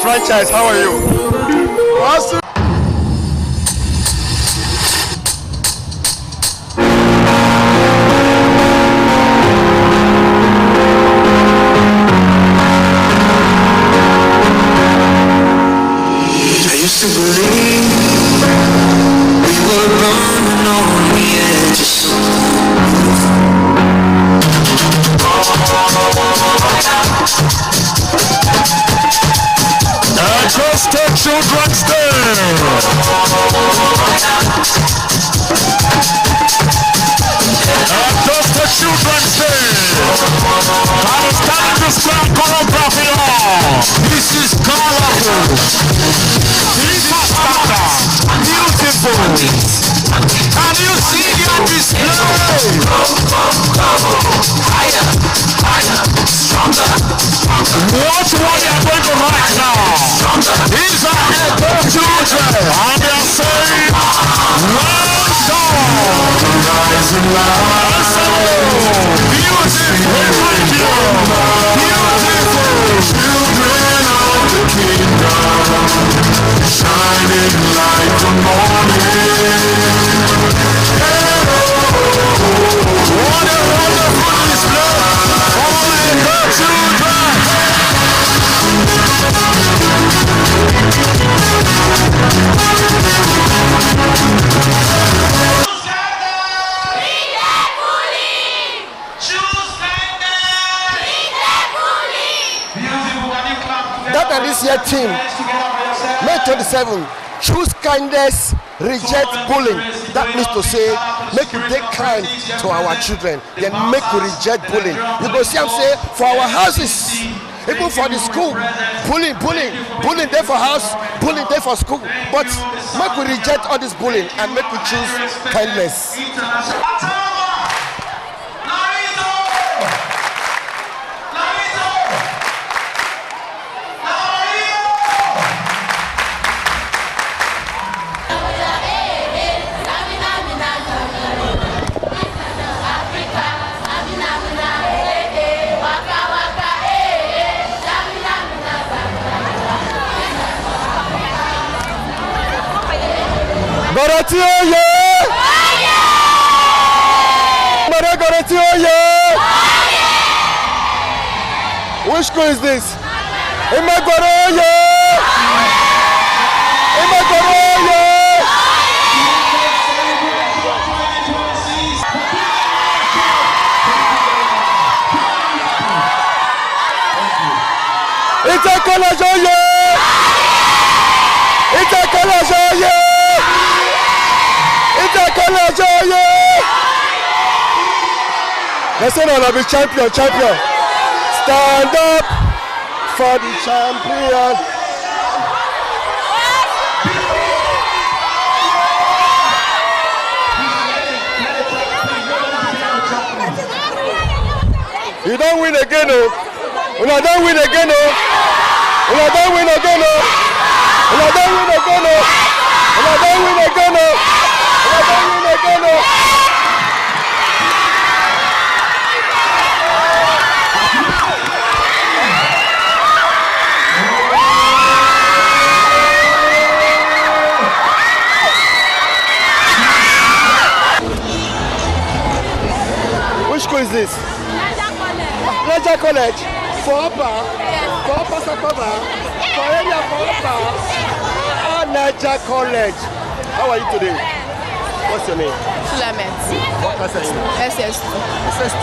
Franchise, how are you? Awesome. I used to believe we were running on the edge of something. Just a children's day. Just a children's day. I was telling this man choreography on. This is colorful. This is beautiful. Can you see their display? Higher, higher, stronger, stronger. Watch what they are going to write now. These are the children, and they are saying, well done. Rising light. Beautiful, beautiful children of the kingdom, shining like the morning. What a wonderful display for the children. That and this year team, May 27, choose kindness, reject bullying. That means to say, make we take kind to our children, then make we reject bullying. You go see I'm saying, for our houses, even for the school, bullying there for house, bullying there for school. But make we reject all this bullying and make we choose kindness. Goroti oye! Mother Goroti oye! Which school is this? Imagoro oye! Imagoro oye! Ita college oye! Ita college oye! Let's say I'll be champion. Stand up for the champion. You don't win again, oh. When I don't win again, oh. When I don't win again, oh. When I don't win again, oh. When I don't win again, oh. Which school is this? Leisure College. For Upper? Yes. For Upper Sakova? For area for Upper? Leisure College. How are you today? What's your name? Sulamet. What class are you? SS2. SS2.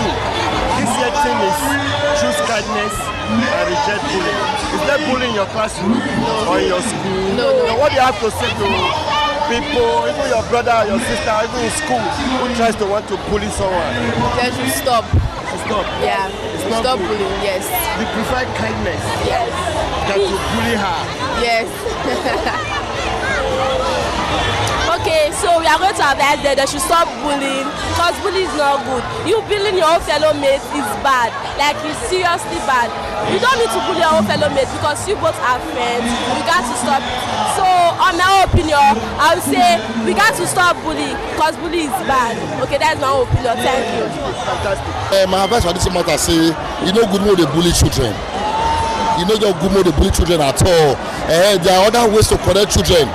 This year theme is choose kindness and reject bullying. Is there bullying in your classroom or in your school? No. What do you have to say to people, even your brother, your sister, even in school, who tries to want to bully someone? They should stop. Stop. Yeah. Stop bullying. Yes. You prefer kindness? Yes. Than to bully her? Yes. Okay, so we are going to advise that they should stop bullying because bullying is not good. You bullying your own fellow mates is bad. Like, it's seriously bad. You don't need to bully your own fellow mates because you both are friends. You got to stop it. So on my opinion, I would say we got to stop bullying because bullying is bad. Okay, that's my opinion. Thank you. Fantastic. My advice for this matter say, you know, good more they bully children. You know, your good more they bully children at all. There are other ways to correct children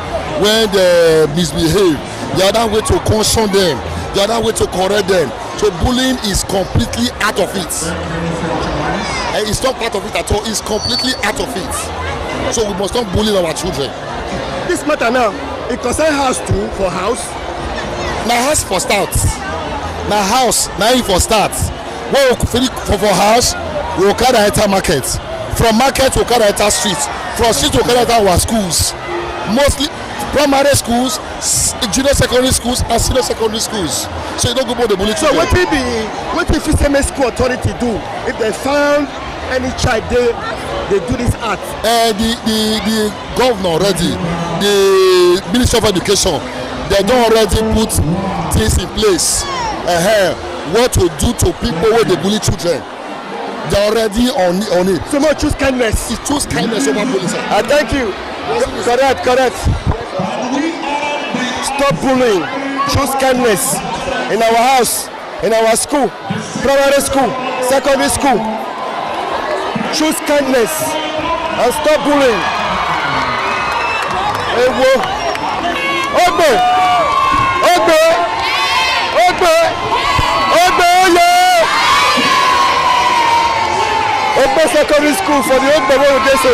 when they misbehave. There are other ways to caution them. There are other ways to correct them. So bullying is completely out of it. It's not part of it at all. It's completely out of it. So we must not bully our children. This matter now, it concerns house too, for house. Now house for start. Now house, now for start. When we finish for house, we will carry enter market. From market we will carry enter street. From street we will carry enter our schools. Mostly primary schools, junior secondary schools, and senior secondary schools. So you don't go about the bullying. So what if FCMA school authority do if they found any child they do this act? The governor already, the Ministry of Education, they don't already put things in place. What to do to people when they bully children. They're already on it. So more choose kindness. It choose kindness over bullying. Thank you. Correct. Stop bullying. Choose kindness in our house, in our school, primary school, secondary school. Choose kindness and stop bullying. Ogbe secondary school for the Ogbe wey we dey so.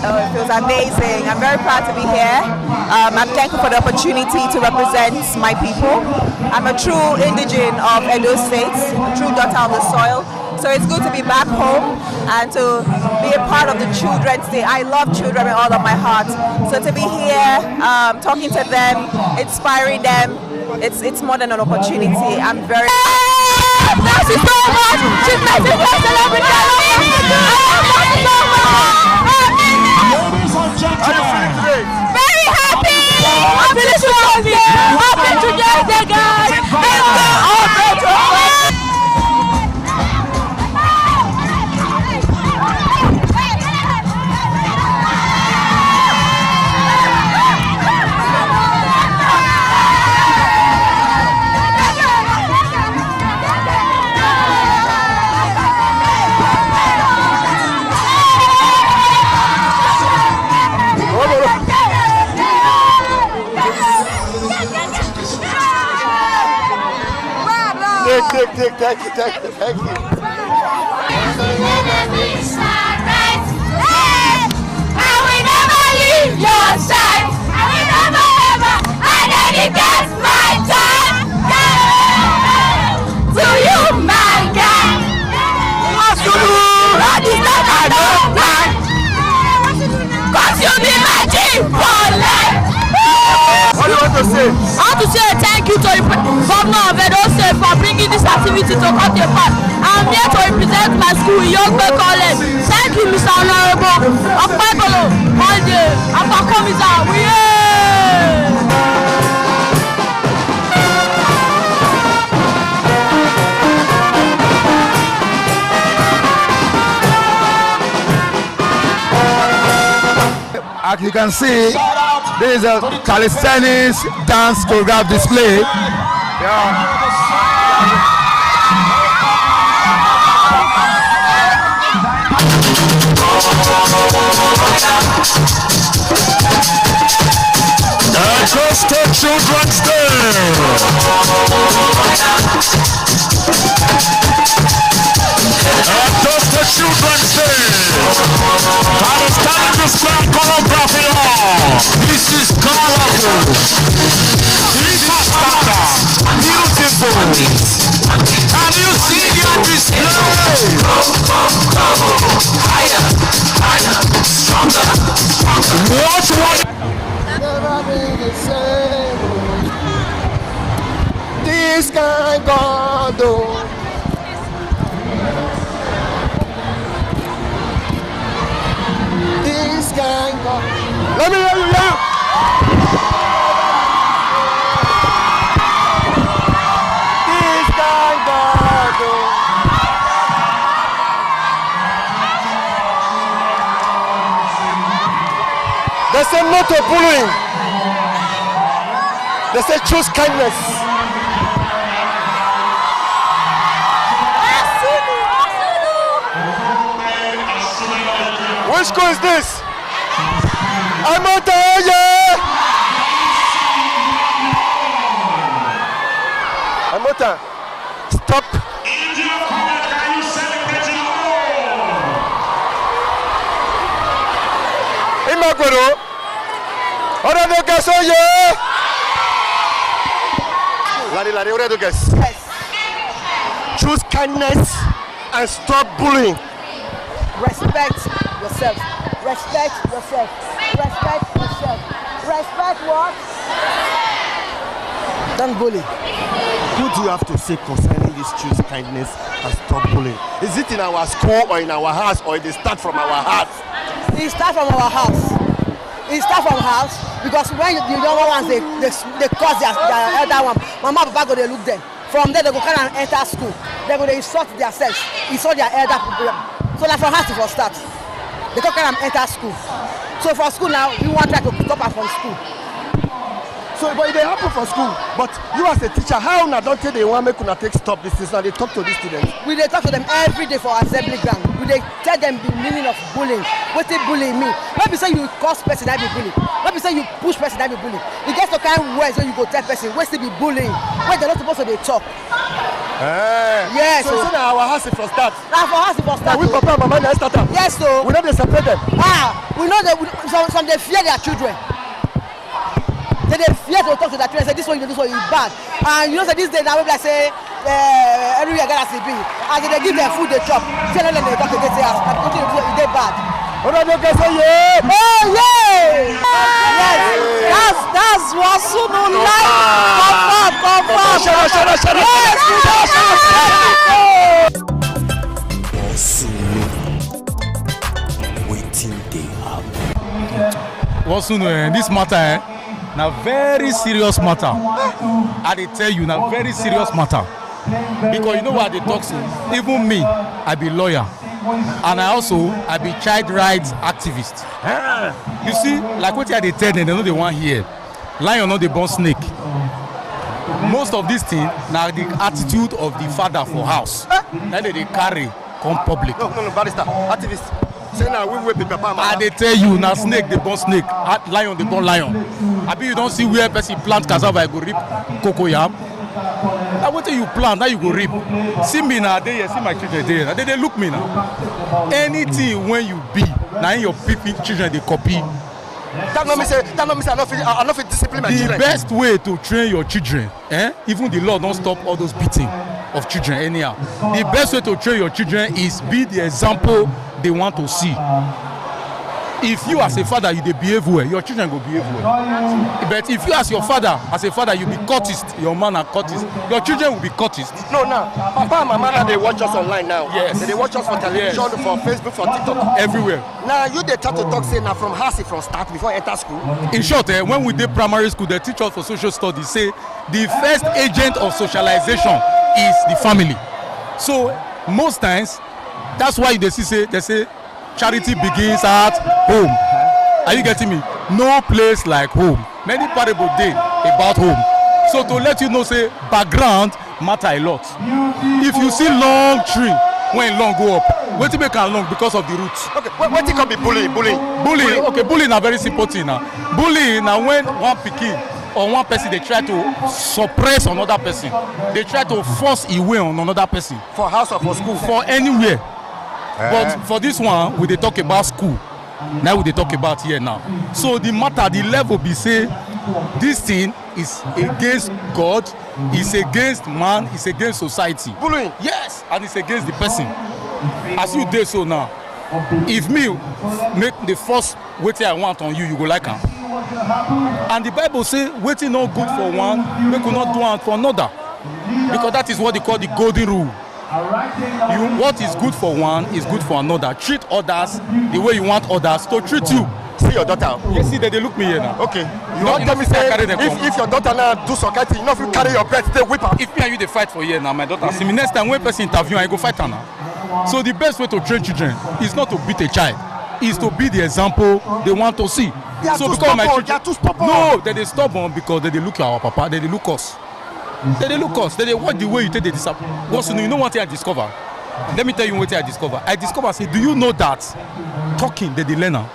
Oh, it feels amazing. I'm very proud to be here. I'm thankful for the opportunity to represent my people. I'm a true indigene of Edo State, a true daughter of the soil. So it's good to be back home and to be a part of the Children's Day. I love children with all of my heart. So to be here, talking to them, inspiring them, it's more than an opportunity. I'm very... Thank you so much! She's my favorite celebrity! I love her so much! Very happy! Happy Children's Day! Happy Children's Day, guys! Thank you. What do you want to say? I want to say thank you to the governor of Edo State for bringing this activity to Cote Park. I'm here to represent my school, Yogbe College. Thank you, Mr. Honorable Okpagolo, Monday, after coming out. As you can see, this is a calisthenics dance choreograph display. Just a Children's Day. Just a Children's Day. I was telling this man choreography on. This is colorful. This is standard. Beautiful. Can you see their display? Higher, stronger. Watch what? Never be the same. This kind God, oh. This kind God. Let me hear you, They say no to bullying. They say choose kindness. Which school is this? Amota, stop. Imagwero. Orado Gasoye. Lari, Orado Gas. Choose kindness and stop bullying. Respect yourself. Respect yourself. Respect yourself. Respect what? Don't bully. What do you have to say concerning this choose kindness and stop bullying? Is it in our school or in our house, or it start from our heart? It starts from our house. It starts from house because when the younger ones they cause their elder one, mama and papa go they look them. From there they go kind of enter school. They go they insult themselves, insult their elder people. So like from house to start. They go kind of enter school. So for school now, we want to pick up from school. So, but they happen for school. But you as a teacher, how now don't they want make una take stop this thing? Now they talk to these students. We they talk to them every day for assembly ground. We they tell them the meaning of bullying. What they bullying mean? Not be say you cause person that be bullying. Not be say you push person that be bullying. It gets the kind of words when you go tell person where they be bullying. Where they're not supposed to they talk. Yes. So now our house is for start. Now for us it was start. Now we papa and mama now start up. Yes, so We know they separate them. we know that some they fear their children. They fear to talk to their children. Say this one you do, this one is bad. And you know that these days now we like say everywhere get as it be. As they give them food they chop. Tell them they talk they say as they bad. Oh yeah! Yes, that's what Sunu like. Confirm. What's this matter? Now very serious matter. I dey tell you now very serious matter. Because you know what they talk to? Even me, I be lawyer. And I be child rights activist. You see, like what I dey tell them, they know they want here. Lion not the born snake. Most of these things now the attitude of the father for house. Then they carry come public. No, barrister, activist. Say now we whip papa. I dey tell you now snake they born snake, lion they born lion. Abi you don't see where person plant cassava I go rip cocoyam. Now what you plant now you go rip. See me now they here, see my children there. They look me now. Anything when you be now your people children they copy. That no me say I not fit discipline my children. The best way to train your children, even the law don't stop all those beating of children anyhow. The best way to train your children is be the example they want to see. If you as a father you dey behave well, your children go behave well. But if you as a father you be courteous, your man are courteous, your children will be courteous. No, now papa and mama now they watch us online now. Yes. They watch us for television, for Facebook, for TikTok, everywhere. Now you they start to talk say now from house from start before enter school. In short, when we did primary school, they teach us for social studies say the first agent of socialization is the family. So most times that's why they say charity begins at home. Are you getting me? No place like home. Many parable dey about home. So to let you know, say background matter a lot. If you see long tree when long go up, wetin make am long because of the roots. Okay, wetin come be bullying? Bullying. Okay, bullying na very simple thing now. Bullying na when one pikin or one person they try to suppress another person. They try to force a way on another person. For house or for school? For anywhere. But for this one, we dey talk about school. Now we dey talk about here now. So the matter, the level be say, this thing is against God, it's against man, it's against society. Bullying? Yes, and it's against the person. As you dey so now, if me make the first wetin I want on you, you go like am. And the Bible say wetin not good for one, make we not do am for another. Because that is what they call the golden rule. What is good for one is good for another. Treat others the way you want others to treat you. See your daughter. You see that they look me here now. Okay. You want tell me say if your daughter now do some kind of thing, you know if you carry your pet, they whip her. If me and you they fight for here now, my daughter see me next time when person interview, I go fight her now. So the best way to train children is not to beat a child, is to be the example they want to see. They are so too because my stubborn. children, They are too stubborn. no, they stubborn because they look at our papa, they look us. They look us. They watch the way you take the disappoint. What's you know what I discover? Let me tell you what I discover. I discover, say, do you know that talking they learner?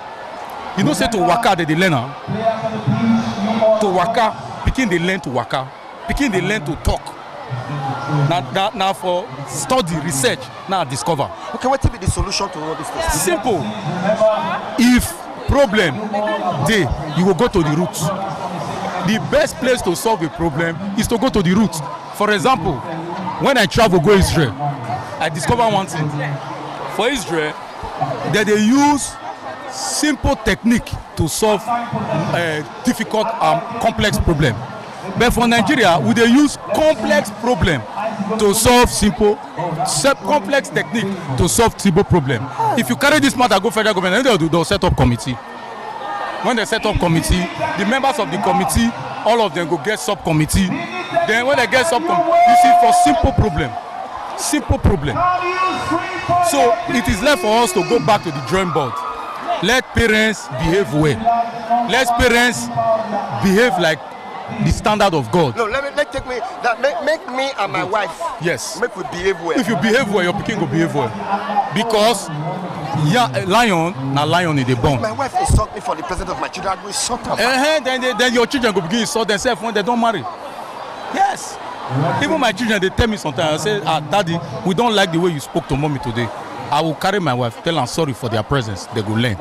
You know, say to waka they learner. To waka, picking they learn to waka, picking they learn to talk. Now for study, research, now discover. Okay, what will be the solution to all this thing? Simple. If problem dey, you will go to the root. The best place to solve a problem is to go to the root. For example, when I travel go Israel, I discover one thing. For Israel, they use simple technique to solve difficult complex problem. But for Nigeria, we dey use complex problem to solve complex technique to solve simple problem. If you carry this matter go federal government, they'll set up committee. When they set up committee, the members of the committee, all of them go get subcommittee. Then when they get subcommittee, you see, for simple problem. So it is left for us to go back to the drawing board. Let parents behave well. Let parents behave like the standard of God. No, make me and my wife. Yes. Make we behave well. If you behave well, your pikin go behave well. Because lion in the bone. My wife insult me for the presence of my children. I will insult her. Then your children go begin insult themselves when they don't marry. Yes. Even my children, they tell me sometimes, I say, Daddy, we don't like the way you spoke to mommy today. I will carry my wife, tell her sorry for their presence. They go learn.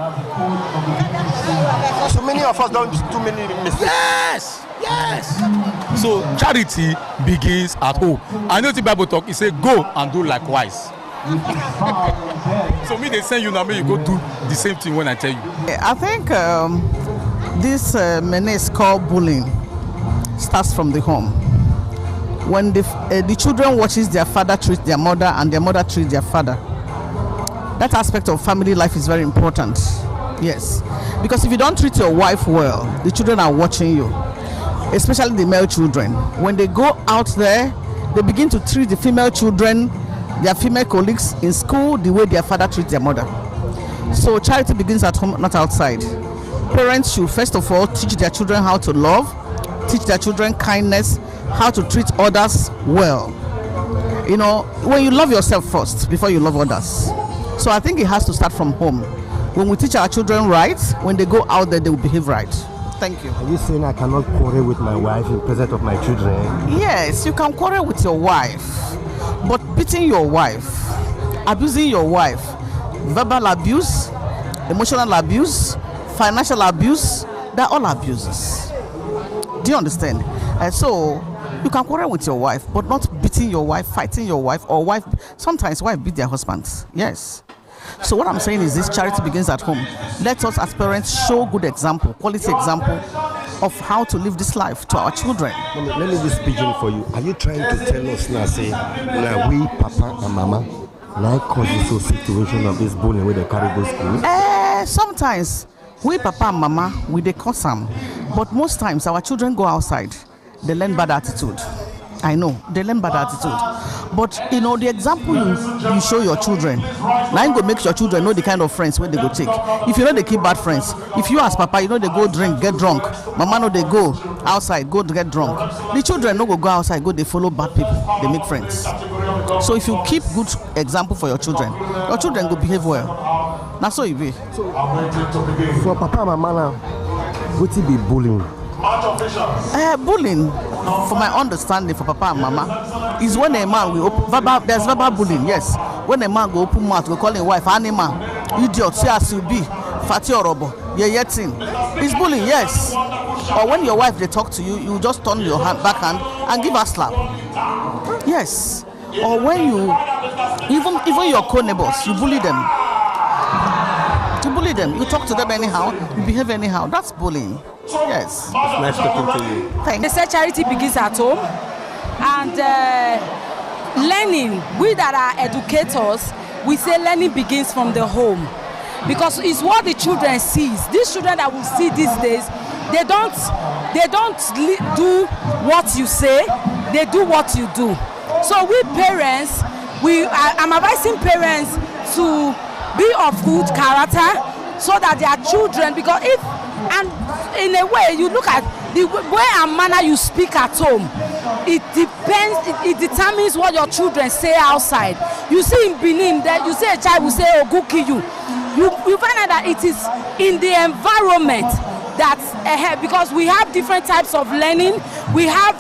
So many of us don't do too many mistakes. Yes. So charity begins at home. I know the Bible talk, it say go and do likewise. So me, they send you now, you go do the same thing when I tell you. I think this menace called bullying starts from the home. When the children watches their father treat their mother and their mother treat their father, that aspect of family life is very important. Yes, because if you don't treat your wife well, the children are watching you, especially the male children. When they go out there, they begin to treat the female children, their female colleagues in school, the way their father treats their mother. So charity begins at home, not outside. Parents should first of all teach their children how to love, teach their children kindness, how to treat others well. You know, when you love yourself first before you love others. So I think it has to start from home. When we teach our children right, when they go out there, they will behave right. Thank you. Are you saying I cannot quarrel with my wife in presence of my children? Yes, you can quarrel with your wife, but beating your wife, abusing your wife, verbal abuse, emotional abuse, financial abuse, they're all abuses. Do you understand? So you can quarrel with your wife, but not beating your wife, fighting your wife, or sometimes wife beat their husbands. Yes. So what I'm saying is this: charity begins at home. Let us as parents show good example, quality example of how to live this life to our children. Let me just begin for you. Are you trying to tell us now, say, now we, Papa and Mama, now cause this situation of this bullying where they carry those schools? Sometimes we, Papa and Mama, we dey cause them, but most times our children go outside. They learn bad attitude. I know, they learn bad attitude. But you know, the example you show your children, now you go make your children know the kind of friends where they go take. If you know they keep bad friends, if you as Papa, you know they go drink, get drunk. Mama know they go outside, go get drunk. The children no go outside, go they follow bad people, they make friends. So if you keep good example for your children go behave well. That's all it be. So, for Papa and Mama now, what it be bullying? Bullying, for my understanding, for Papa and Mama, is when a man will open there's verbal bullying, yes. When a man go open mouth, go call his wife animal, idiot, say as you be, fatty or robo, thing. It's bullying, yes. Or when your wife they talk to you, you just turn your backhand and give her slap. Yes. Or when you even your co-neighbors, you bully them. You talk to them anyhow, you behave anyhow. That's bullying. Yes. It's nice talking to you. Thanks. They say charity begins at home, and learning, we that are educators, we say learning begins from the home, because it's what the children sees. These children that we see these days, they don't do what you say, they do what you do. So we parents, I'm advising parents to be of good character, so that their children, because if And in a way, you look at the way and manner you speak at home. It depends. It determines what your children say outside. You see in Benin that you say a child will say "Ogu kill you." You find out that it is in the environment that because we have different types of learning. We have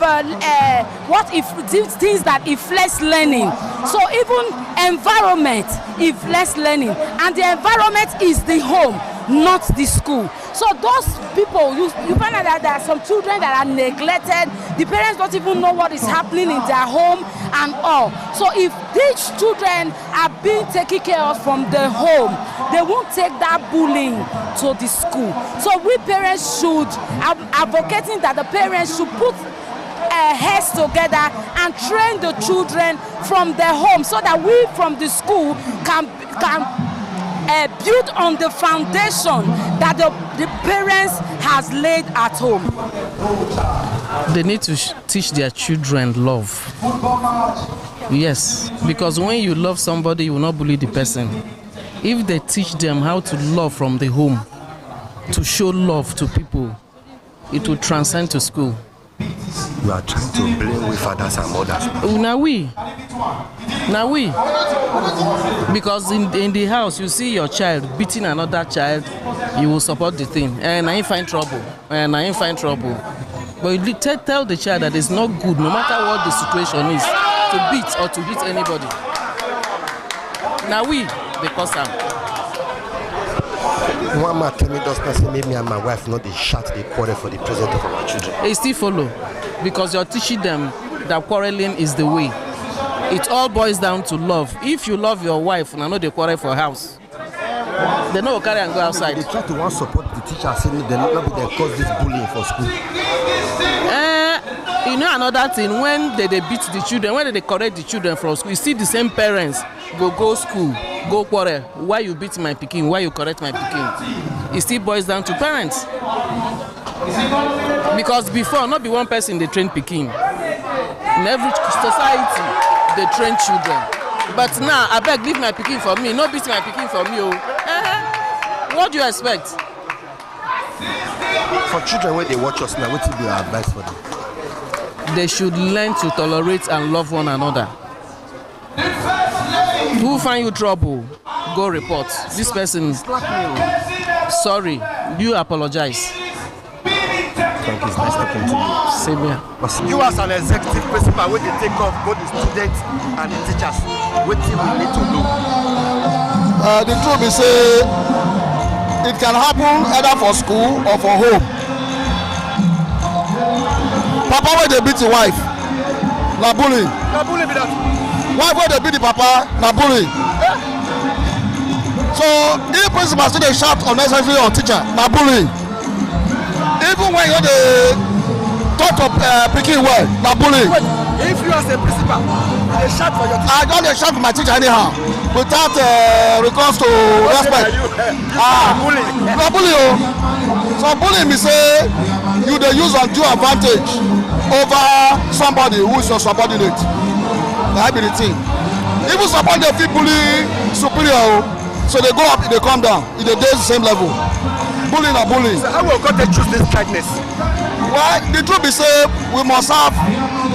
things that influence learning. So even environment influence learning, and the environment is the home, not the school. So those people, you find out that there are some children that are neglected. The parents don't even know what is happening in their home and all. So if these children are being taken care of from the home, they won't take that bullying to the school. So we parents should, advocating that the parents should put heads together and train the children from their home, so that we from the school can build on the foundation that the parents has laid at home. They need to teach their children love. Yes, because when you love somebody, you will not bully the person. If they teach them how to love from the home, to show love to people, it will transcend to school. You are trying to blame with fathers and mothers. Now we. Because in the house, you see your child beating another child, you will support the thing. And I ain't find trouble. But you tell the child that it's not good, no matter what the situation is, to beat or to hit anybody. Now we, the cause am. One man tell me just now say maybe me and my wife not the shot the quarrel for the present of our children. They still follow, because you're teaching them that quarreling is the way. It all boils down to love. If you love your wife, and I know they quarrel for house, they no carry and go outside. They try to want support the teacher, saying they not be they cause this bullying for school. You know another thing, when they beat the children, when they correct the children from school, you see the same parents go school, go quarrel. Why you beat my pikin? Why you correct my pikin? It still boils down to parents. Because before, not be one person they train pikin. In every society, they train children. But now, I beg, leave my pikin for me. No beat my pikin for me. What do you expect? For children, when they watch us now, what will be your advice for them? They should learn to tolerate and love one another. Who find you trouble, go report. This person, sorry, you apologize. Thank you, it's nice talking to you. Same here. You as an executive principal, when they take off both the students and the teachers, what we need to do? The truth is, it can happen either for school or for home. Papa when they beat the wife, na bullying. Na bullying be that. Wife when they beat the papa, na bullying. So if principal still dey shout unnecessarily on teacher, na bullying. Even when you dey talk to pikin well, na bullying. If you as a principal, you dey shout for your teacher. I don dey shout for my teacher anyhow, without recourse to respect. Bullying. Na bullying o. So bullying be say you dey use undue advantage over somebody who is your subordinate. Na be the thing. Even somebody dey fit bully superior o, so they go up, they come down, e dey the same level. Bullying na bullying. So how we go take choose this kindness? Well, the truth be say we must have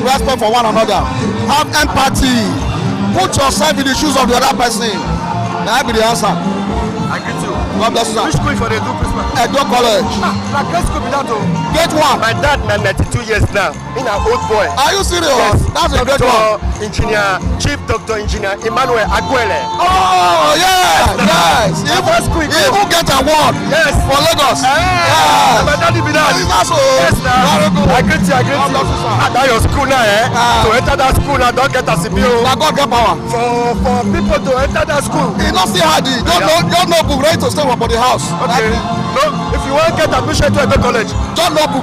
respect for one another, have empathy, put yourself in the shoes of the other person. Na be the answer. I get you. God bless you. Which school for the do principal? Edo College. Na great school be that o. Gate 1. My dad na 92 years now. He na old boy. Are you serious? Yes. That's a great one. Chief Doctor Engineer Emmanuel Agwele. Oh yeah, yes. Even get a award. Yes. For Lagos. Yeah. My daddy be that. That's so. Yes now. Very good. I greet you. That your school now, To enter that school now, don't get a CBO. Na God get power. For people to enter that school. It's not still hard. Don't know book ready to stay for the house. Okay. No, if you want to get admission to Edo College, don't know book.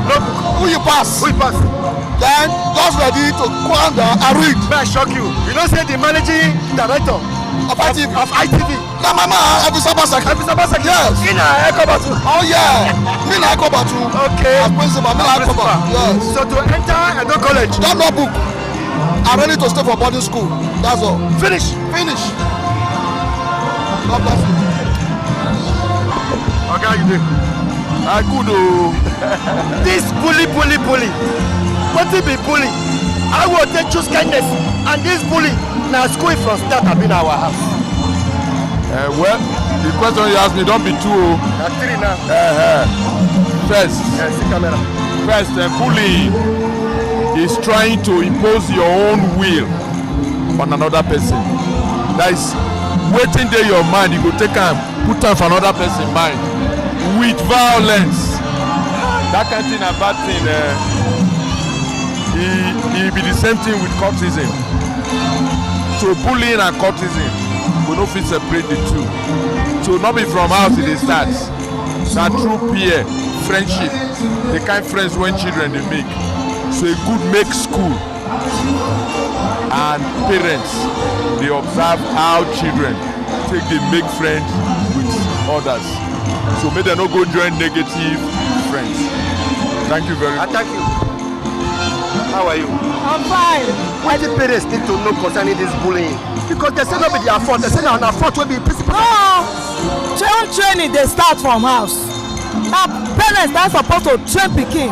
No book. Who you pass? Who you pass? Then just ready to go and read. May I shock you? You know, say the managing director of ITV. Na mama, every Sabasa. Yes. In a Ekobatu. Oh yeah. Me na Ekobatu. Okay. As principal, me na Ekobatu. Yes. So to enter Edo College, don't know book. I'm ready to stay for boarding school. That's all. Finish. God bless you. Okay, you do. I could do. This bully. What it be bully? I will take choose kindness. And this bully, now school from start have been our house. Well, the question you asked me, don't be too. Now 3 now. First, See camera. First, bullying is trying to impose your own will on another person. That is waiting there your mind. You go take time, put time for another person's mind with violence. That kind of thing, a bad thing. It be the same thing with courtesan. So bullying and courtesan, we don't fit separate the two. So not be from house it starts. That through peer friendship, the kind of friends when children they make. So it could make school and parents they observe how children take they make friends with others. So may they not go join negative friends. Thank you very much. Thank you. How are you? I'm fine. Why the parents need to know concerning this bullying? Because they say not be their fault. They say now fault will be principal. No, training they start from house. Now parents are supposed to train pikin.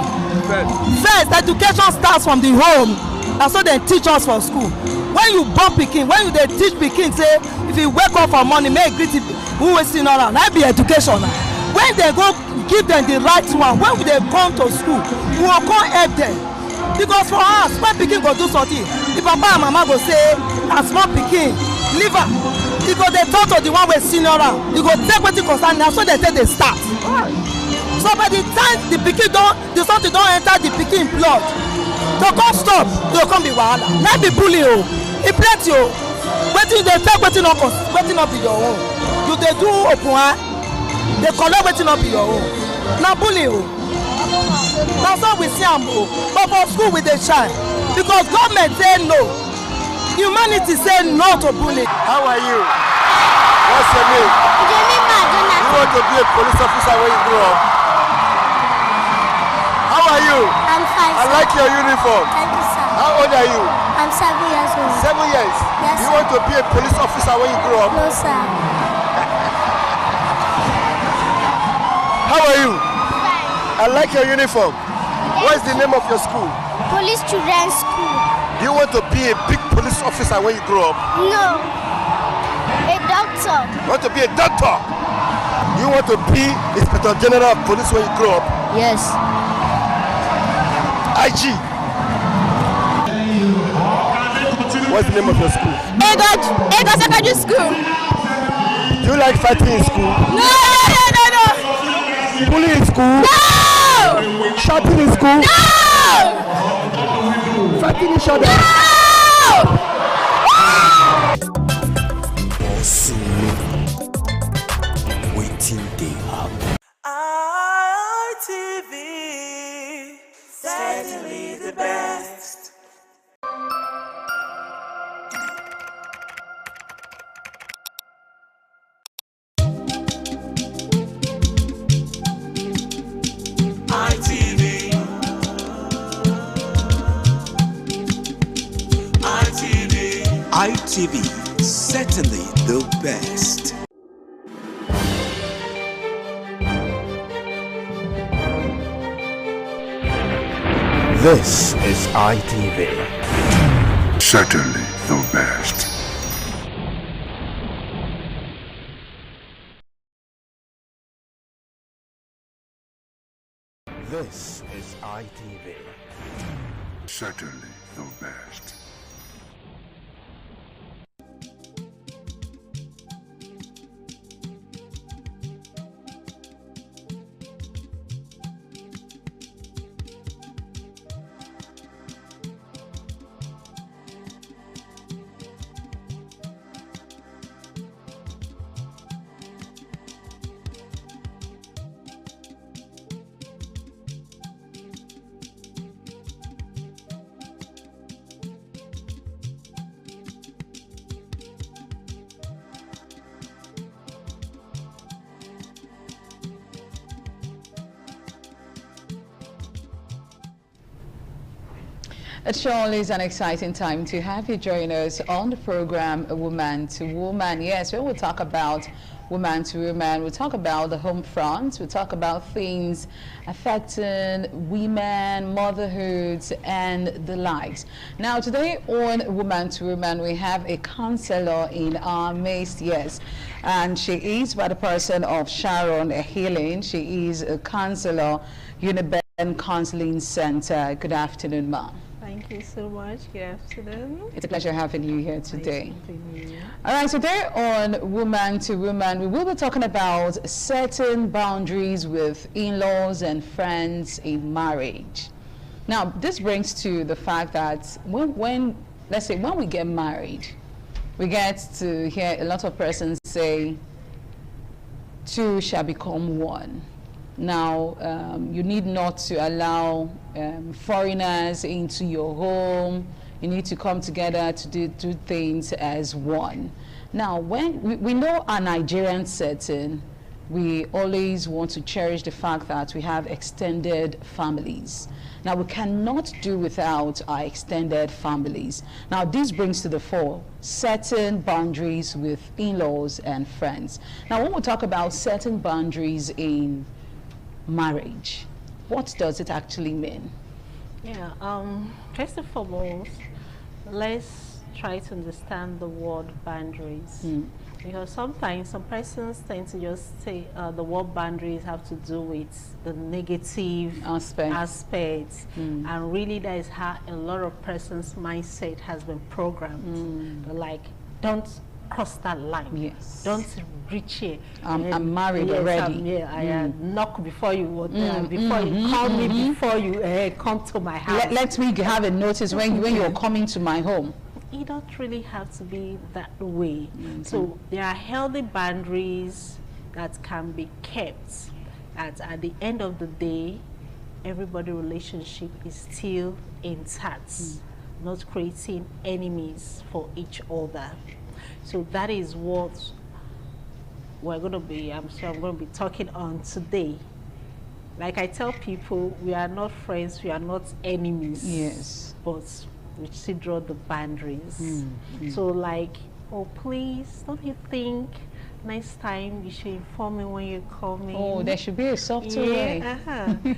First, education starts from the home. That's what they teach us for school. When you born pikin, when they teach pikin say if you wake up for morning, make greet who is sitting around. That be education. When they go give them the right one, when they come to school, we will come help them. Because for us, when pikin go do something, the papa and mama go say, as small pikin, leave her. Because they talk to the one with senior around. You go take what you concern now, so they say they start. So by the time the pikin the something don't enter the pikin blood, to come stop, you come be wahala. Not be bully o, it plenty o. Wetin they take wetin not be your own. You they do open eye, they collect wetin not be your own. Na bully o. That's how we see am o. But for school we dey shine because government say no. Humanity say no to bullying. How are you? What's your name? Jemima Jonathan. You want to be a police officer when you grow up? How are you? I'm fine. I like your uniform. Thank you, sir. How old are you? I'm 7 years old. 7 years? Yes, You sir. want to be a police officer when you grow up? No, sir. How are you? Fine. I like your uniform. What is the name of your school? Police Children's School. Do you want to be a big police officer when you grow up? No. A doctor. You want to be a doctor? Do you want to be Inspector General of Police when you grow up? Yes. IG. What's the name of your school? Ego Secondary School. Do you like fighting in school? No. Bullying in school? No. Shouting in school? No. Fighting each other? No. Waiting they happen. ITV, certainly the best. ITV, certainly the best. This is ITV. Certainly the best. This is ITV. Certainly the best. It surely is an exciting time to have you join us on the program Woman to Woman. Yes, we will talk about Woman to Woman, we talk about the home front, we talk about things affecting women, motherhood, and the likes. Now, today on Woman to Woman, we have a counselor in our midst, yes, and she is by the person of Sharon Healing. She is a counselor, Uniben Counseling Center. Good afternoon, ma'am. Thank you so much. Good afternoon. It's a pleasure having you here today. Nice. All right, today on Woman to Woman, we will be talking about certain boundaries with in-laws and friends in marriage. Now, this brings to the fact that when let's say, when we get married, we get to hear a lot of persons say, two shall become one. Now, you need not to allow foreigners into your home. You need to come together to do things as one. Now, when we know our Nigerian setting, we always want to cherish the fact that we have extended families. Now, we cannot do without our extended families. Now, this brings to the fore certain boundaries with in-laws and friends. Now, when we talk about certain boundaries in marriage, what does it actually mean? Yeah, first and foremost, let's try to understand the word boundaries. Because sometimes some persons tend to just say the word boundaries have to do with the negative aspects. And really that is how a lot of persons' mindset has been programmed. Like, don't cross that line. Yes. Don't reach here. I'm married already. I knock before you before you call me, before you come to my house. Let me have a notice when you're coming to my home. It don't really have to be that way. So there are healthy boundaries that can be kept. At the end of the day, everybody's relationship is still intact, not creating enemies for each other. So that is what we're going to be, I'm going to be talking on today. Like I tell people, we are not friends, we are not enemies. Yes. But we still draw the boundaries. So like, oh please, don't you think next time you should inform me when you call me? Oh, there should be a softer way.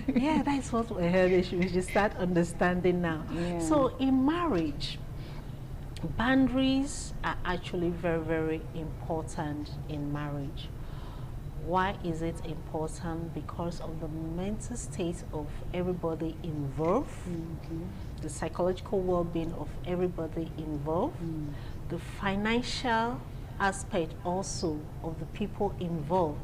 Yeah, that's what we should start understanding now. So in marriage, boundaries are actually very, very important in marriage. Why is it important? Because of the mental state of everybody involved, the psychological well-being of everybody involved, the financial aspect also of the people involved.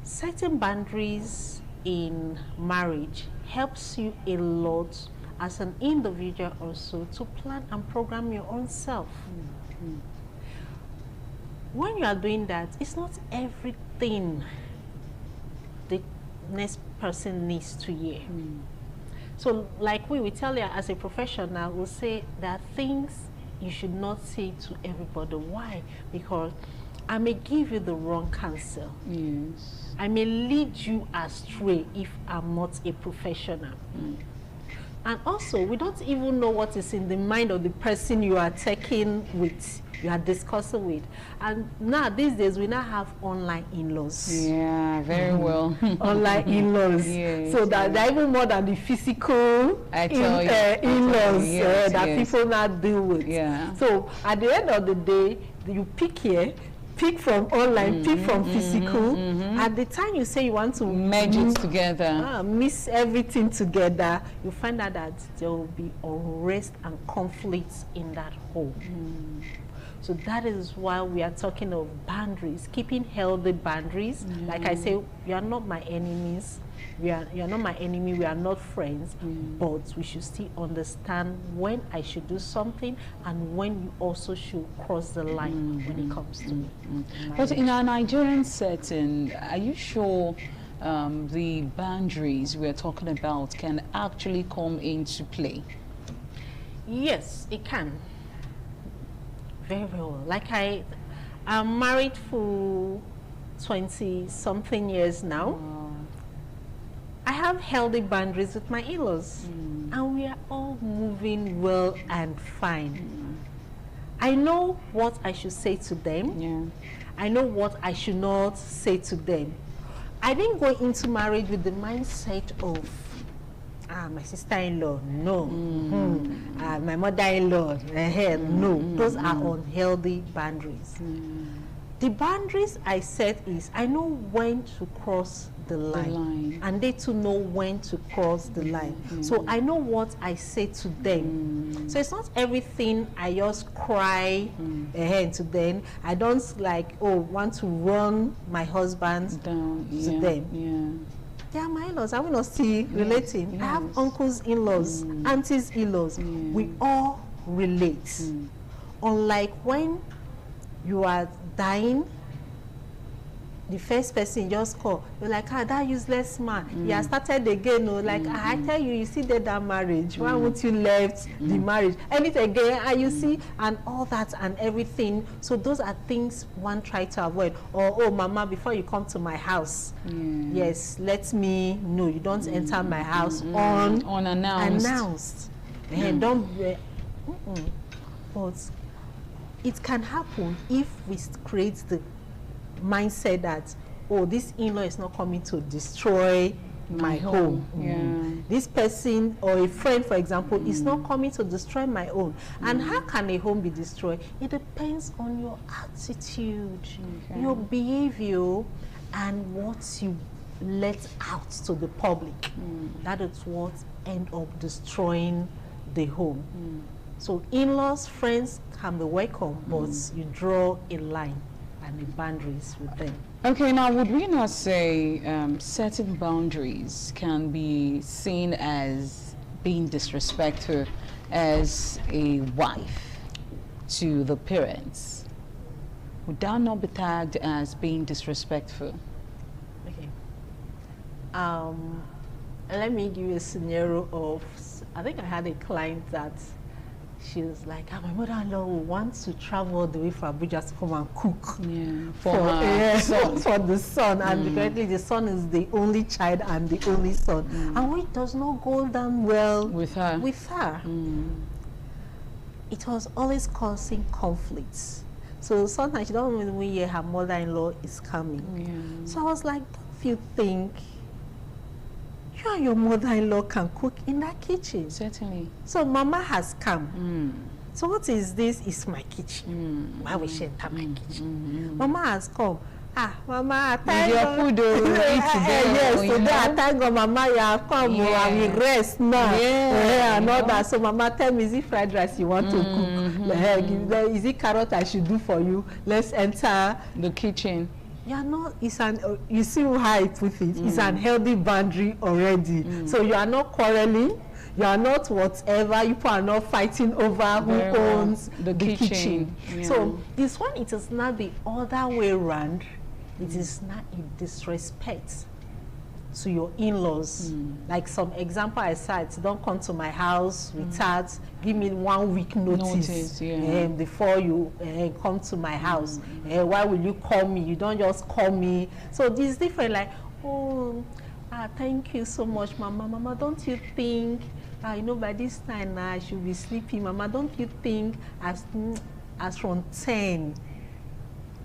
Setting boundaries in marriage helps you a lot as an individual also to plan and program your own self. When you are doing that, it's not everything the next person needs to hear. So like we tell you as a professional, we'll say there are things you should not say to everybody. Why? Because I may give you the wrong counsel. I may lead you astray if I'm not a professional. And also, we don't even know what is in the mind of the person you are taking with, you are discussing with. And now, these days, we now have online in-laws. Yeah, very well. Online in-laws. So that they're even more than the physical in-laws that people now deal with. So at the end of the day, you pick here, pick from online, pick from physical. At the time you say you want to merge it together, mix everything together, you find out that there will be unrest and conflicts in that home. So that is why we are talking of boundaries, keeping healthy boundaries. Like I say, you are not my enemies. You are not my enemy, we are not friends, but we should still understand when I should do something and when you also should cross the line when it comes to me. But in our Nigerian setting, are you sure the boundaries we're talking about can actually come into play? Yes, it can. Very, very well. Like I'm married for 20-something years now. I have healthy boundaries with my in-laws, and we are all moving well and fine. I know what I should say to them. Yeah. I know what I should not say to them. I didn't go into marriage with the mindset of my sister-in-law, no. My mother-in-law, no. Those are unhealthy boundaries. The boundaries I set is I know when to cross the line, and they too know when to cross the line. So I know what I say to them. So it's not everything I just cry to them. I don't like want to run my husband down to them. They are my in-laws. I will not see relating. I have uncles in-laws, aunties in-laws. We all relate. Unlike when you are dying, the first person just call, you're like, that useless man, he has started again. Like, I tell you, you see that marriage, why won't you left the marriage? And it again, and you see, and all that and everything. So those are things one try to avoid. Or, oh, mama, before you come to my house, yes, let me know. You don't enter my house unannounced. And don't, but it can happen if we create the mindset that, oh, this in-law is not coming to destroy my home. This person or a friend, for example, is not coming to destroy my own. And how can a home be destroyed? It depends on your attitude, your behavior, and what you let out to the public. That is what end up destroying the home. So in-laws, friends can be welcome, but you draw a line and the boundaries with them. Okay, now would we not say certain boundaries can be seen as being disrespectful as a wife to the parents? Would that not be tagged as being disrespectful? Okay. Let me give you a scenario of, I think I had a client that she was like, my mother-in-law wants to travel all the way from Abuja to come and cook for the son. And apparently the son is the only child and the only son. And which does not go down well with her. It was always causing conflicts. So sometimes she don't even hear her mother-in-law is coming. So I was like, don't you think you and your mother-in-law can cook in that kitchen? Certainly. So mama has come. So what is this? It's my kitchen. Why we should enter my kitchen? Mama has come. Mama, thank God. Food yes, today I thank God, Mama, you have come and we rest now. And all that. So Mama, tell me, is it fried rice you want to cook? Is it carrot I should do for you? Let's enter the kitchen. You are not, you see how I put it, it's an healthy boundary already. So you are not quarreling, you are not whatever, you are not fighting over who owns the kitchen. So this one, it is not the other way around, it is not a disrespect to your in-laws. Like some example I said, don't come to my house without, give me 1 week notice before you come to my house. Why will you call me? You don't just call me. So this is different, like, thank you so much, Mama. Mama, don't you think, you know, by this time now I should be sleeping. Mama, don't you think as from 10,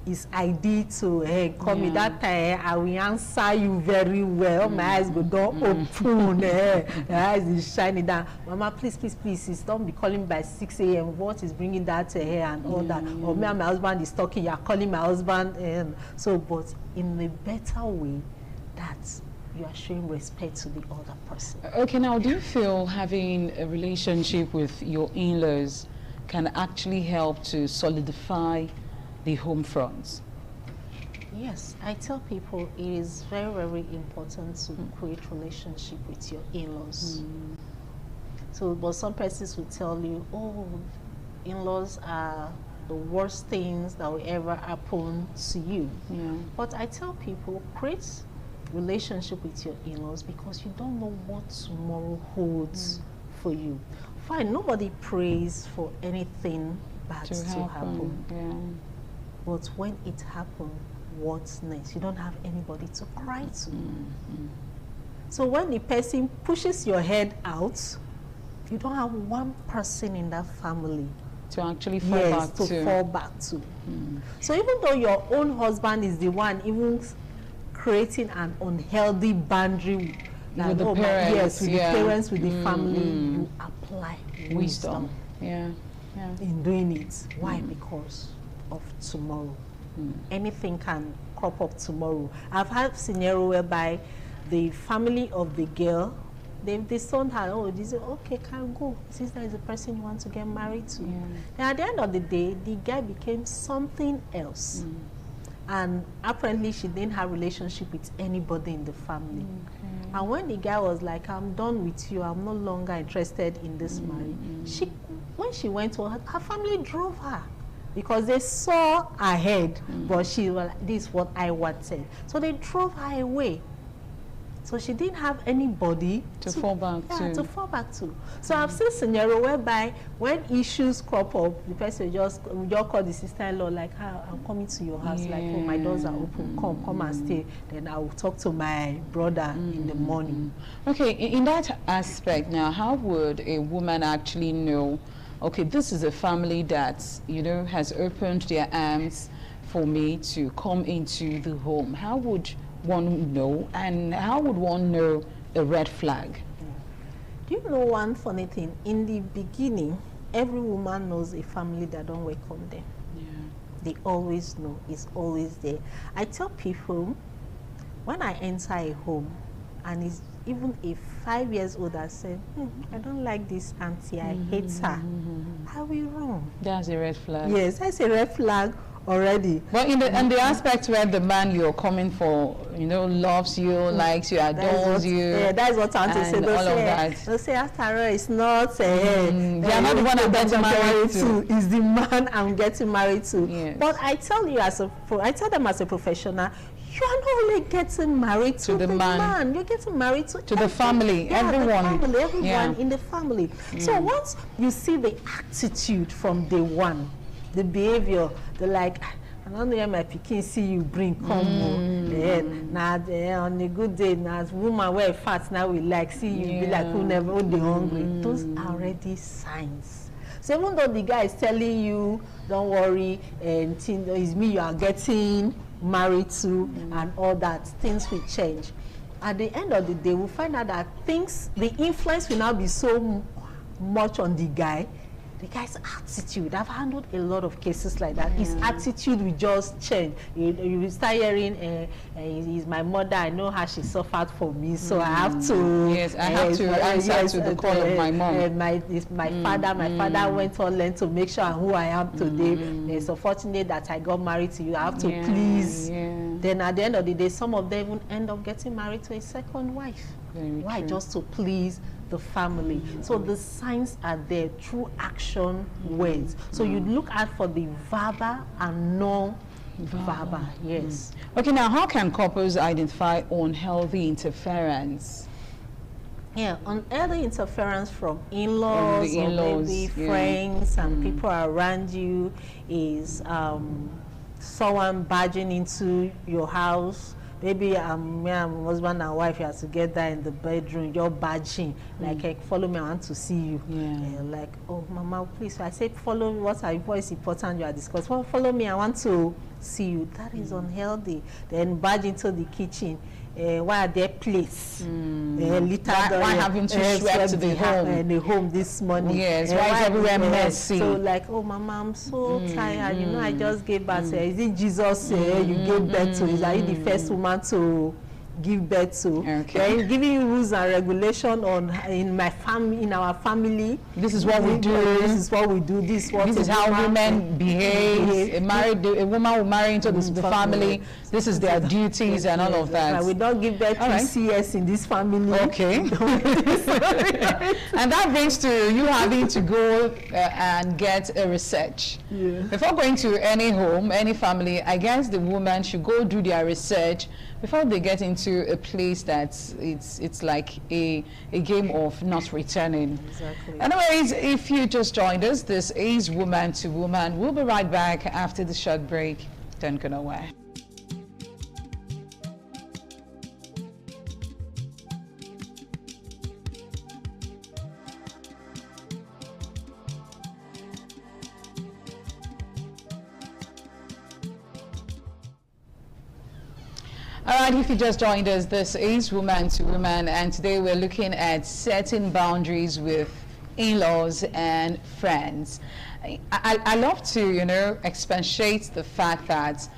it's ideal to call me that time. I will answer you very well. My eyes go down open. My eyes is shining down. Mama, please, don't be calling by 6 a.m. What is bringing that hair and all that? Or me and my husband is talking. You are calling my husband. So, but in a better way, that you are showing respect to the other person. Okay, now do you feel having a relationship with your in-laws can actually help to solidify the home front? Yes, I tell people it is very, very important to create relationship with your in-laws. So, but some persons will tell you, oh, in-laws are the worst things that will ever happen to you. But I tell people, create relationship with your in-laws because you don't know what tomorrow holds for you. Fine, nobody prays for anything bad to happen. But when it happens, what's next? You don't have anybody to cry to. So when the person pushes your head out, you don't have one person in that family To actually fall back to. fall back to. So even though your own husband is the one even creating an unhealthy boundary with the parents, with the parents, with the family, you apply wisdom. Yeah. In doing it. Why? Because of tomorrow. Anything can crop up tomorrow. I've had scenario whereby the family of the girl, they disowned her. Oh, they say, okay, can go. Sister is the person you want to get married to. And at the end of the day, the guy became something else. And apparently she didn't have relationship with anybody in the family. And when the guy was like, I'm done with you, I'm no longer interested in this marriage, when she went to her family drove her because they saw ahead, but she was like, this is what I wanted. So they drove her away. So she didn't have anybody to fall back to. So I've seen scenario whereby when issues crop up, the person just call the sister-in-law like, I'm coming to your house, like, oh, my doors are open, come and stay. Then I will talk to my brother in the morning. Okay, in that aspect now, how would a woman actually know, okay, this is a family that, you know, has opened their arms for me to come into the home? How would one know, and how would one know a red flag? Do you know one funny thing? In the beginning, every woman knows a family that don't welcome them. They always know, it's always there. I tell people, when I enter a home, and it's even a 5 years old that said, I don't like this auntie, I hate her, I will run. That's a red flag. Yes, that's a red flag already. But in the aspect where the man you're coming for, you know, loves you, likes you, adores you. Yeah, that's what auntie said. They'll say, after all, it's not they are not the one I'm getting married to. It's the man I'm getting married to. Yes. But I tell you I tell them as a professional, you are not only getting married to the man, you're getting married to the family, everyone. Everyone in the family. So once you see the attitude from day one, the behavior, the like, I don't know my pikin see you bring come home. On a good day, now woman wear fat now we like see you be like who never they hungry. Those are already signs. So even though the guy is telling you, don't worry, and it's me you are getting married to and all that, things will change. At the end of the day, we'll find out that the influence will now be so much on the guy's attitude. I've handled a lot of cases like that. His attitude will just change. You will start hearing, he's my mother, I know how she suffered for me, so I have to... Yes, I have to answer to the call of my mom. My father, my father went on land to make sure who I am today. It's unfortunate that I got married to you. I have to please. Then at the end of the day, some of them even end up getting married to a second wife. Why? Just to please the family. So the signs are there through action words. So you look out for the verbal and non-verbal. Yes. Okay, now how can couples identify unhealthy interference? Yeah, unhealthy interference from in-laws or maybe friends and people around you is someone barging into your house. Maybe me and husband and wife are together in the bedroom, you're badging, like, hey, follow me, I want to see you. Like, oh, mama, please. So I said, follow me, what is important you are discussing? Well, follow me, I want to see you. That is unhealthy. Then barge into the kitchen. Why are there plates? Why haven't you swept the home this morning? Yes, why is everywhere messy? So like, oh mama, I'm so tired. You know, I just gave birth. Is it Jesus you gave birth to? Are you the first woman to give birth to? They're giving you rules and regulation on in our family. This is what we do. This is what we do. This is how women behave. A woman will marry into the family. This is their duties and all of that. We don't give birth to CS in this family. Okay. And that brings to you having to go and get a research. Before going to any home, any family, I guess the woman should go do their research before they get into a place that's it's like a game of not returning. Exactly. Anyways, if you just joined us, this is Woman to Woman. We'll be right back after the short break. Don't go nowhere. All right, if you just joined us, this is Woman to Woman, and today we're looking at setting boundaries with in-laws and friends. I love to, you know, expatiate the fact that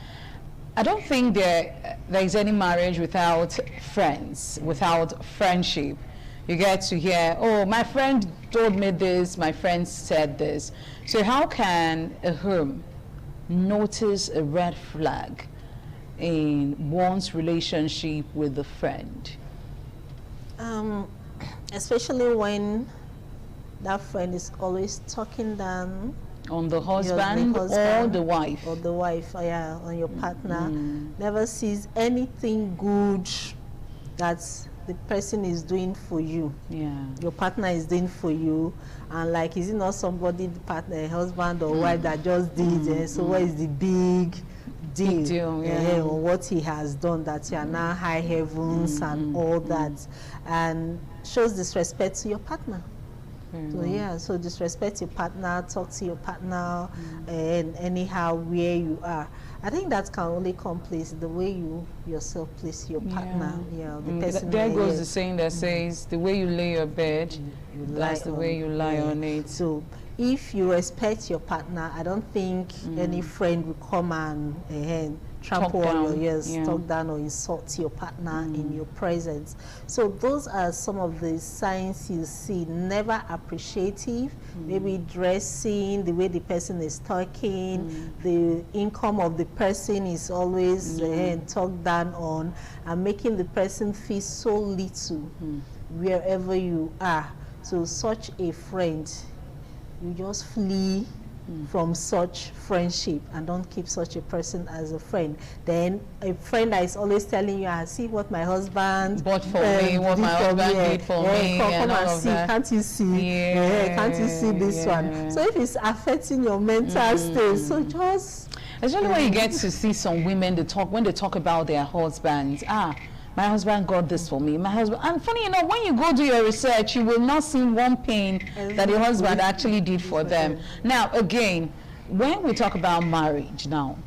I don't think there is any marriage without friends, without friendship. You get to hear, oh, my friend told me this, my friend said this. So how can a home notice a red flag in one's relationship with a friend? Especially when that friend is always talking down on the husband, or the wife. Or the wife, yeah, on your partner. Never sees anything good that the person is doing for you. Yeah. Your partner is doing for you. And like, is it not somebody, the partner, husband or wife that just did? So what is the big deal, or what he has done that you are now high heavens and all that, and shows disrespect to your partner. So yeah, so disrespect your partner, talk to your partner, and anyhow where you are. I think that can only come place the way you yourself place your partner. Yeah, the person. There goes the saying that says, the way you lay your bed, that's the way you lie on it. So if you respect your partner, I don't think any friend will come and trample on your ears, talk down or insult your partner in your presence. So those are some of the signs you see. Never appreciative, maybe dressing, the way the person is talking, the income of the person is always talked down on, and making the person feel so little wherever you are. So such a friend, you just flee from such friendship and don't keep such a person as a friend. Then a friend that is always telling you, I see what my husband bought for me, what my husband did for me, come and see, can't you see? Can't you see this one? So if it's affecting your mental state, so just especially when you get to see some women, when they talk about their husbands, my husband got this for me, my husband. And funny enough, when you go do your research, you will not see one pain that the husband actually did for them. Now, again, when we talk about marriage now,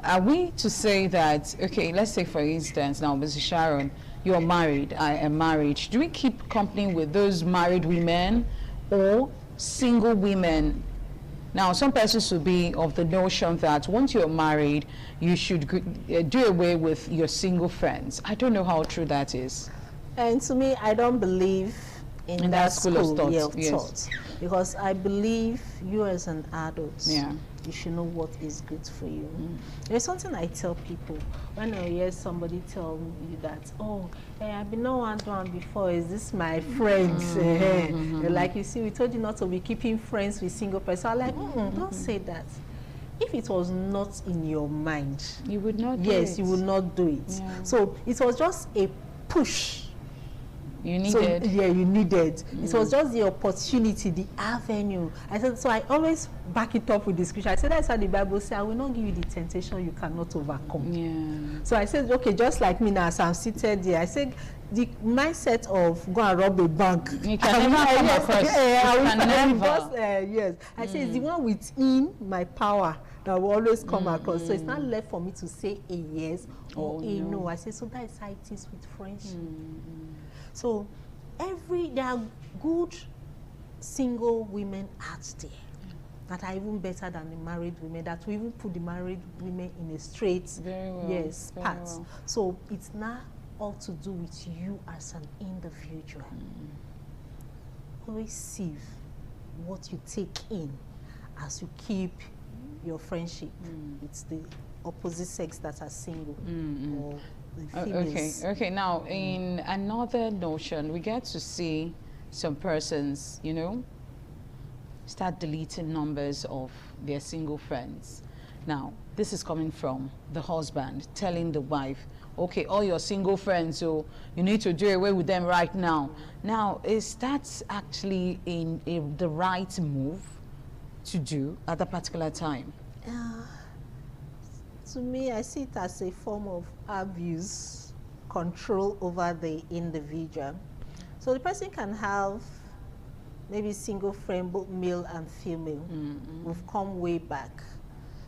are we to say that, okay, let's say for instance, now, Mrs. Sharon, you're married, I am married. Do we keep company with those married women or single women? Now, some persons will be of the notion that once you're married, you should do away with your single friends. I don't know how true that is. And to me, I don't believe in that school of thought. Because I believe you as an adult, you should know what is good for you. There's something I tell people when I hear somebody tell you that, oh, I've been no one before, is this my friends? Like, you see, we told you not to be keeping friends with single person. I'm like, don't say that. If it was not in your mind, you would not do it. You would not do it. So it was just a push. You needed. So, you needed. It was just the opportunity, the avenue. I said, so I always back it up with the scripture. I said, that's how the Bible says, I will not give you the temptation you cannot overcome. So I said, okay, just like me now, as I'm seated here, I said, the mindset of go and rob a bank. You can never come across. Yes. I said, it's the one within my power that will always come across. So it's not left for me to say a yes or a no. I said, so that is how it is with friendship. So there are good single women out there that are even better than the married women, that will even put the married women in a straight path. So it's not all to do with you as an individual. Always see what you take in as you keep your friendship with the opposite sex that are single or the females. Okay. Now, in another notion, we get to see some persons, you know, start deleting numbers of their single friends. Now, this is coming from the husband telling the wife, okay, all your single friends, so you need to do away with them right now. Now, is that actually the right move to do at that particular time? To me, I see it as a form of abuse, control over the individual. So the person can have maybe single friend, both male and female. We've come way back.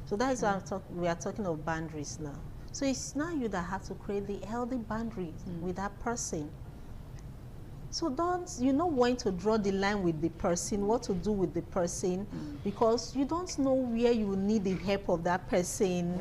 So that's why we are talking of boundaries now. So it's now you that have to create the healthy boundaries with that person. So you know when to draw the line with the person, what to do with the person, because you don't know where you need the help of that person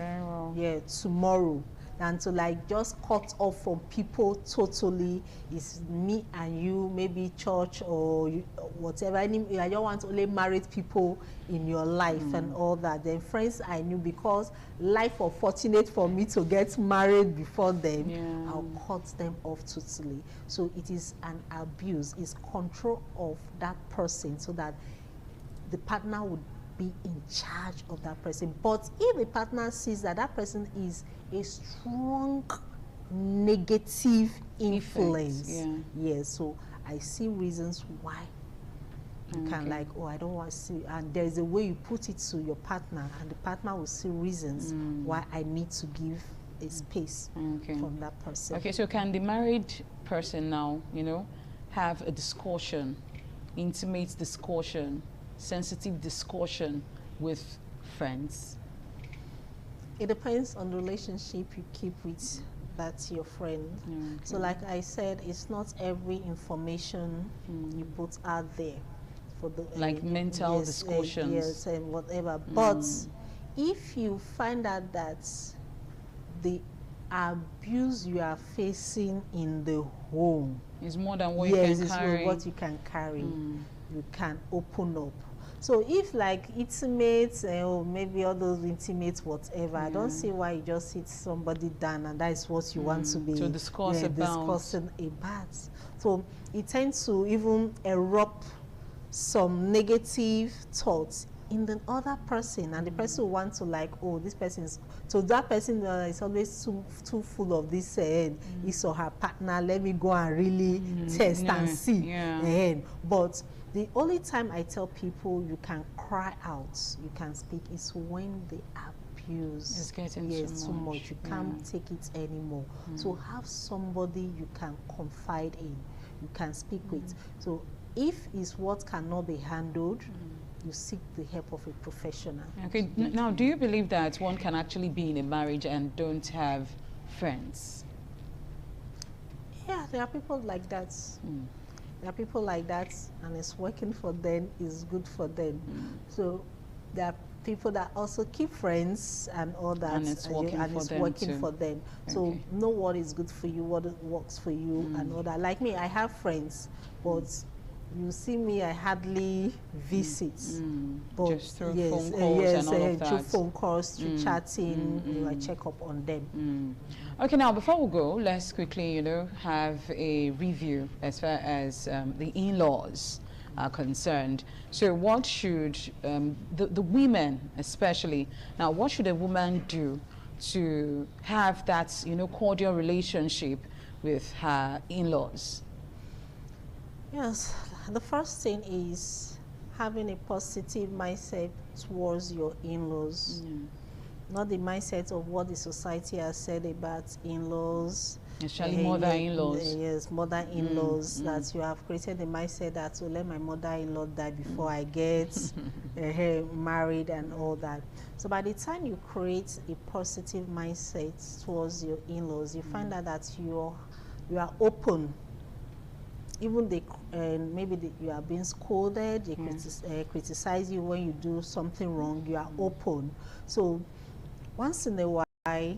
tomorrow. And to like just cut off from people totally is me and you, maybe church or whatever. I don't want only married people in your life and all that. Then friends I knew, because life was fortunate for me to get married before them, I'll cut them off totally. So it is an abuse, it's control of that person so that the partner would be in charge of that person. But if the partner sees that that person is a strong negative influence, so I see reasons why you can like, oh, I don't want to see, and there's a way you put it to your partner, and the partner will see reasons why I need to give a space from that person. Okay, so can the married person now, you know, have a discussion, intimate discussion, sensitive discussion with friends? It depends on the relationship you keep with that's your friend. So like I said, it's not every information you put out there for the like mental discussions, and whatever. But if you find out that the abuse you are facing in the home is more than what you can carry, what you can carry, you can open up. So if like intimates or maybe all those intimates whatever, I don't see why you just sit somebody down and that is what you want to be discussing about. So it tends to even erupt some negative thoughts in the other person, and the person will want to like, oh, this person is, so that person is always too full of this his or her partner, let me go and really test and see. But the only time I tell people you can cry out, you can speak, is when the abuse is getting too much. You can't take it anymore. So have somebody you can confide in, you can speak with. So if it's what cannot be handled, you seek the help of a professional. Okay, now do you believe that one can actually be in a marriage and don't have friends? Yeah, there are people like that. There are people like that, and it's working for them, it's good for them. So there are people that also keep friends and all that, and it's working for them. So know what is good for you, what works for you, and all that. Like me, I have friends, but you see me, I hardly visit. But just through phone calls and all of that. Through phone calls, through chatting, I check up on them. Okay, now before we go, let's quickly, you know, have a review as far as the in-laws are concerned. So what should the women especially, now what should a woman do to have that, you know, cordial relationship with her in-laws? Yes, the first thing is having a positive mindset towards your in-laws. Not the mindset of what the society has said about in-laws. Especially mother-in-laws. Yes, mother-in-laws, that you have created the mindset that to let my mother-in-law die before I get married and all that. So by the time you create a positive mindset towards your in-laws, you find out that you are open. Even maybe you are being scolded, they criticize you when you do something wrong, you are open. So once in a while, I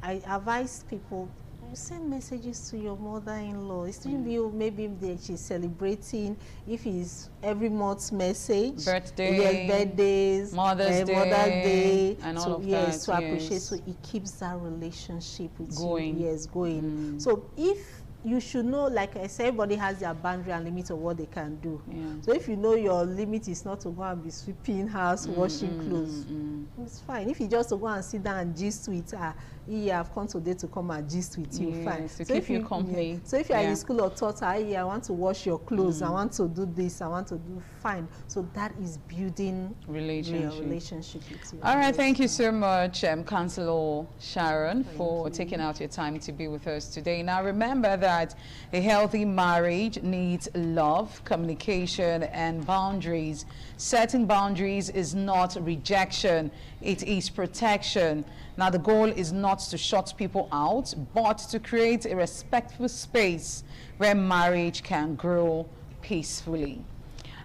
advise people, you send messages to your mother-in-law. It shouldn't be maybe she's celebrating, if it's every month's message, birthdays, Mother's Day, and all of that. To appreciate, so it keeps that relationship with going. you. Going. So if you should know, like I said, everybody has their boundary and limit of what they can do. So if you know your limit is not to go and be sweeping house, washing clothes, it's fine. If you just to go and sit down and gist with her, I've come today to come and gist with you, fine. So keep you company. So if you are in school or taught her, I want to wash your clothes, I want to do this, I want to do, fine. So that is building relationship with you. All right, thank you so much, Councillor Sharon, for taking out your time to be with us today. Now remember that a healthy marriage needs love, communication, and boundaries. Setting boundaries is not rejection, it is protection. Now, the goal is not to shut people out, but to create a respectful space where marriage can grow peacefully.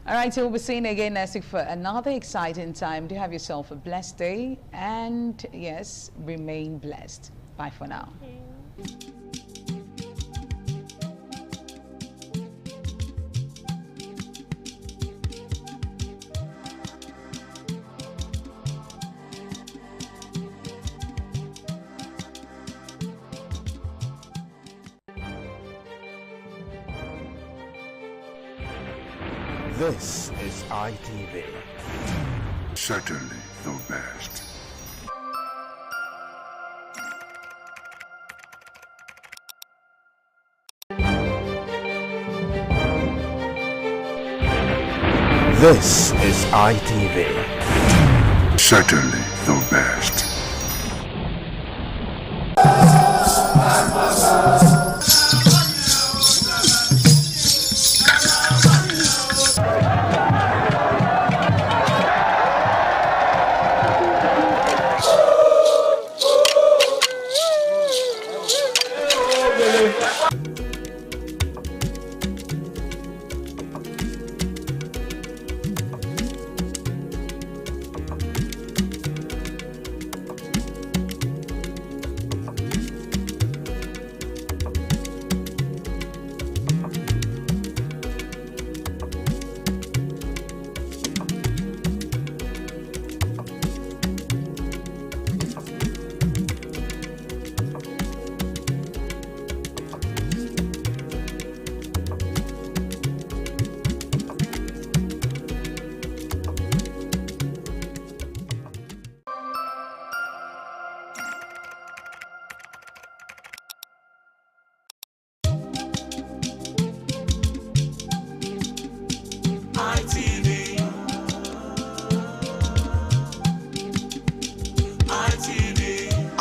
All right, so we'll be seeing again next week for another exciting time. Do have yourself a blessed day, and yes, remain blessed. Bye for now. This is ITV. Certainly the best. This is ITV. Certainly the best.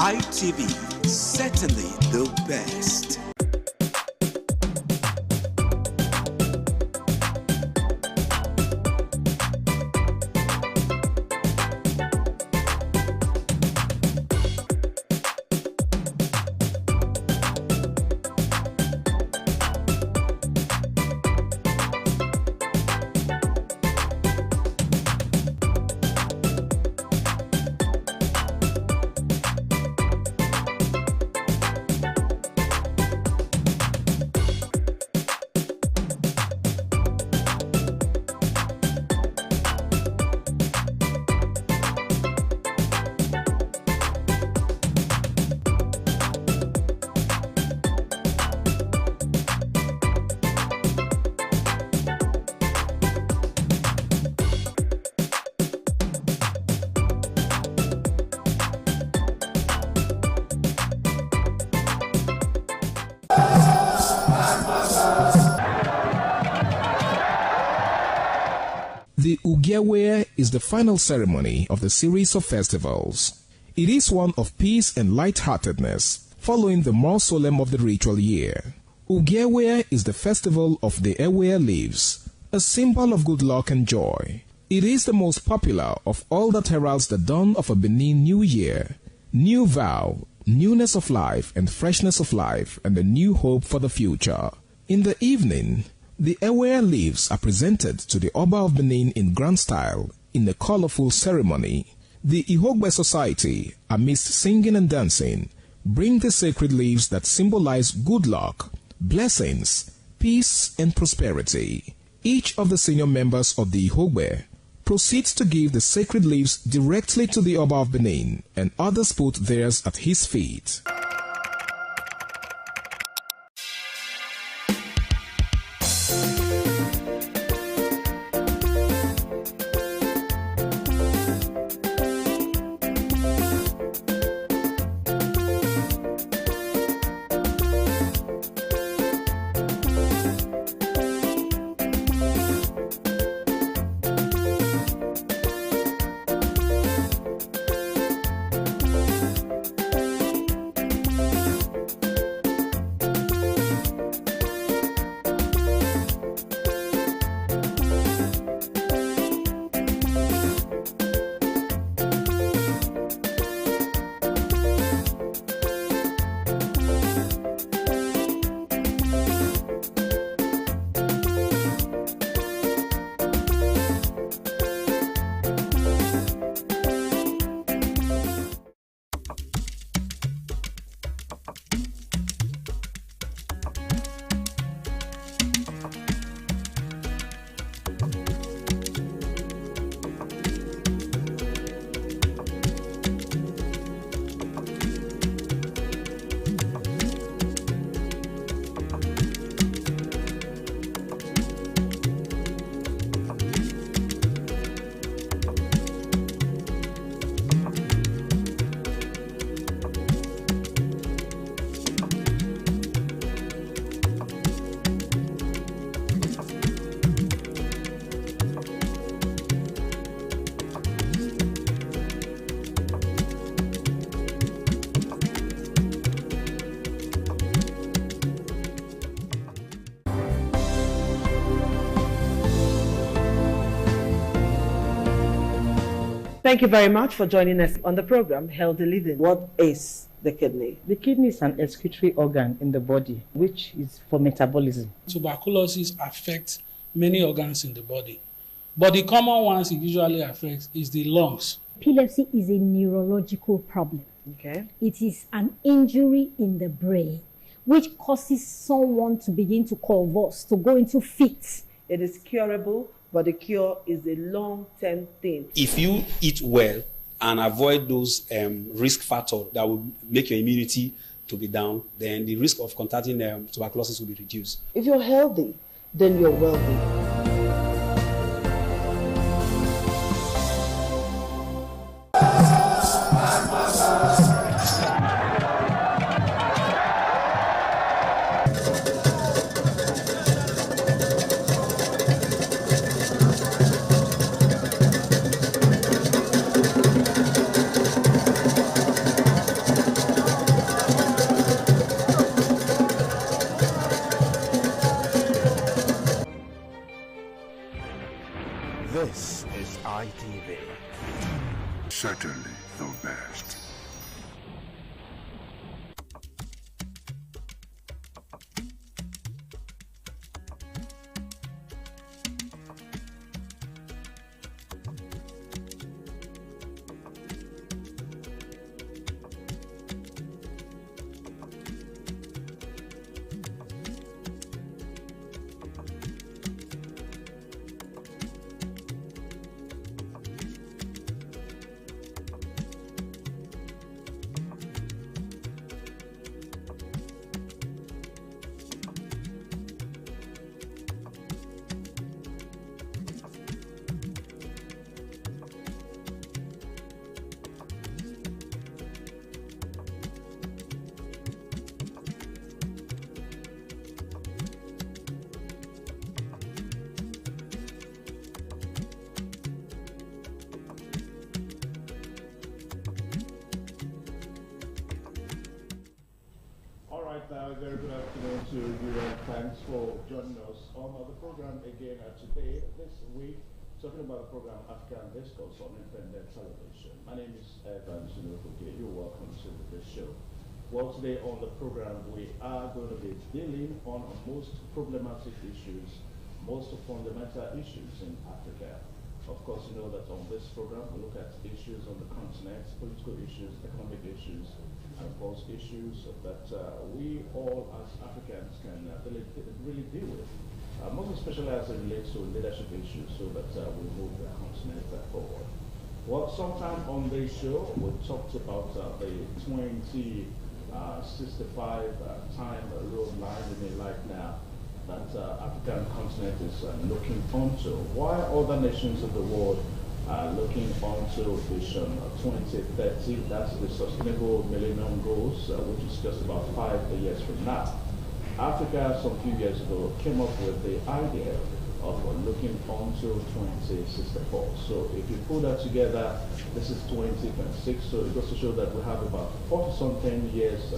ITV, certainly the best. The Ugewe is the final ceremony of the series of festivals. It is one of peace and lightheartedness, following the more solemn of the ritual year. Ugewe is the festival of the Ewe leaves, a symbol of good luck and joy. It is the most popular of all that heralds the dawn of a Benin New Year, new vow, newness of life and freshness of life, and a new hope for the future. In the evening, the Ewe leaves are presented to the Oba of Benin in grand style in a colorful ceremony. The Ihogbe society, amidst singing and dancing, bring the sacred leaves that symbolize good luck, blessings, peace, and prosperity. Each of the senior members of the Ihogbe proceeds to give the sacred leaves directly to the Oba of Benin, and others put theirs at his feet. Thank you very much for joining us on the program, Healthy Living. What is the kidney? The kidney is an excretory organ in the body, which is for metabolism. Tuberculosis affects many organs in the body, but the common ones it usually affects is the lungs. Epilepsy is a neurological problem. Okay. It is an injury in the brain, which causes someone to begin to convulse, to go into fits. It is curable, but the cure is a long-term thing. If you eat well and avoid those risk factors that will make your immunity to be down, then the risk of contracting tuberculosis will be reduced. If you're healthy, then you're wealthy. This is ITV. Certainly the best. Very good afternoon to you, and thanks for joining us on the program again today, this week, talking about the program African Discourse on Independent Television. My name is Evan Sunukuke. You're welcome to this show. Well, today on the program, we are going to be dealing on most problematic issues, most fundamental issues in Africa. Of course, you know that on this program, we look at issues on the continent, political issues, economic issues, and of course, issues that we all as Africans can really deal with, most especially as it relates to leadership issues, so that we move the continent forward. Well, sometime on this show, we talked about the 2065 time road line we may like now that African continent is looking onto. Why other nations of the world are looking onto Vision 2030, that's the Sustainable Millennium Goals, which is just about 5 years from now. Africa, some few years ago, came up with the idea of looking onto 2064. So if you put that together, this is 2026, so it goes to show that we have about 40-something years,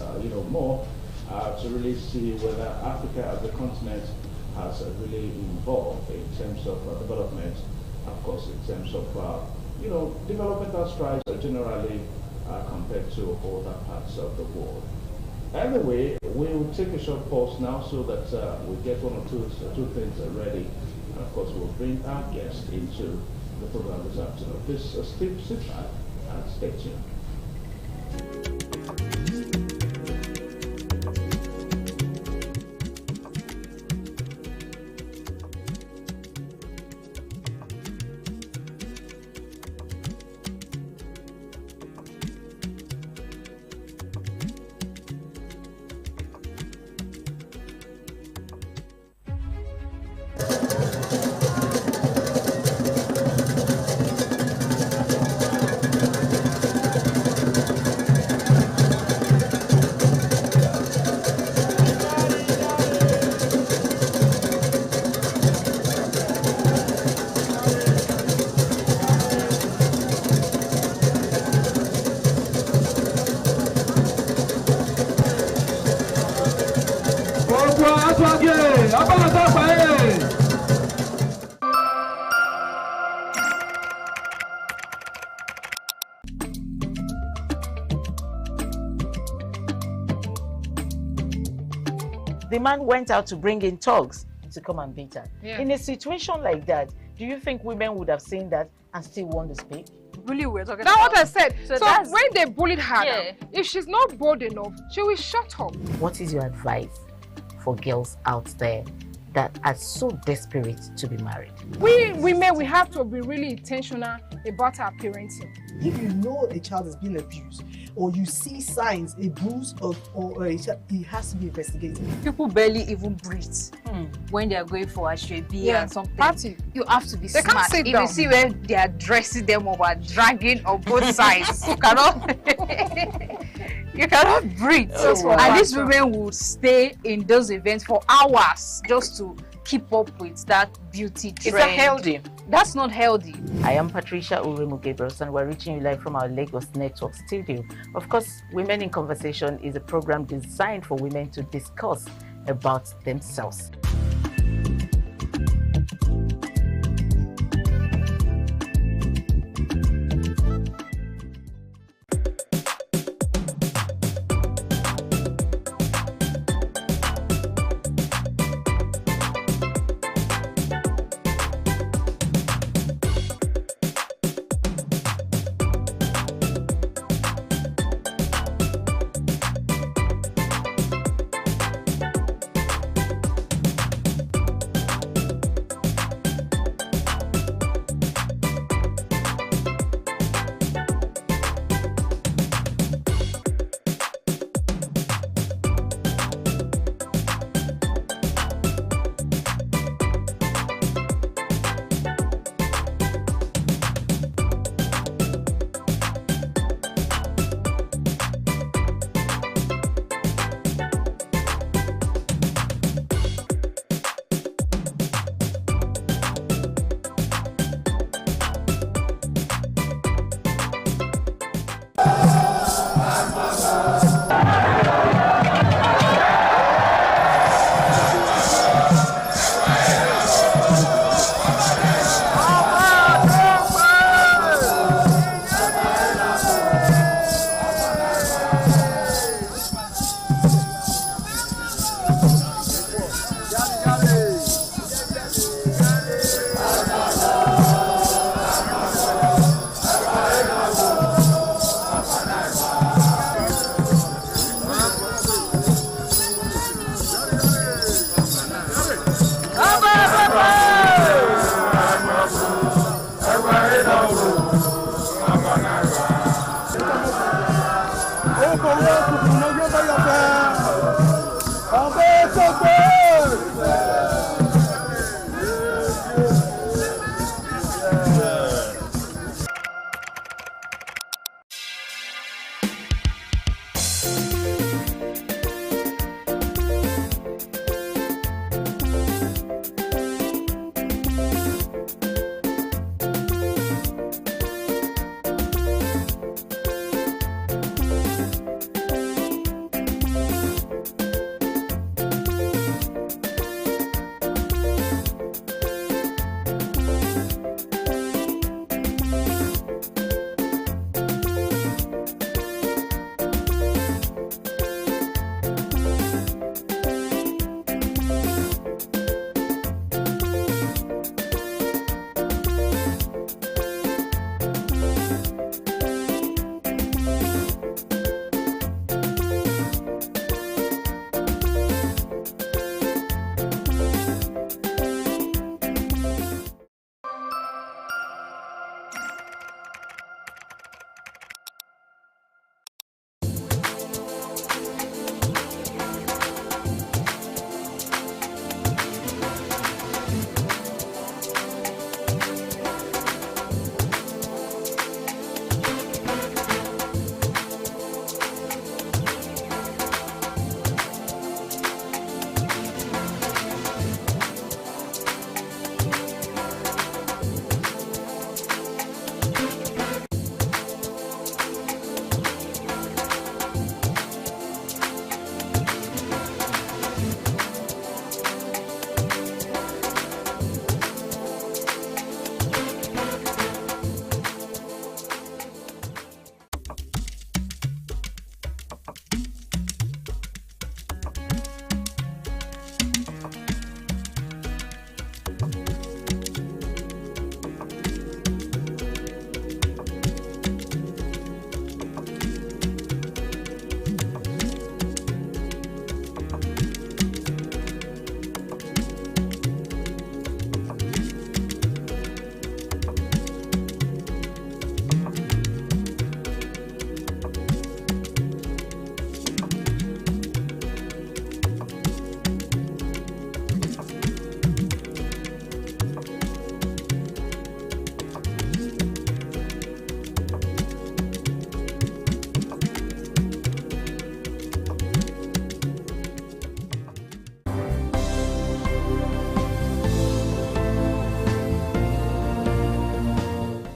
more, to really see whether Africa as a continent has really evolved in terms of development, of course, in terms of developmental strides generally compared to other parts of the world. Anyway, we'll take a short pause now so that we get one or two things ready, and of course we'll bring our guest into the program this afternoon. Please sit back and stay tuned. the man went out to bring in thugs to come and beat her. Yeah. In a situation like that, do you think women would have seen that and still want to speak? Really, we're talking That's about. what I said. So that's- when they bullied her, Yeah. now, if she's not bold enough, she will shut up. What is your advice for girls out there that are so desperate to be married? We women, we have to be really intentional about our parenting. If you know a child is being abused, or you see signs, a bruise or a child, it has to be investigated. People barely even breathe when they are going for a shrebi and something. Party. You have to be They can't smart. sit If down. you see where they are dressing them up or dragging on both sides, you cannot you cannot breathe. That's what And these matters. women would stay in those events for hours just to keep up with that beauty trend. Is that healthy? That's not healthy. I am Patricia Uremu Gabriels, and we're reaching you live from our Lagos Network studio. Of course, Women in Conversation is a program designed for women to discuss about themselves.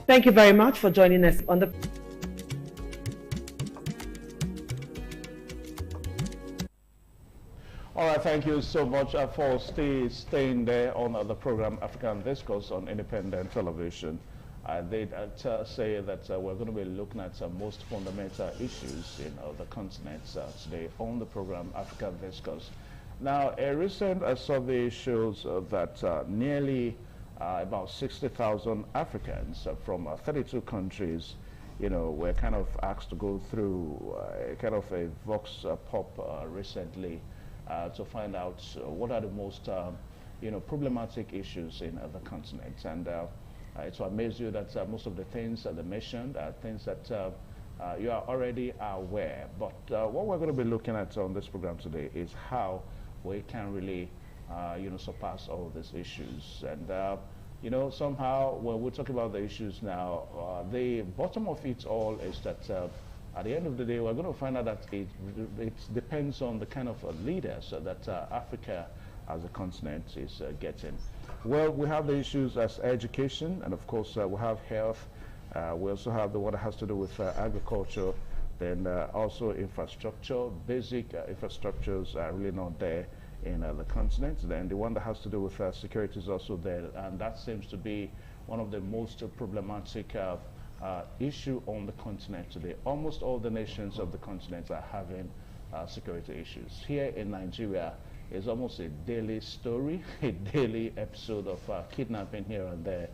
Thank you very much for joining us on the... All right, thank you so much for staying there on the program African Discourse on Independent Television. I did say that we're going to be looking at most fundamental issues in the continent today on the program African Discourse. Now, a recent survey shows that nearly about 60,000 Africans from 32 countries, were kind of asked to go through kind of a vox pop recently to find out what are the most problematic issues in the continent. And it will amaze you that most of the things that they mentioned are things that you are already aware. But what we're going to be looking at on this program today is how we can really surpass all these issues. And somehow when we talk about the issues now, the bottom of it all is that at the end of the day, we're going to find out that it depends on the kind of leaders that Africa as a continent is getting. Well, we have the issues as education, and of course we have health. We also have the one that has to do with agriculture, then also infrastructure. Basic infrastructures are really not there in the continent. Then the one that has to do with security is also there, and that seems to be one of the most problematic issue on the continent today. Almost all the nations of the continent are having security issues. Here in Nigeria, it's almost a daily story, a daily episode of kidnapping here and there,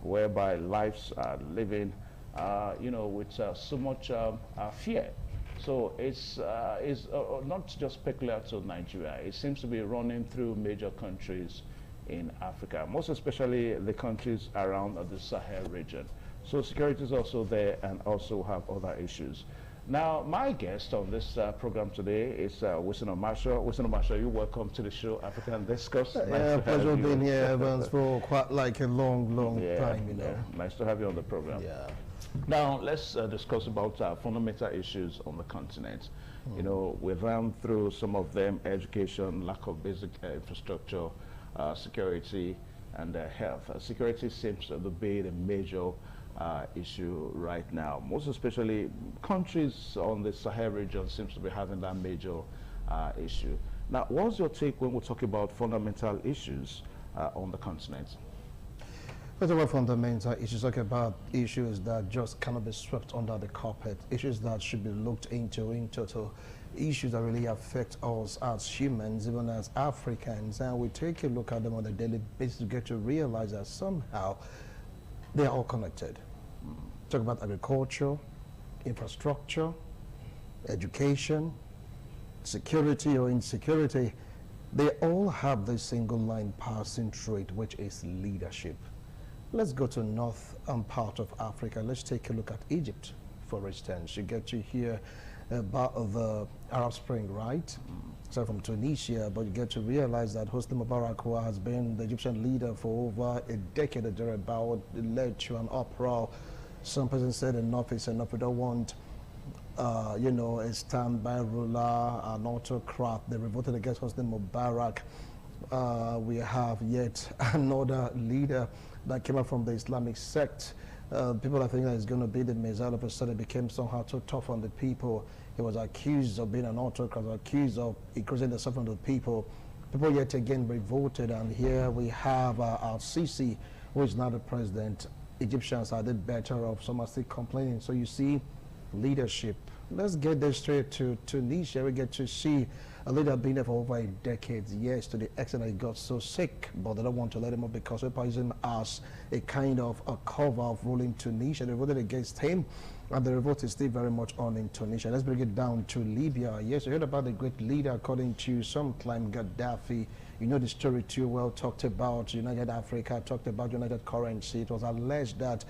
whereby lives are living, with so much fear. So it's not just peculiar to Nigeria. It seems to be running through major countries in Africa, most especially the countries around the Sahel region. So security is also there, and also have other issues. Now, my guest on this program today is Wisino Marshall. Wisino Marshall, you're welcome to the show, African Discourse. Nice pleasure being here, Evans, for quite like a long time, Yeah, nice to have you on the program. Yeah. Now, let's discuss about fundamental issues on the continent. We've run through some of them: education, lack of basic infrastructure, security, and health. Security seems to be the major issue right now. Most especially countries on the Sahel region seems to be having that major issue. Now, what's your take when we talk about fundamental issues on the continent? First of all, fundamental issues, talk about issues that just cannot be swept under the carpet, issues that should be looked into in total, issues that really affect us as humans, even as Africans, and we take a look at them on a daily basis to get to realize that somehow they are all connected. Talk about agriculture, infrastructure, education, security or insecurity. They all have this single line passing through it, which is leadership. Let's go to northern part of Africa. Let's take a look at Egypt, for instance. You get to hear about the Arab Spring, right? So from Tunisia, but you get to realize that Hosni Mubarak, who has been the Egyptian leader for over a decade or thereabout, led to an uproar. Some person said enough is enough. We don't want, a standby ruler, an autocrat. They revolted against Hosni Mubarak. We have yet another leader that came out from the Islamic sect. People are thinking that it's going to be the Messiah. All of a sudden, it became somehow too tough on the people. He was accused of being an autocrat, accused of increasing the suffering of the people. People yet again revolted, and here we have Al-Sisi, who is now the president. Egyptians are the better off, some are still complaining. So you see, leadership. Let's get this straight to Tunisia. We get to see a leader being there for over a decade, yes, to the extent that he got so sick, but they don't want to let him up because they use him as a kind of a cover of ruling Tunisia. They voted against him, and the revolt is still very much on in Tunisia. Let's bring it down to Libya. Yes, you heard about the great leader, according to some claim Gaddafi. You know the story too well, talked about United Africa, talked about United Currency. It was alleged that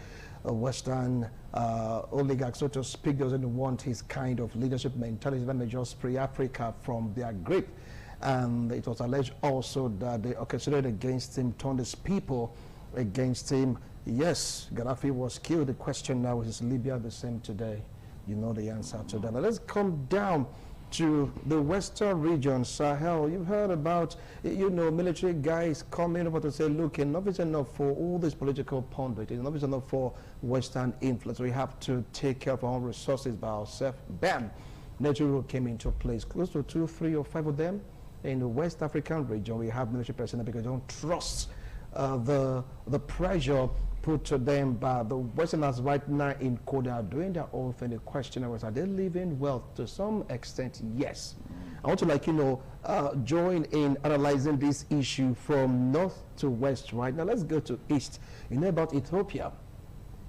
Western oligarchs, so to speak, doesn't want his kind of leadership mentality. Let me just free Africa from their grip. And it was alleged also that they orchestrated against him, turned his people against him. Yes, Gaddafi was killed. The question now is Libya the same today? You know the answer to that. Now let's come down to the western region, Sahel. You've heard about, military guys coming over to say, look, enough is enough for all this political pundit. Enough is enough for Western influence. We have to take care of our own resources by ourselves. Bam! Military rule came into place. Close to 2, 3, or 5 of them in the West African region. We have military personnel because they don't trust the pressure put to them by the Westerners right now in Korea are doing their own thing. The question was, are they living well? To some extent, yes. I want to join in analyzing this issue from north to west right now. Let's go to east. You know about Ethiopia,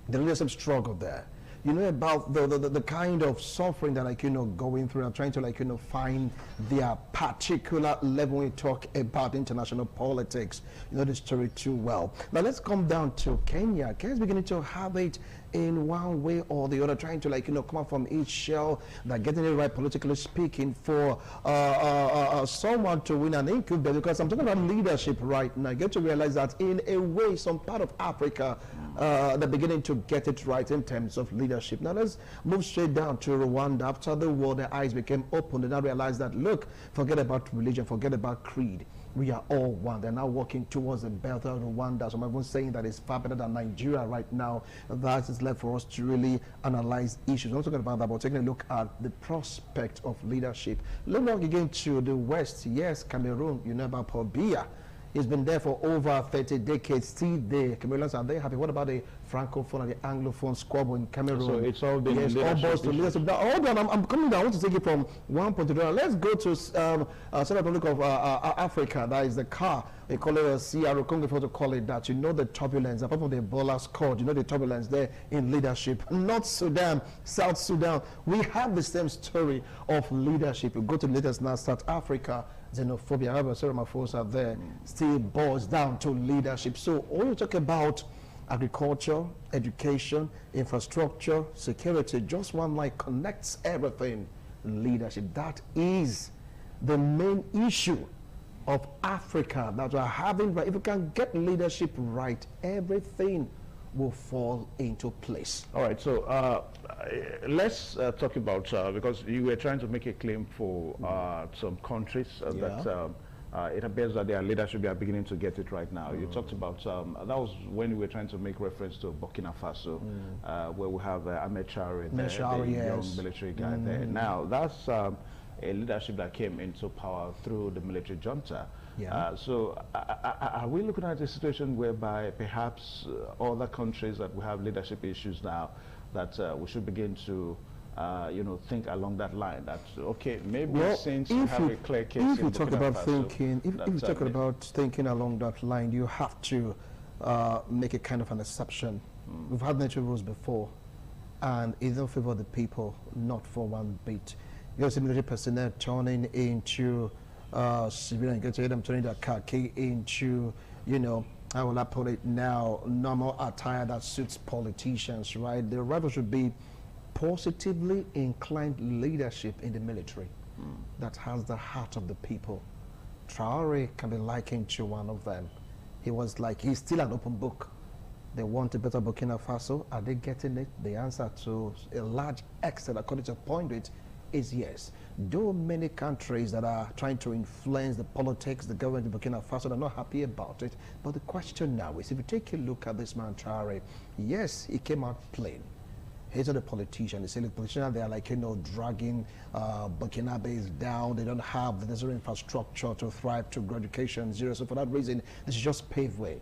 the leadership struggle there. You know about the kind of suffering that going through and trying to find their particular level when we talk about international politics. You know the story too well. Now let's come down to Kenya. Kenya's beginning to have it in one way or the other, trying to come up from each shell, that getting it right politically speaking for someone to win an incubator. Because I'm talking about leadership right now. You get to realize that in a way, some part of Africa, they're beginning to get it right in terms of leadership. Now let's move straight down to Rwanda. After the war, their eyes became open. They now realized that, look, forget about religion, forget about creed. We are all one. They're now working towards the better Rwanda. So I'm even saying that it's far better than Nigeria right now. That is left for us to really analyze issues. We're not talking about that, but taking a look at the prospect of leadership. Look back again to the West. Yes, Cameroon, you know about Paul Biya. He's been there for over 30 decades. Still there. Cameroonians are they happy? What about the Francophone and the Anglophone squabble in Cameroon? So it's all been leadership. Now, hold on, I'm coming down. I want to take it from one point to the other. Let's go to Central Republic of Africa. That is the car. They call it a CRO Congo, if you want to call it that. You know the turbulence. Apart from the Ebola squad, you know the turbulence there in leadership. North Sudan, South Sudan. We have the same story of leadership. You go to the latest now, South Africa. Xenophobia, however, some of my folks are there, still boils down to leadership. So when you talk about agriculture, education, infrastructure, security, just one line connects everything. Leadership. That is the main issue of Africa that we're having. Right? If you can get leadership right, everything will fall into place. All right, so let's talk about, because you were trying to make a claim for some countries that it appears that their leadership are beginning to get it right now. You talked about, that was when we were trying to make reference to Burkina Faso, where we have Ahmed Traoré there, the young military guy there. Now, that's a leadership that came into power through the military junta. So are we looking at a situation whereby perhaps other countries that we have leadership issues now, that we should begin to think along that line, that okay, maybe since we have a clear case if you talk about thinking, if you talk about thinking along that line, you have to make a kind of an exception. We've had natural rules before, and it don't favor the people, not for one bit. You see military personnel turning into civilian, you get to hear them turning their khaki into, how will I put it now, normal attire that suits politicians, right? The rival should be positively inclined leadership in the military that has the heart of the people. Traoré can be likened to one of them. He was like, he's still an open book. They want a better Burkina Faso. Are they getting it? The answer to a large extent, according to Point, is yes. Though many countries that are trying to influence the politics, the government of Burkina Faso, are not happy about it. But the question now is, if you take a look at this man Traoré, yes, he came out plain. He's not a politician. He's a politician. They are like, dragging Burkina down. They don't have the necessary infrastructure to thrive, to grow education, zero. So for that reason, this is just pave way.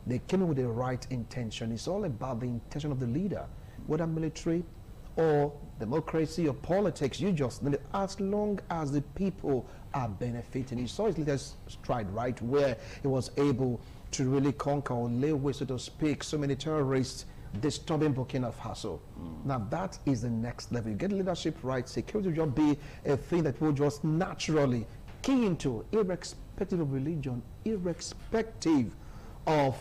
They came in with the right intention. It's all about the intention of the leader, whether military or democracy or politics. You just need it, as long as the people are benefiting. You saw his leader's stride, right, where he was able to really conquer or lay waste, so to speak, so many terrorists disturbing Burkina Faso. Now that is the next level. You get leadership right, security will just be a thing that will just naturally key into, irrespective of religion, irrespective of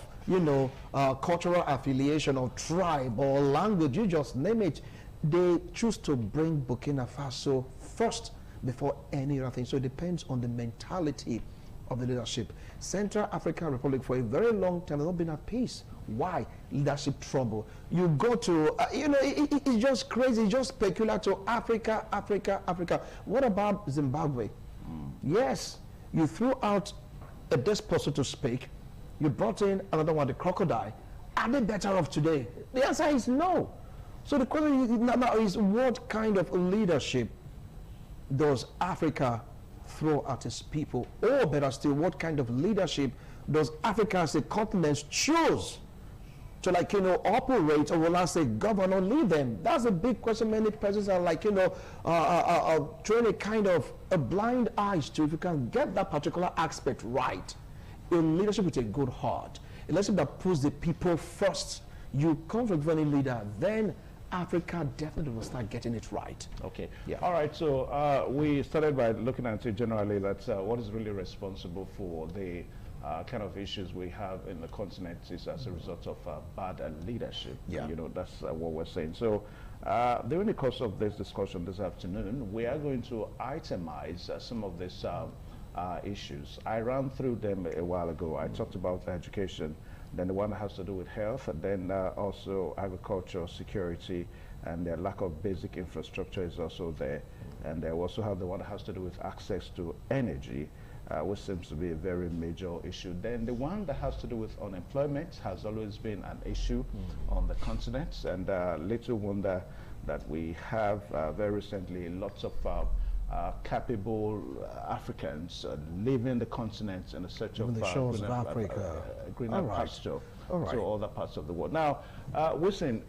cultural affiliation or tribe or language, you just name it. They choose to bring Burkina Faso first before any other thing. So it depends on the mentality of the leadership. Central African Republic for a very long time has not been at peace Why? Leadership trouble. You go to, it's just crazy. It's just peculiar to Africa, Africa, Africa. What about Zimbabwe? Yes, you threw out a despot, so to speak. You brought in another one, the crocodile. Are they better off today? The answer is no. So the question now is, what kind of leadership does Africa throw at its people? Or better still, what kind of leadership does Africa as a continent choose to, like, operate, or will I say govern or lead them? That's a big question. Many persons are like, throwing a kind of a blind eyes to. If you can get that particular aspect right, a leadership with a good heart, a leadership that puts the people first, you come from any leader, then Africa definitely will start getting it right. Okay. Yeah. All right. So we started by looking at it generally, that what is really responsible for the kind of issues we have in the continent is as a result of bad leadership. Yeah. That's what we're saying. So during the course of this discussion this afternoon, we are going to itemize some of these issues. I ran through them a while ago. I talked about education, then the one that has to do with health, and then also agriculture, security, and the lack of basic infrastructure is also there. And we also have the one that has to do with access to energy, which seems to be a very major issue. Then the one that has to do with unemployment has always been an issue on the continent, and little wonder that we have very recently lots of capable Africans leaving the continent in a search of the shores of Africa, greener pasture to other parts of the world. Now, Wilson,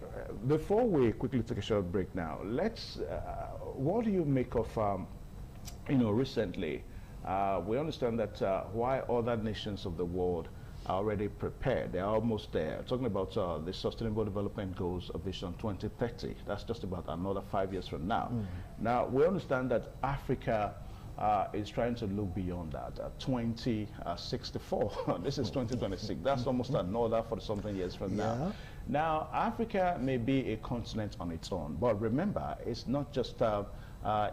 before we quickly take a short break now, let's, what do you make of, recently, we understand that while other nations of the world are already prepared, they're almost there. Talking about the Sustainable Development Goals of Vision 2030, that's just about another 5 years from now. Now, we understand that Africa is trying to look beyond that, 2064. This is 2026. That's almost another 40-something years from now. Now, Africa may be a continent on its own, but remember, it's not just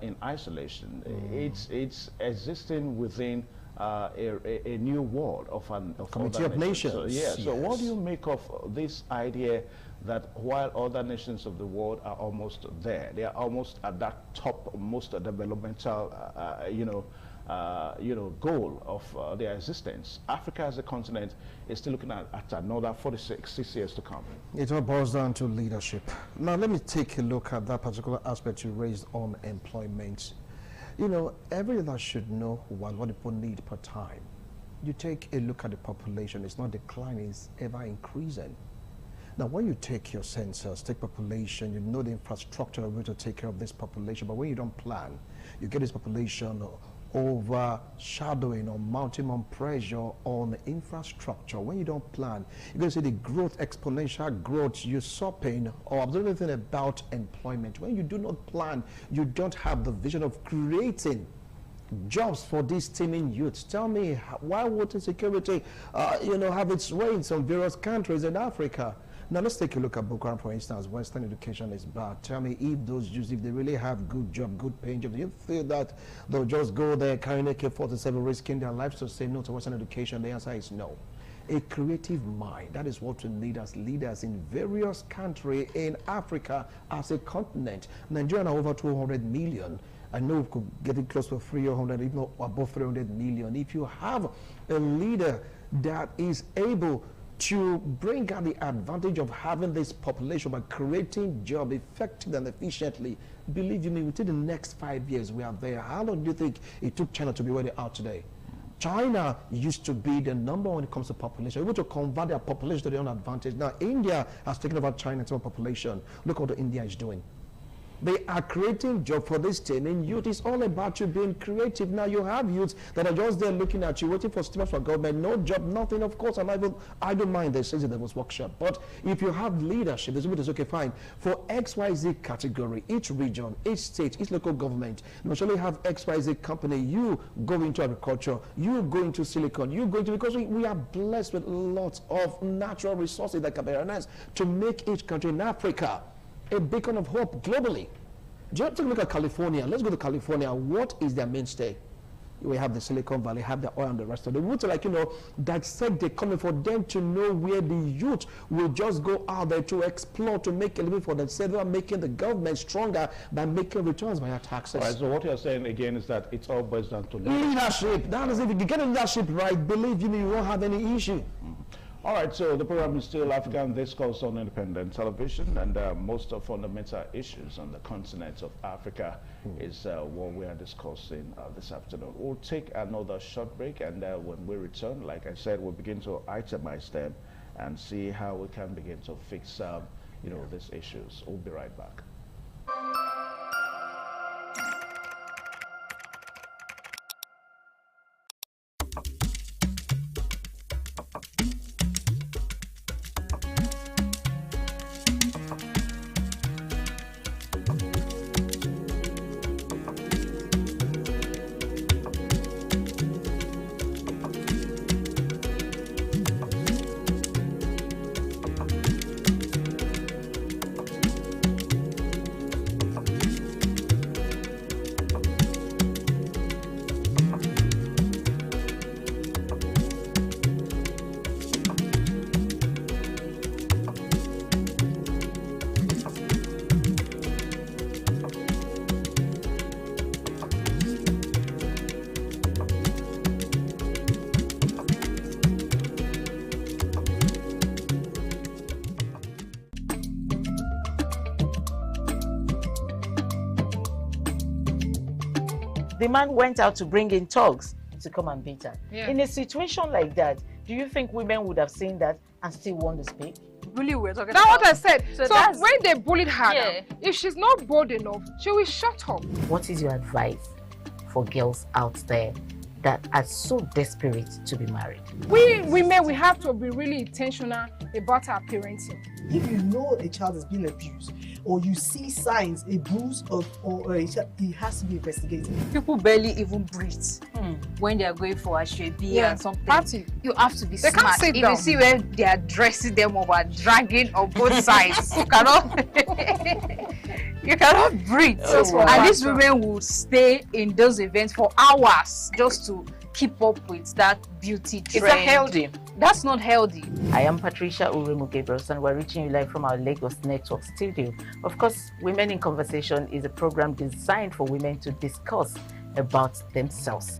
in isolation. It's existing within a new world of community of nations. So what do you make of this idea that while other nations of the world are almost there, they are almost at that top most developmental goal of their existence, Africa as a continent is still looking at another 46 years to come? It all boils down to leadership. Now let me take a look at that particular aspect you raised on employment. Every leader should know what people need per time. You take a look at the population, it's not declining, it's ever increasing. Now, when you take your census, take population, you know the infrastructure of to take care of this population, but when you don't plan, you get this population overshadowing or mounting on pressure on infrastructure. When you don't plan, you're going to see the growth, exponential growth, usurping or observe anything about employment. When you do not plan, you don't have the vision of creating jobs for these teeming youths. Tell me, why would insecurity, have its way in some various countries in Africa? Now let's take a look at Boko Haram, for instance. Western education is bad. Tell me, if those youths, if they really have good job, good paying job, do you feel that they'll just go there carrying AK-47, risking their lives to say no to Western education? The answer is no. A creative mind, that is what we need as leaders in various countries in Africa as a continent. Nigeria are over 200 million. I know we could get it close to 300, if not above 300 million. If you have a leader that is able to bring out the advantage of having this population by creating jobs effectively and efficiently, believe you me, within the next 5 years we are there. How long do you think it took China to be where they are today? China used to be the number one when it comes to population, able to convert their population to their own advantage. Now India has taken over China in terms of population. Look what India is doing. They are creating jobs for this team, and youth is all about you being creative. Now you have youths that are just there looking at you, waiting for stimulus from government, no job, nothing. Of course, I don't mind this, since there was workshop. But if you have leadership, there's people okay, fine. For XYZ category, each region, each state, each local government, you actually have XYZ company. You go into agriculture, you go into silicon, you go into, because we are blessed with lots of natural resources that can be harnessed to make each country in Africa a beacon of hope globally. Do you have to look at California? Let's go to California. What is their mainstay? we have the Silicon Valley, have the oil and the rest of it. We want to, like, dissect the economy for them to know where the youth will just go out there to explore, to make a living for themselves, and making the government stronger by making returns via taxes. All right, so what you're saying again is that it's all boils down to leadership. That is, if you get leadership right, believe me, you won't have any issue. All right, so the program is still African Discourse on Independent Television, and most of fundamental issues on the continent of Africa is what we are discussing this afternoon. We'll take another short break, and when we return, like I said, we'll begin to itemize them and see how we can begin to fix, these issues. We'll be right back. The man went out to bring in thugs to come and beat her. Yeah. In a situation like that, do you think women would have seen that and still want to speak? Really, we're talking That's about... what I said. So So that's- when they bullied her, now, if she's not bold enough, she will shut up. What is your advice for girls out there that are so desperate to be married? We women, we have to be really intentional about our parenting. If you know a child is being abused, or you see signs, a bruise or a child, it has to be investigated. People barely even breathe when they are going for a shrebi and something. Party. You have to be They can't smart. sit If down. you see where they are dressing them up or dragging on both sides, you cannot breathe. That's what And these matters. women will stay in those events for hours just to keep up with that beauty trend. Is that healthy? That's not healthy. I am Patricia Uremu Gabriels, and we're reaching you live from our Lagos Network studio. Of course, Women in Conversation is a program designed for women to discuss about themselves.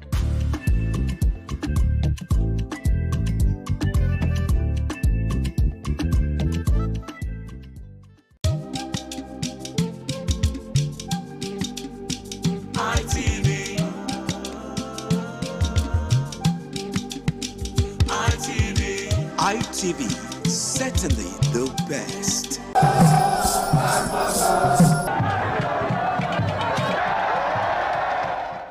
ITV. ITV, certainly the best.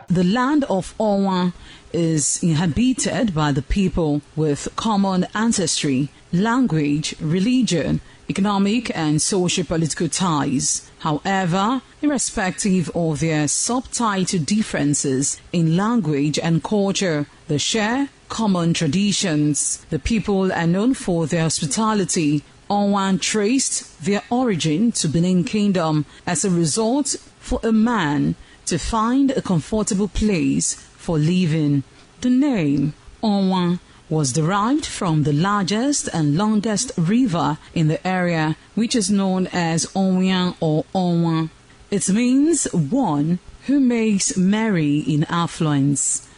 The land of Owa is inhabited by the people with common ancestry, language, religion, economic and socio-political ties. However, irrespective of their subtitle differences in language and culture, they share common traditions. The people are known for their hospitality. Owan traced their origin to Benin Kingdom as a result for a man to find a comfortable place for living. The name Owan was derived from the largest and longest river in the area, which is known as Onwian or Onwa. It means one who makes merry in affluence.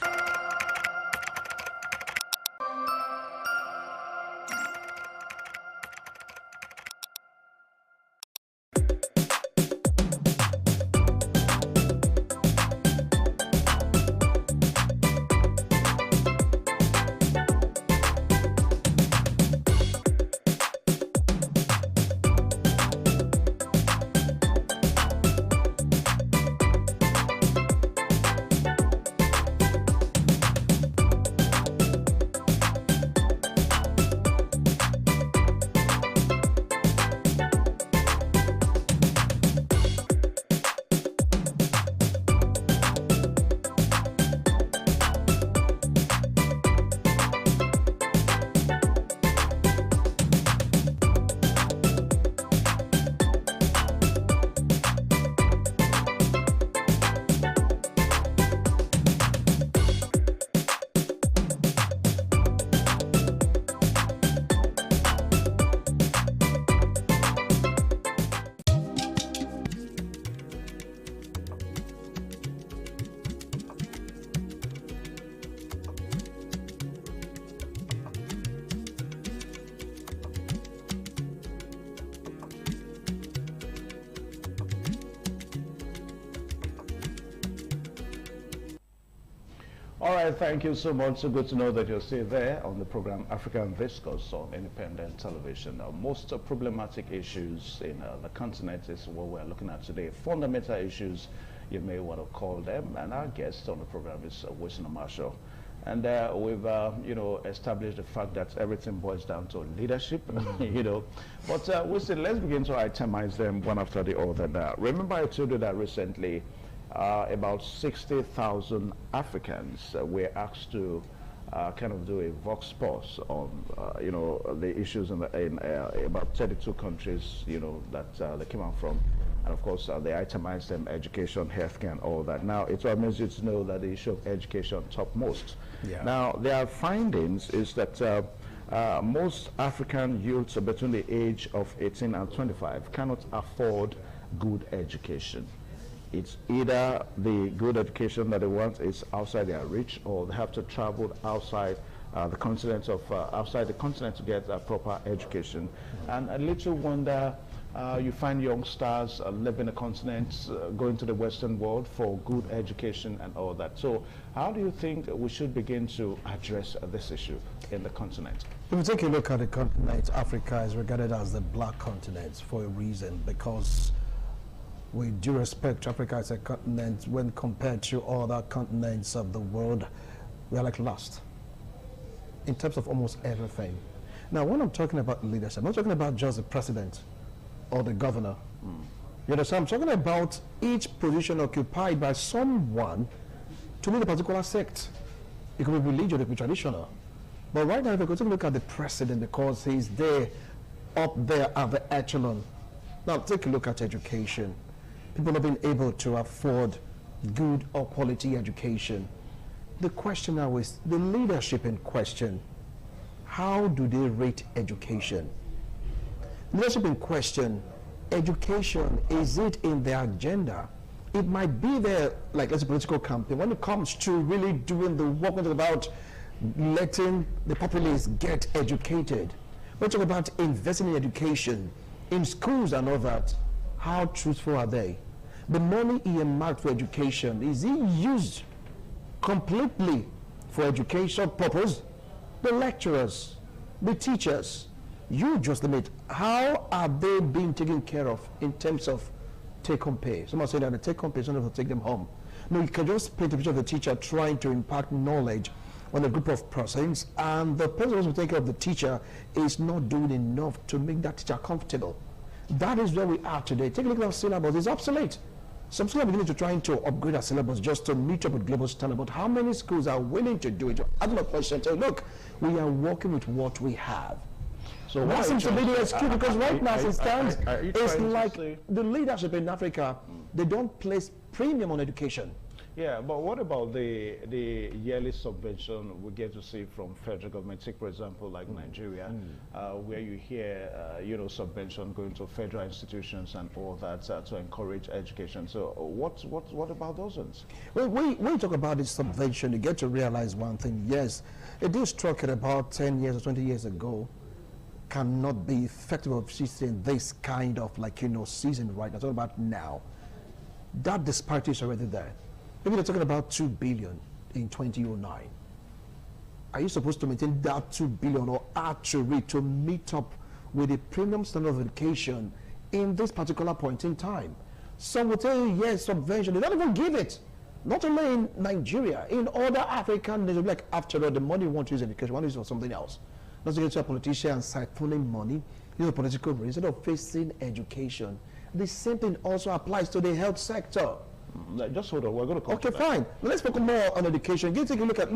All right, thank you so much. So good to know that you're still there on the program African Discourse on Independent Television. Most problematic issues in the continent is what we're looking at today. Fundamental issues, you may want to call them. And our guest on the program is Wilson Marshall. And we've, established the fact that everything boils down to leadership, But Wilson, let's begin to itemize them one after the other now. Remember I told you that recently about 60,000 Africans were asked to kind of do a vox pop on, the issues in about 32 countries, that they came out from. And of course, they itemized them, education, healthcare, and all that. Now, it will amaze you to know that the issue of education topmost. Yeah. Now, their findings is that most African youths between the age of 18 and 25 cannot afford good education. It's either the good education that they want is outside their reach, or they have to travel outside the continent to get a proper education. And a little wonder you find young stars living the continent, going to the Western world for good education and all that. So how do you think we should begin to address this issue in the continent? If we take a look at the continent, Africa is regarded as the black continent for a reason, because with due respect, Africa as a continent, when compared to other continents of the world, we are like lost in terms of almost everything. Now, when I'm talking about leadership, I'm not talking about just the president or the governor. You understand? I'm talking about each position occupied by someone to lead a particular sect. It could be religious, it could be traditional. But right now, if we go to look at the president, because he's there, up there at the echelon. Now, take a look at education. People have been able to afford good or quality education. The question now is the leadership in question. How do they rate education? Leadership in question, education, is it in their agenda? It might be there, like as a political campaign. When it comes to really doing the work about letting the populace get educated, we're talking about investing in education, in schools and all that. How truthful are they? The money earmarked for education, is it used completely for education purpose? The lecturers, the teachers, you just limit. How are they being taken care of in terms of take-home pay? Someone said that the take-home pay is not enough to take them home. No, you can just paint a picture of the teacher trying to impart knowledge on a group of persons, and the person who's taking care of the teacher is not doing enough to make that teacher comfortable. That is where we are today. Take a look at our syllabus. It's obsolete. Some schools are beginning to trying to upgrade our syllabus just to meet up with global standard. But how many schools are willing to do it? I don't know, question. Say, look, we are working with what we have. So that seems to be the excuse, because right now, as it stands, it's like the leadership in Africa, they don't place premium on education. Yeah, but what about the yearly subvention we get to see from federal government? Take, for example, like Nigeria, where you hear, subvention going to federal institutions and all that to encourage education. So what about those ones? Well, when you talk about this subvention, you get to realize one thing. Yes, it is struck at about 10 years or 20 years ago, cannot be effective of seeing this kind of season right now. Talking about now, that disparity is already there. Maybe they're talking about 2 billion in 2009. Are you supposed to maintain that 2 billion or actually to meet up with the premium standard of education in this particular point in time? Some will tell you, yes, subvention. They don't even give it. Not only in Nigeria, in other African nations, like after all, the money you want to use education, want to use for something else. Not to get to a politician and siphoning money, use a political reason, instead of facing education. The same thing also applies to the health sector. Just hold on, we're going to come to that. Fine. Let's focus more on education. Take a look at,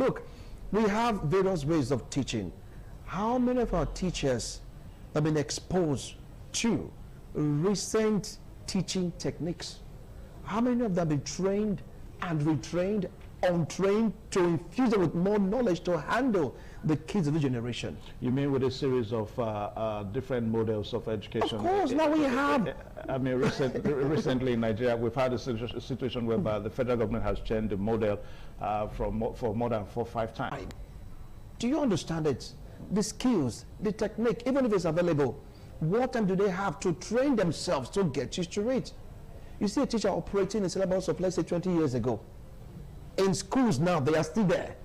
we have various ways of teaching. How many of our teachers have been exposed to recent teaching techniques? How many of them have been trained and retrained, untrained, to infuse them with more knowledge to handle the kids of the generation? You mean with a series of different models of education? Of course, now we have. I mean, recently in Nigeria, we've had a situation whereby the federal government has changed the model for more than 4 or 5 times. Do you understand it? The skills, the technique, even if it's available, what time do they have to train themselves to get used to it? You see a teacher operating a syllabus of, let's say, 20 years ago. In schools now, they are still there.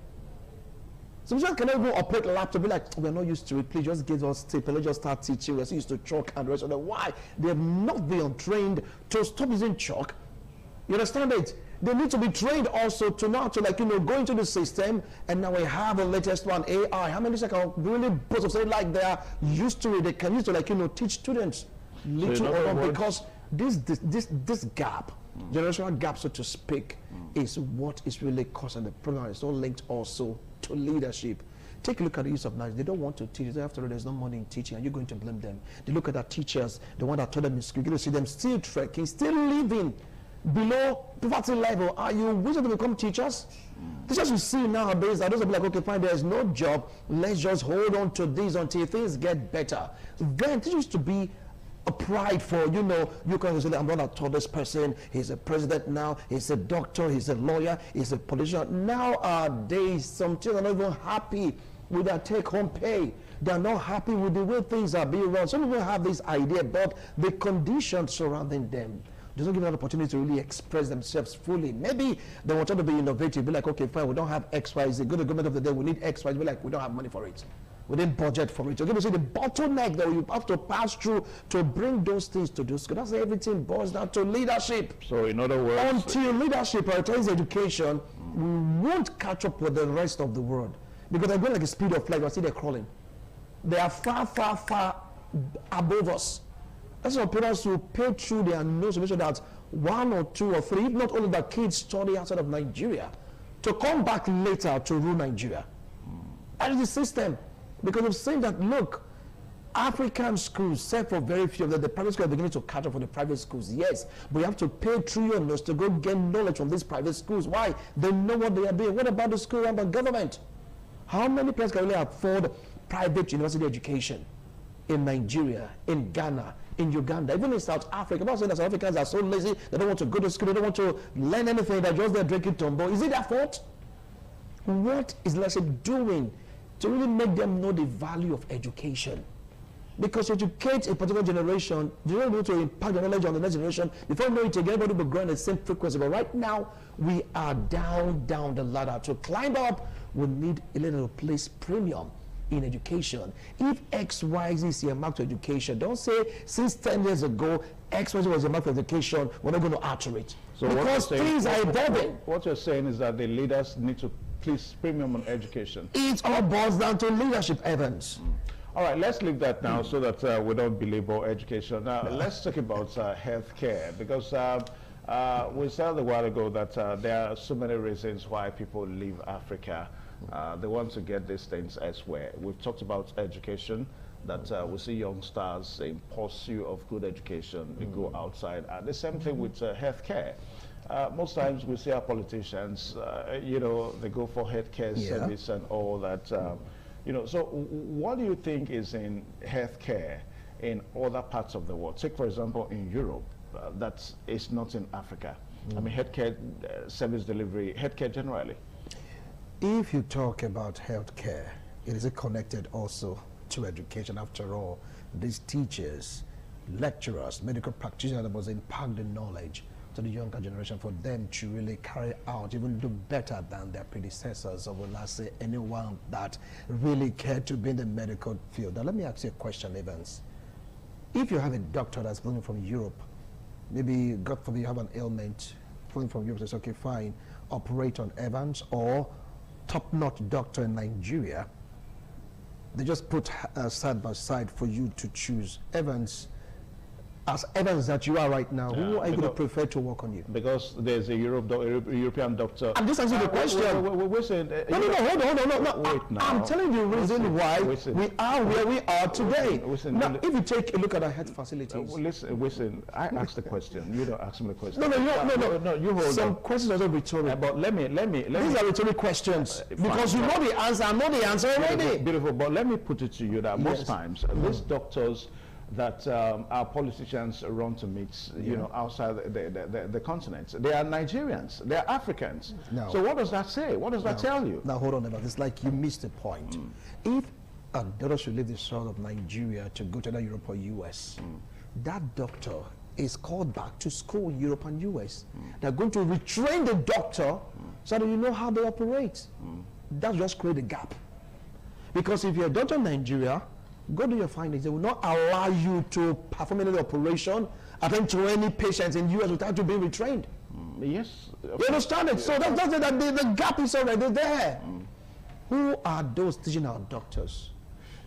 So we just cannot even operate a laptop, be like, we're not used to it, please just give us tape, let's just start teaching, we're so used to chalk and the rest of them. Why? They have not been trained to stop using chalk. You understand it? They need to be trained also to know how to, like, go into the system, and now we have the latest one, AI. How many can really both of say like they are used to it, they can use to, like, teach students little or not, because this gap, generational gap, so to speak, is what is really causing the problem. It's all linked also to leadership. Take a look at the use of knowledge. They don't want to teach. After all, there's no money in teaching, and you're going to blame them. They look at their teachers, the one that taught them in school. You're going to see them still trekking, still living below poverty level. Are you wishing to become teachers? Teachers you see nowadays are those people like, okay, fine, there's no job. Let's just hold on to this until things get better. Then teachers used to be a pride for, you can say, I'm not taught this person, he's a president now, he's a doctor, he's a lawyer, he's a politician. Nowadays, some teachers are not even happy with their take-home pay. They're not happy with the way things are being run. Some people have this idea, but the conditions surrounding them doesn't give them an opportunity to really express themselves fully. Maybe they want to be innovative, be like, okay, fine, we don't have X, Y, Z. Go to the government of the day, we need X, Y, Z. Be like, we don't have money for it. We didn't budget for it. You're going to see the bottleneck that you have to pass through to bring those things to do. So that's everything boils down to leadership. So in other words, until leadership prioritizes education, we won't catch up with the rest of the world, because they're going like a speed of light. I see they're crawling. They are far, far, far above us. That's why parents will pay through their nose to make sure that 1 or 2 or 3, if not only the kids study outside of Nigeria, to come back later to rule Nigeria. That is the system. Because we've seen that, look, African schools, except for very few of them, the private schools are beginning to catch up for the private schools, yes, but you have to pay through your nose to go get knowledge from these private schools. Why? They know what they are doing. What about the school run by government? How many parents can really afford private university education in Nigeria, in Ghana, in Uganda, even in South Africa? I'm not saying that South Africans are so lazy, they don't want to go to school, they don't want to learn anything, they're just there drinking tombo. Is it their fault? What is leadership doing to really make them know the value of education? Because to educate a particular generation, you don't need to impact the knowledge on the next generation. Before you know it, everybody will grow in the same frequency. But right now, we are down the ladder. To climb up, we need a little place premium in education. If XYZ is a mark to education, don't say since 10 years ago XYZ was a mark for education, we're not going to alter it. So because things are evolving. What you're saying is that the leaders need to place premium on education. It all boils down to leadership, Evans. All right, let's leave that now so that we don't belabor education. Now, let's talk about healthcare, because we said a while ago that there are so many reasons why people leave Africa. They want to get these things elsewhere. We've talked about education, that we see youngsters in pursuit of good education, they go outside. And the same thing with healthcare. Most times we see our politicians, they go for healthcare service and all that. So what do you think is in healthcare in other parts of the world? Take, for example, in Europe, that is not in Africa. I mean, healthcare service delivery, healthcare generally. If you talk about healthcare, it is connected also to education. After all, these teachers, lecturers, medical practitioners must impart the knowledge to the younger generation for them to really carry out, even do better than their predecessors, or will I say anyone that really cared to be in the medical field. Now let me ask you a question, Evans. If you have a doctor that's coming from Europe, maybe God forbid you have an ailment, coming from Europe, says, okay, fine, operate on Evans, or top-notch doctor in Nigeria, they just put side by side for you to choose. Evans, as Evans that you are right now, who are you going to prefer to work on you? Because there's a European doctor. I'm just answering the question. No. Wait now. I'm telling you the reason why we are where we are today. Now, if you take a look at our health facilities. Listen, I asked the question. You don't ask me the question. No, you hold some on. questions are also rhetorical. But let me. These are rhetorical questions. Because you know the answer, I know the answer already. Beautiful, but let me put it to you that most times, these doctors that our politicians run to meet, outside the continent, they are Nigerians, they are Africans. No. So what does that say? What does that tell you? Now hold on about this. Like you missed the point. If a doctor should leave the soil of Nigeria to go to either Europe or US, that doctor is called back to school in Europe and US. They're going to retrain the doctor so that you know how they operate. That's just create a gap. Because if you're a doctor in Nigeria, go do your findings. They will not allow you to perform any operation, attend to any patients in US without you being retrained. Yes. You understand it? So that's it, that the gap is already there. Who are those teaching our doctors?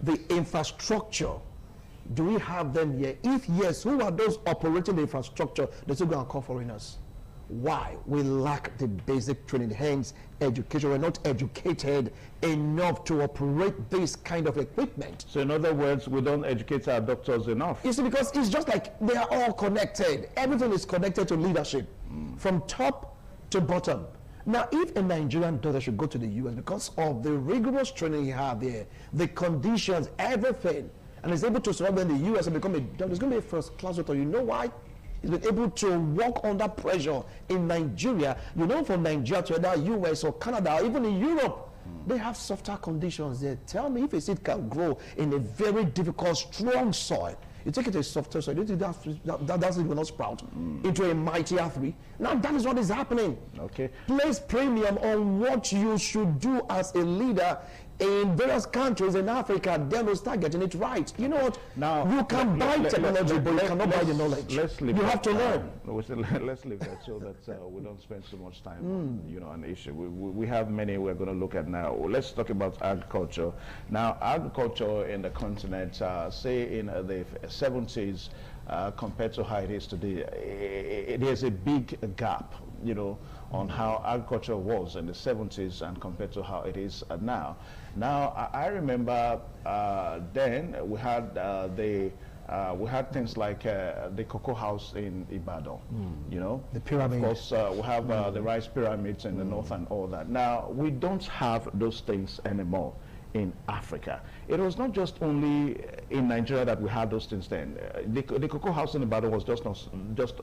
The infrastructure, do we have them here? If yes, who are those operating the infrastructure? They're still going to call foreigners. Why? We lack the basic training, hence education. We're not educated enough to operate this kind of equipment. So in other words, we don't educate our doctors enough. You see, because it's just like they are all connected. Everything is connected to leadership, from top to bottom. Now, if a Nigerian doctor should go to the US because of the rigorous training he had there, the conditions, everything, and is able to survive in the US and become a doctor, it's going to be a first-class doctor. You know why? He's been able to work under pressure in Nigeria. You know, from Nigeria to either US or Canada, or even in Europe, they have softer conditions there. Tell me if a seed can grow in a very difficult, strong soil. You take it to a softer soil, you think that will not sprout into a mightier tree. Now that is what is happening. Okay. Place premium on what you should do as a leader in various countries in Africa, then we'll start getting it right. You know what? Now you can buy technology, but you cannot buy the knowledge. You have to learn. Let's leave that so that we don't spend so much time on, an issue. We have many we're going to look at now. Let's talk about agriculture. Now, agriculture in the continent, say in the 70s, compared to how it is today, there's a big gap, on how agriculture was in the 70s and compared to how it is now. Now, I remember then we had we had things like the cocoa house in Ibadan, the pyramid. Of course, we have the rice pyramids in the north and all that. Now, we don't have those things anymore in Africa. It was not just only in Nigeria that we had those things then. The cocoa house in Ibadan was just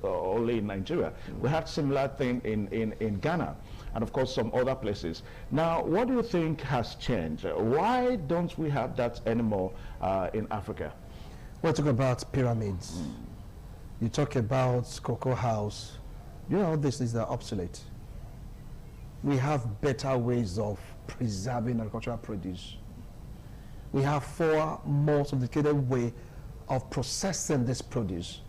only in Nigeria. We had similar thing in Ghana, and of course some other places. Now, what do you think has changed? Why don't we have that anymore in Africa? We're talking about pyramids. You talk about cocoa house. These things are obsolete. We have better ways of preserving agricultural produce. We have far more sophisticated way of processing this produce.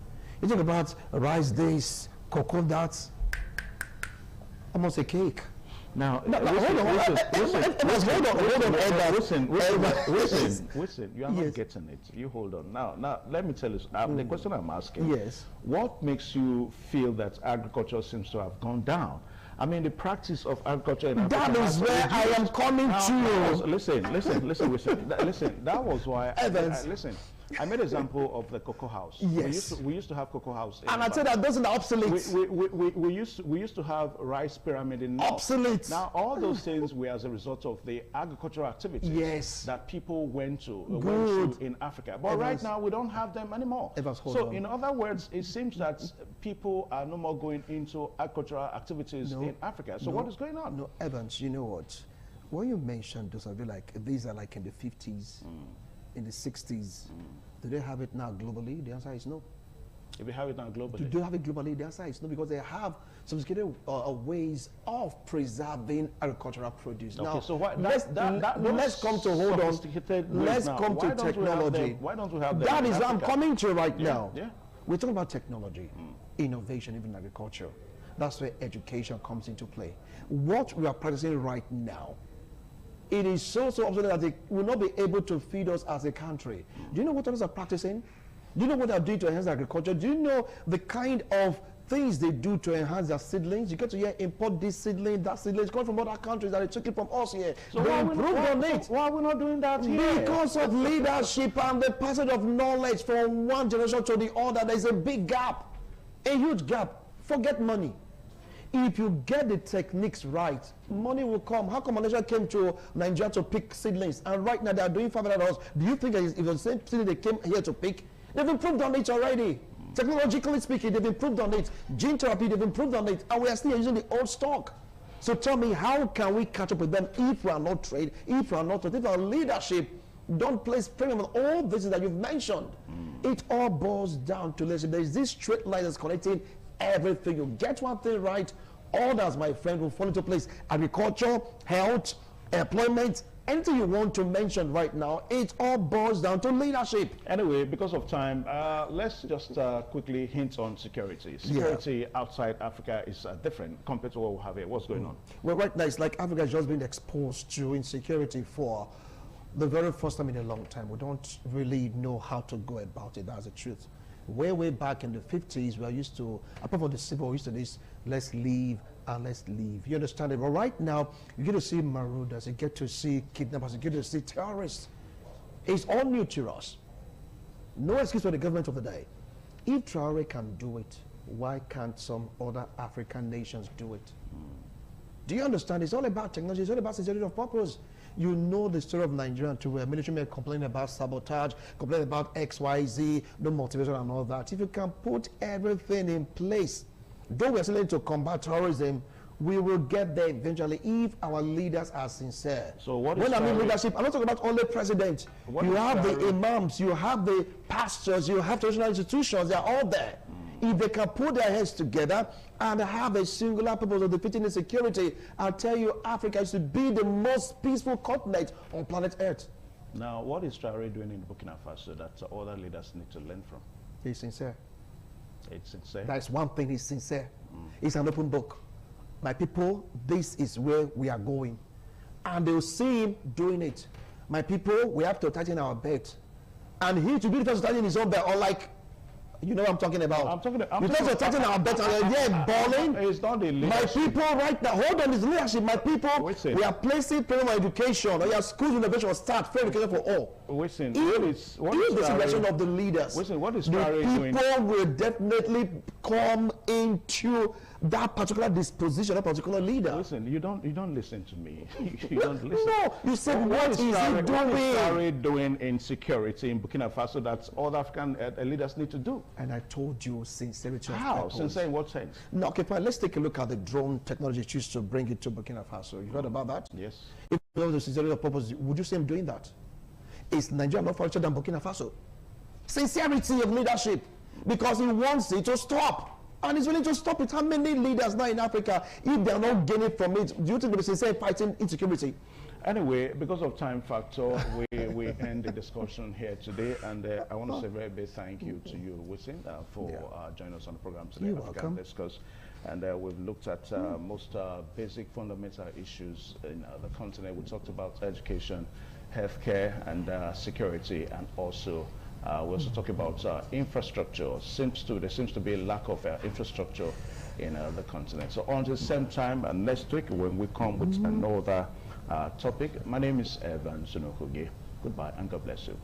You talk about rice days, cocoa that's almost a cake. Now, hold on. Listen, you are not getting it. You hold on. Now, let me tell you, the question I'm asking. Yes. What makes you feel that agriculture seems to have gone down? I mean, the practice of agriculture in Africa. That is where I am coming to. Listen. That was why. Listen. I made an example of the cocoa house. Yes. We used to have cocoa house. And I said that those are obsolete. We used to have rice pyramid in North. Obsolete. Now all those things were as a result of the agricultural activities that people went to in Africa. But right now we don't have them anymore. So in other words, it seems that people are no more going into agricultural activities in Africa. So what is going on? No, Evans, you know what? When you mentioned those, I feel like these are like in the 50s. In the 60s, do they have it now globally? The answer is no. If they have it now globally? Do they have it globally? The answer is no, because they have sophisticated ways of preserving agricultural produce. Okay, now, so let's come to hold on. Let's come to technology. Why don't we have them? That is what I'm coming to right now. Yeah. We're talking about technology, innovation, even agriculture. That's where education comes into play. What we are practicing right now, it is so obsolete that they will not be able to feed us as a country. Do you know what others are practicing? Do you know what they're doing to enhance agriculture? Do you know the kind of things they do to enhance their seedlings? You get to hear import this seedling, that seedling. It's coming from other countries that they took it from us here. So they improved on it. Why are we not doing that here? Because of leadership and the passage of knowledge from one generation to the other. There's a big gap, a huge gap. Forget money. If you get the techniques right, money will come. How come Malaysia came to Nigeria to pick seedlings, and right now they are doing $500? Do you think that if the same seedling they came here to pick, they've improved on it already? Technologically speaking, they've improved on it. Gene therapy, they've improved on it, and we are still using the old stock. So tell me, how can we catch up with them if we are not trained, if we are not, if our leadership don't place premium on all this that you've mentioned? It all boils down to leadership. There is this straight line that's connecting everything. You get one thing right, others, my friend, will fall into place. Agriculture, health, employment, anything you want to mention right now, it all boils down to leadership. Anyway, because of time, let's just quickly hint on security. Security outside Africa is different compared to what we have here. What's going on? Well, right now, it's like Africa has just been exposed to insecurity for the very first time in a long time. We don't really know how to go about it. That's the truth. Way back in the 50s, we are used to, apart from the civil, we used to this, let's leave and let's leave. You understand it? But right now, you get to see marauders, you get to see kidnappers, you get to see terrorists. It's all new to us. No excuse for the government of the day. If Traore can do it, why can't some other African nations do it? Do you understand? It's all about technology. It's all about sincerity of purpose. You know the story of Nigeria too, where military men complain about sabotage, complain about X, Y, Z, no motivation and all that. If you can put everything in place, though we're still to combat terrorism, we will get there eventually if our leaders are sincere. So what is when I mean leadership, I'm not talking about only president. You have the imams, you have the pastors, you have traditional institutions, they're all there. If they can put their heads together and have a singular purpose of defeating insecurity, I'll tell you, Africa is to be the most peaceful continent on planet Earth. Now, what is Traore doing in Burkina Faso that other leaders need to learn from? He's sincere. It's sincere? That's one thing, he's sincere. It's an open book. My people, this is where we are going. And they'll see him doing it. My people, we have to tighten our belt. And he to be the first to tighten his own belt, or like, you know what I'm talking about. I'm talking about tighten our belt and they're balling. It's not the leadership. My people right now, hold on, it's leadership. My people, we are placing premium education, or your school innovation will start, free education for all. Listen, what is the suggestion of the leaders? Listen, what is Traore doing? People will definitely come into that particular disposition, that particular leader. Listen, you don't listen to me. You don't listen. No, you said what is he doing? What is Traore doing in security in Burkina Faso that all African leaders need to do? And I told you sincerity. How? Sincere in what sense? No, okay, fine. Let's take a look at the drone technology used to bring it to Burkina Faso. You heard about that? Yes. If there was a sincerity of purpose, would you see him doing that? Is Nigeria more fortunate than Burkina Faso? Sincerity of leadership, because he wants it to stop. And he's willing to stop it. How many leaders now in Africa, if they are not gaining from it, do you think they'll be sincere fighting insecurity? Anyway, because of time factor, we end the discussion here today, and I want to say a very big thank you to you, Wisin, for joining us on the program today. You're welcome. Discuss, and we've looked at most basic fundamental issues in the continent. We talked about education, healthcare, and security, and also we also talk about infrastructure. There seems to be a lack of infrastructure in the continent. So until the same time and next week when we come with another topic. My name is Evan Sunokoge. Goodbye and God bless you.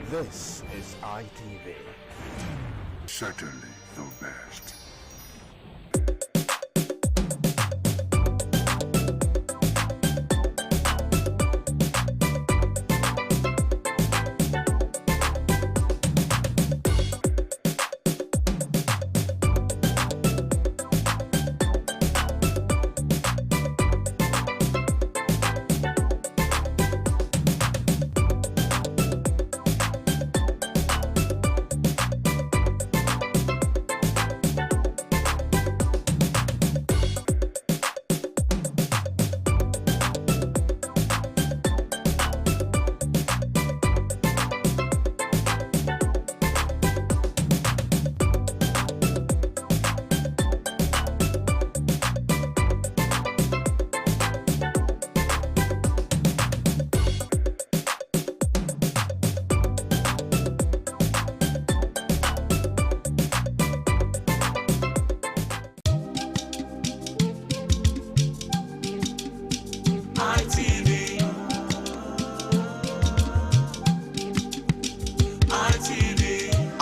This is ITV. Certainly the best.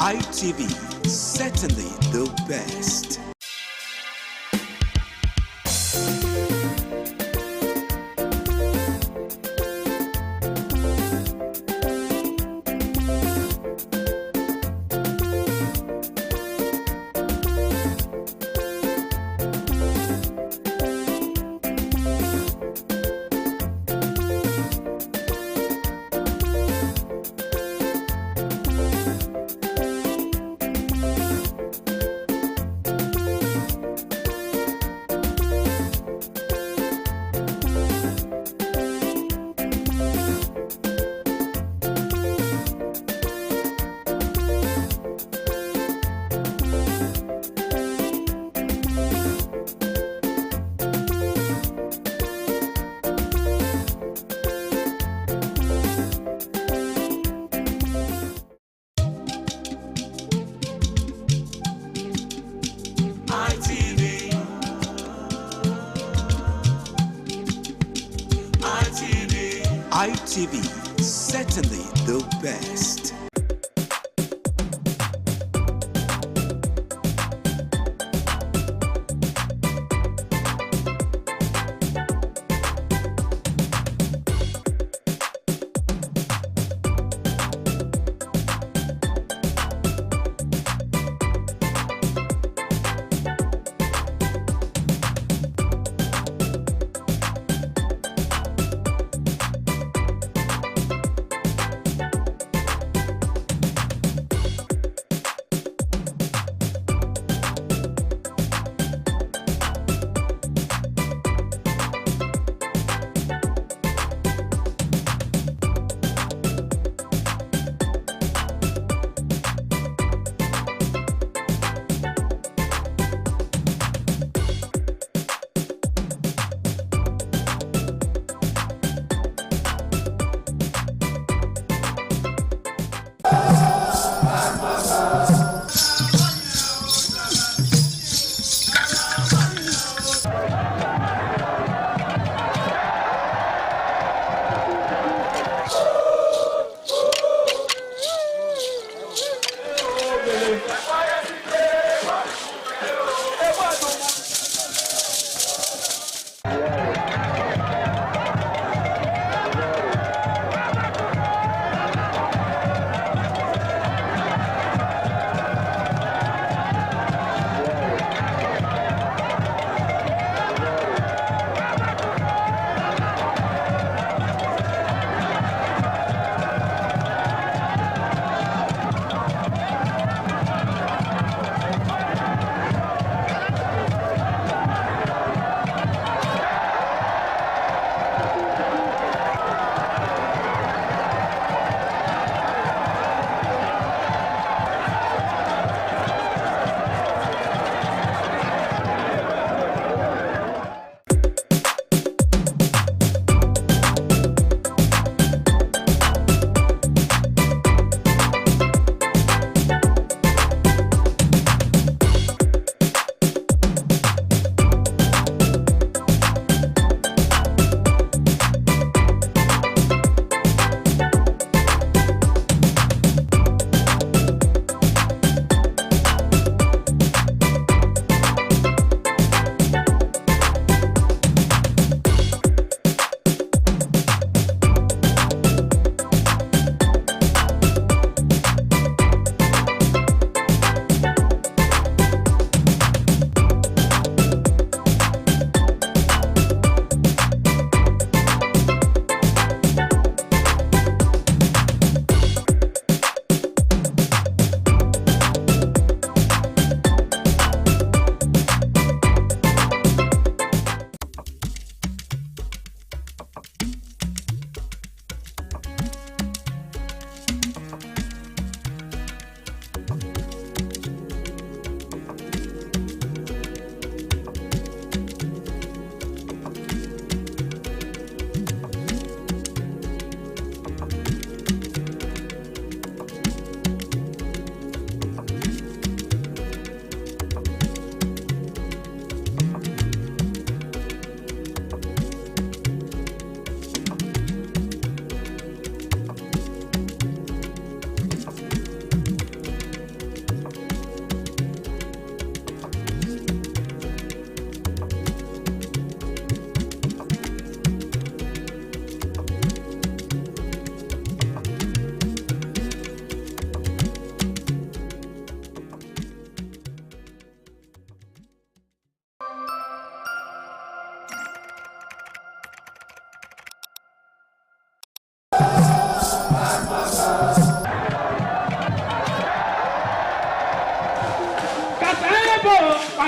ITV, certainly the best. ITV, certainly the best.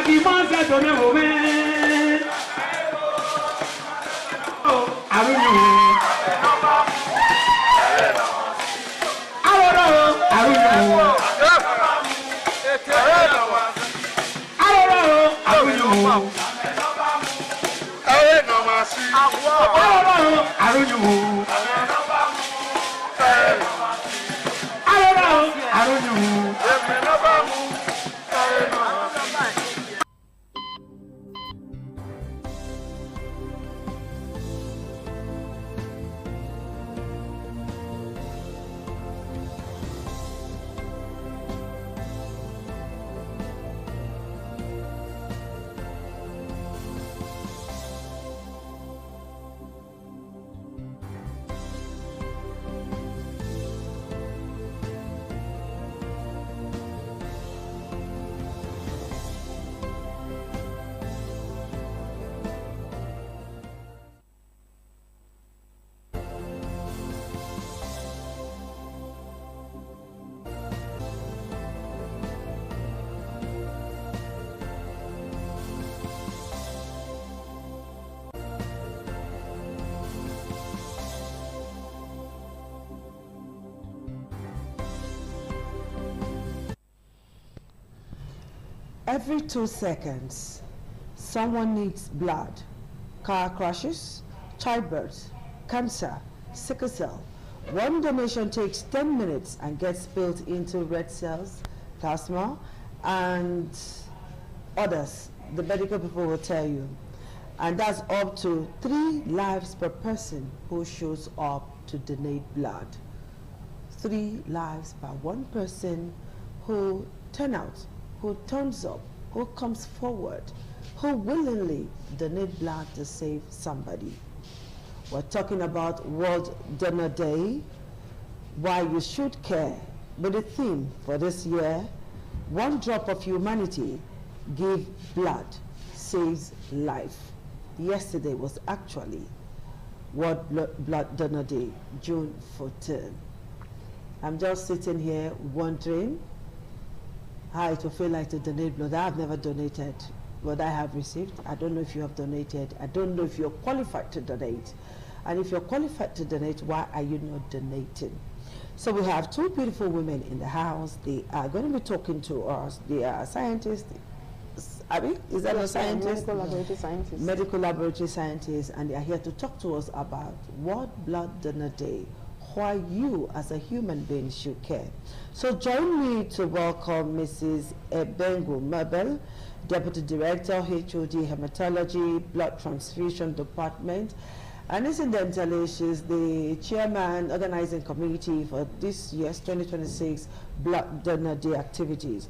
qui mange à donner au mains. Oh, Every 2 seconds, someone needs blood. Car crashes, childbirth, cancer, sickle cell. One donation takes 10 minutes and gets spilled into red cells, plasma, and others. The medical people will tell you. And that's up to 3 lives per person who shows up to donate blood. 3 lives by one person who turn out, who turns up, who comes forward, who willingly donate blood to save somebody. We're talking about World Donor Day, why you should care. But the theme for this year, one drop of humanity, give blood, saves life. Yesterday was actually World Blood Donor Day, June 14. I'm just sitting here wondering how it will feel like to donate blood. I have never donated what I have received. I don't know if you have donated. I don't know if you're qualified to donate. And if you're qualified to donate, why are you not donating? So we have 2 beautiful women in the house. They are going to be talking to us. They are scientists. Abby, is that a scientist? Medical laboratory scientists. Medical laboratory scientists, and they are here to talk to us about World Blood Donor Day, why you as a human being should care. So join me to welcome Mrs. Ebengu Mabel, Deputy Director, HOD Hematology, Blood Transfusion Department, and incidentally, she's the Chairman, Organizing Committee for this year's 2026 Blood Donor Day activities.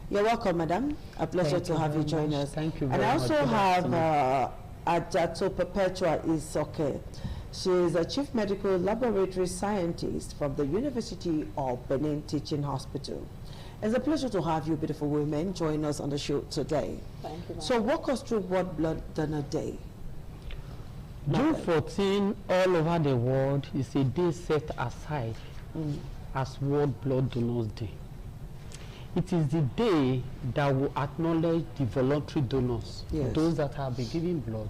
You're welcome, Madam. A pleasure to have you join us. Thank you very much. And I also have Ajato Perpetua Isoke. She is a Chief Medical Laboratory Scientist from the University of Benin Teaching Hospital. It's a pleasure to have you, beautiful women, join us on the show today. Thank you. So walk us through World Blood Donor Day. June 14, all over the world, is a day set aside as World Blood Donors Day. It is the day that will acknowledge the voluntary donors, those that have been giving blood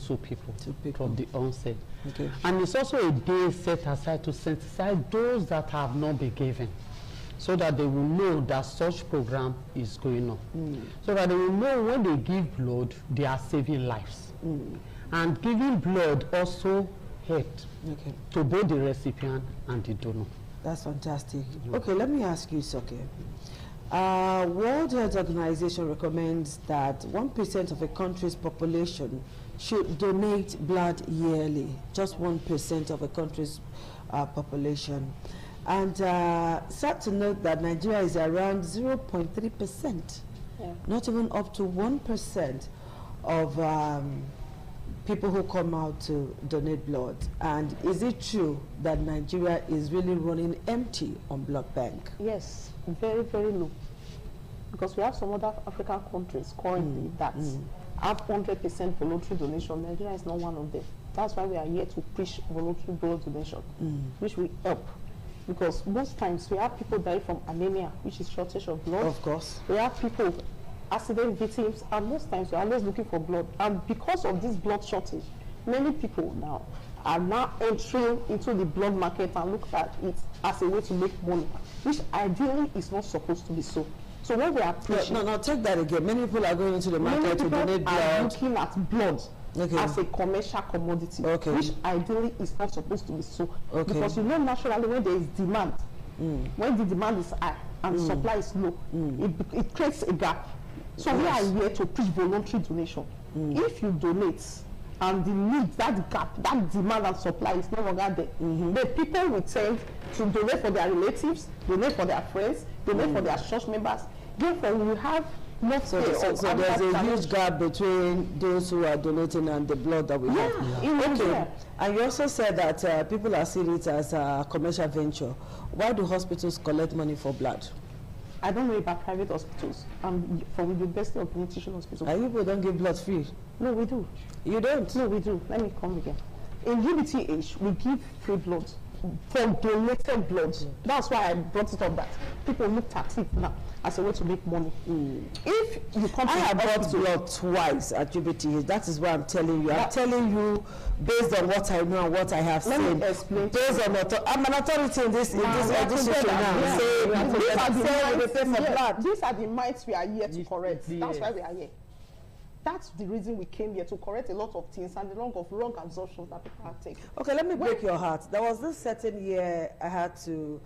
to people from the onset. Okay. And it's also a day set aside to sensitize those that have not been given, so that they will know that such program is going on. So that they will know when they give blood, they are saving lives. And giving blood also helps to both the recipient and the donor. That's fantastic. Okay, let me ask you, Soke. World Health Organization recommends that 1% of a country's population should donate blood yearly, just 1% of a country's population. And sad to note that Nigeria is around 0.3%, not even up to 1% of people who come out to donate blood. And is it true that Nigeria is really running empty on blood bank? Yes, very, very low. Because we have some other African countries currently that have 100% voluntary donation. Nigeria is not one of them. That's why we are here to preach voluntary blood donation, which will help. Because most times we have people die from anemia, which is shortage of blood. Of course. We have people accident victims, and most times we're always looking for blood. And because of this blood shortage, many people now are now entering into the blood market and look at it as a way to make money, which ideally is not supposed to be so. So when we are preaching, no, take that again. Many people are going into the market to donate blood. Are looking at blood as a commercial commodity, which ideally is not supposed to be so. Because you know, naturally, when there is demand, when the demand is high and the supply is low, it creates a gap. So we are here to preach voluntary donation. If you donate and the need, that gap, that demand and supply is no longer there, the people will tend to donate for their relatives, donate for their friends, donate for their church members. Therefore, we have so there's a huge gap between those who are donating and the blood that we have. Okay. And you also said that people are seeing it as a commercial venture. Why do hospitals collect money for blood? I don't know about private hospitals. I'm from the University of Nutrition Hospital. And people don't give blood free? No, we do. You don't? No, we do. Let me come again. In UBTH, we give free blood for donated blood. That's why I brought it up, that people looked at it now as a way to make money. If you come to I have bought blood twice at UBTH. That is what I'm telling you. I'm telling you based on what I know and what I have seen. Let me explain. Based on I'm an authority in this issue now. These are the minds we are here to correct. That's why we are here. That's the reason we came here, to correct a lot of things and the wrong assumptions that people have taken. Okay, let me break your heart. There was this certain year I had to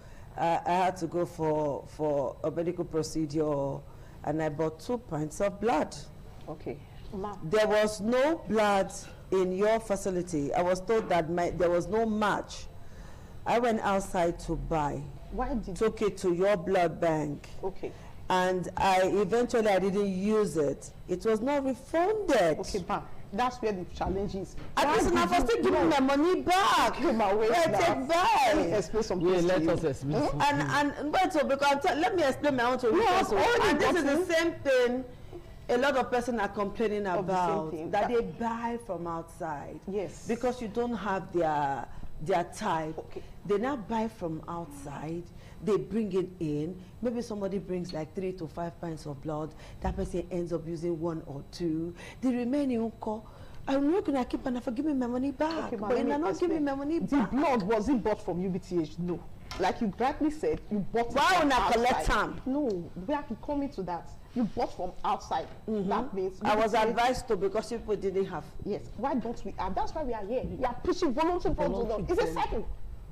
go for a medical procedure, and I bought 2 pints of blood. Okay. There was no blood in your facility. I was told that there was no match. I went outside to buy. Took it to your blood bank. Okay. And I didn't use it. It was not refunded. Okay, ma'am. That's where the challenge is. I still give me my money back. Take back. Let me explain something. Let us explain. Let me explain my own to you. And this is the same thing a lot of persons are complaining about, that they buy from outside. Yes. Because you don't have their type. Okay. They now buy from outside. They bring it in. Maybe somebody brings like 3 to 5 pints of blood. That person ends up using 1 or 2. The remaining I'm not going to keep and give me my money back. Okay, but you're not giving me my money back. The blood, was it bought from UBTH? No. Like you rightly said, you bought it from outside. Collect time? No, we are coming to that. You bought from outside. That means I was advised to, because people didn't have. Yes. Why don't we have? That's why we are here. We are pushing voluntary blood. It's a cycle.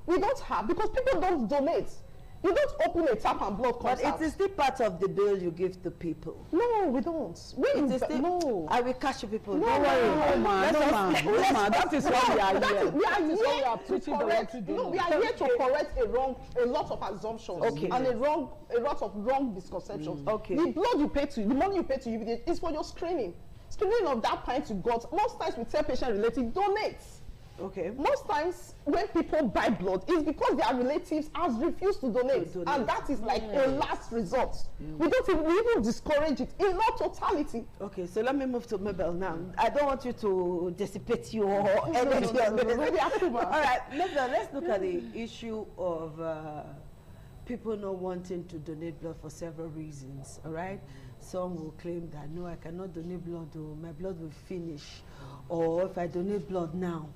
We don't have, because people don't donate. You don't open a tap and blood comes out. But it is still part of the bill you give to people. No, we don't. No. I will catch you people. No, don't worry. No, ma. That is why we are here. We are here to correct. No, we are here to correct a lot of assumptions and a lot of wrong misconceptions. Okay. The blood you pay to, the money you pay to UBTH is for your screening. Screening of that pint you got. Most times we tell patient relative donate. Okay. Most times when people buy blood, it's because their relatives has refused to donate. And that is like a last resort. We even discourage it in not totality. Okay, so let me move to Mabel now. I don't want you to dissipate your energy. All right, Mabel, let's look at the issue of people not wanting to donate blood for several reasons. All right, some will claim that no, I cannot donate blood, or my blood will finish, or if I donate blood now,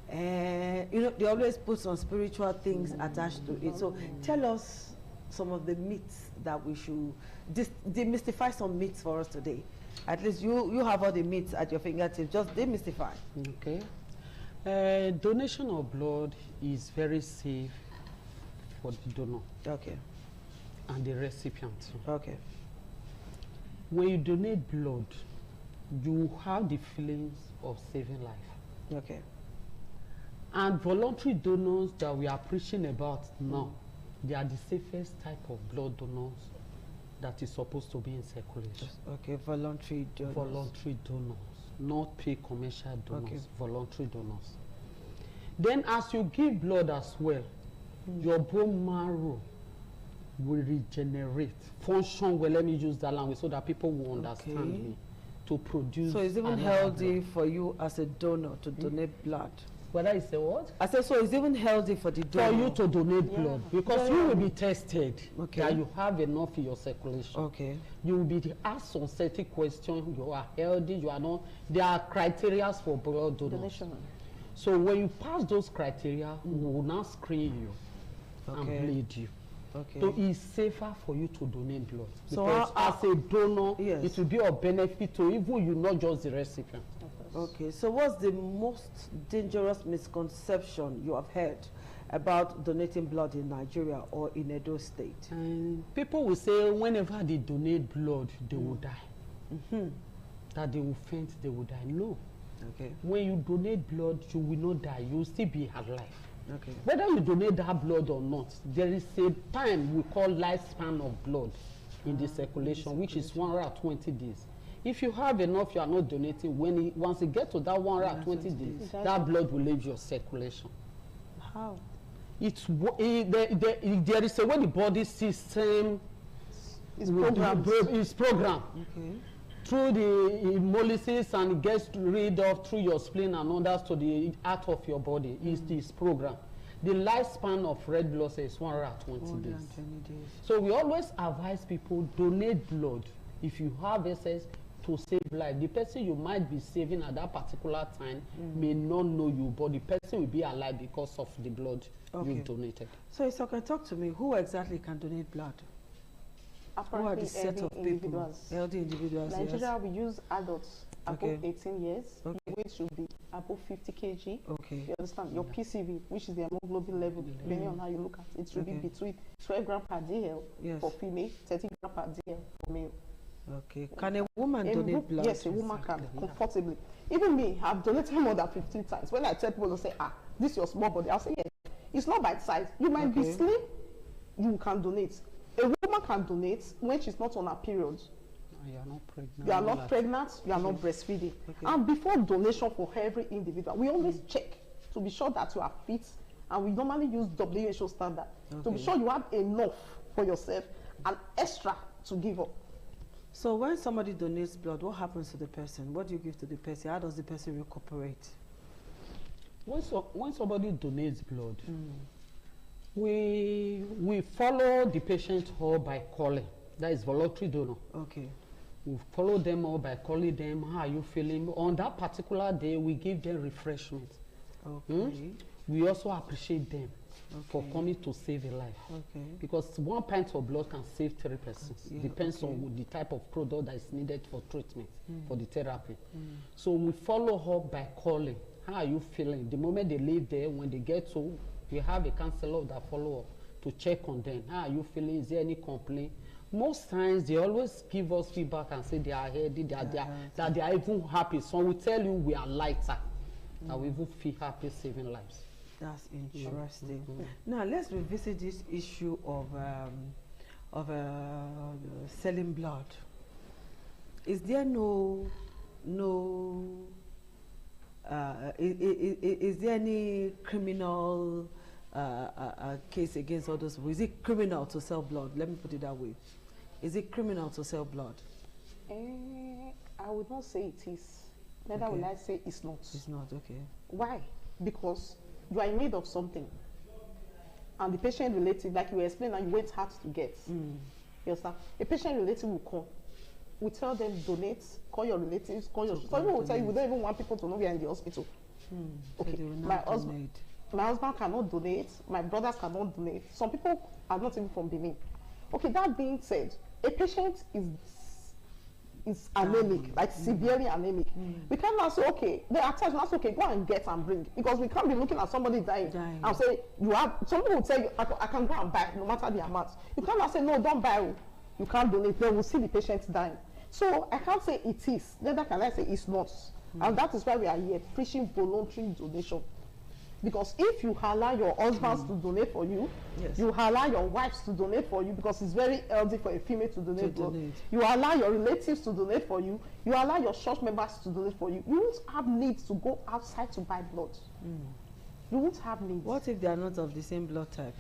they always put some spiritual things attached to it. So tell us some of the myths that we should demystify some myths for us today. At least you have all the myths at your fingertips. Just demystify. Okay. Donation of blood is very safe for the donor. Okay. And the recipient. Okay. When you donate blood, you have the feelings of saving life. Okay. And voluntary donors that we are preaching about now, they are the safest type of blood donors that is supposed to be in circulation. Okay, voluntary donors. Voluntary donors, not paid commercial donors, voluntary donors. Then as you give blood as well, your bone marrow will regenerate, function well, let me use that language so that people will understand me, to produce. So it's even healthy for you as a donor to donate blood. Whether it's a what? I said, so it's even healthy for the donor. For you to donate blood, because you will be tested that you have enough in your circulation. Okay. You will be asked some certain questions. You are healthy, you are not. There are criteria for blood donation. So when you pass those criteria, we will now screen you and bleed you. Okay. So it's safer for you to donate blood. So because as a donor, it will be of benefit to even you, not just the recipient. Okay, so what's the most dangerous misconception you have heard about donating blood in Nigeria or in Edo State? People will say whenever they donate blood, they will die. That they will faint, they will die. No. Okay. When you donate blood, you will not die. You will still be alive. Okay. Whether you donate that blood or not, there is a time we call lifespan of blood in the circulation, which is 120 days. If you have enough, you are not donating. Once you get to that 120 days, that blood will leave your circulation. How? There is a way the body system is programmed. Okay. Through the hemolysis and it gets rid of through your spleen and others to the heart of your body. Is this program. The lifespan of red blood cells is 120 days. So we always advise people donate blood if you have access to save life. The person you might be saving at that particular time may not know you, but the person will be alive because of the blood you donated. So if you can talk to me, who exactly can donate blood? Who are the set of people? Healthy individuals. Nigeria, we use adults above 18 years. Okay. Your weight should be above 50 kg. Okay. You understand? Your PCV, which is the hemoglobin level, depending on how you look at it, should be between 12 grams per DL for female, 30 grams per DL for male. Okay. Can a woman donate blood? Yes, a woman can comfortably. Even me, I've donated more than 15 times. When I tell people to say, this is your small body, I'll say, yes. It's not by size. You might be slim, you can donate. A woman can donate when she's not on her period. You are not pregnant. You are not pregnant, you are not breastfeeding. And before donation for every individual, we always check to be sure that you are fit, and we normally use WHO standard to be sure you have enough for yourself and extra to give up. So when somebody donates blood, what happens to the person? What do you give to the person? How does the person recuperate? When somebody donates blood, we follow the patient all by calling. That is voluntary donor. Okay. We follow them all by calling them. How are you feeling? On that particular day, we give them refreshment. Okay. We also appreciate them for coming to save a life. Okay. Because 1 pint of blood can save 3 persons. Depends on the type of product that is needed for treatment, for the therapy. So we follow up by calling. How are you feeling? The moment they leave there, when they get to, we have a counselor that follow up to check on them. How are you feeling? Is there any complaint? Most times they always give us feedback and say they are healthy, that they are even happy. Some will tell you we are lighter, that we even feel happy saving lives. That's interesting. Now let's revisit this issue of selling blood. Is there is there any criminal case against all those people? Is it criminal to sell blood? Let me put it that way. Is it criminal to sell blood? I would not say it is. Neither will I say it's not. It's not, okay. Why? Because you are in need of something. And the patient relative, like you explained, and you went hard to get. You understand? A patient relative will come. We tell them donate, call your relatives, call your... Some people will tell you, we don't even want people to know we are in the hospital. Okay, my husband cannot donate, my brothers cannot donate. Some people are not even from Benin. Okay, that being said, a patient is anemic, like severely anemic. We cannot say, okay, they are telling us, okay, go and get and bring, because we can't be looking at somebody dying and say, you have, some people will tell you, I can go and buy, no matter the amount. You cannot say, no, don't buy, you can't donate, then we'll see the patient dying. So I can't say it is, neither can I say it's not. And that is why we are here, preaching voluntary donation. Because if you allow your husbands to donate for you, you allow your wives to donate for you, because it's very healthy for a female to donate blood. You allow your relatives to donate for you, you allow your church members to donate for you. You won't have need to go outside to buy blood. You won't have need. What if they are not of the same blood type?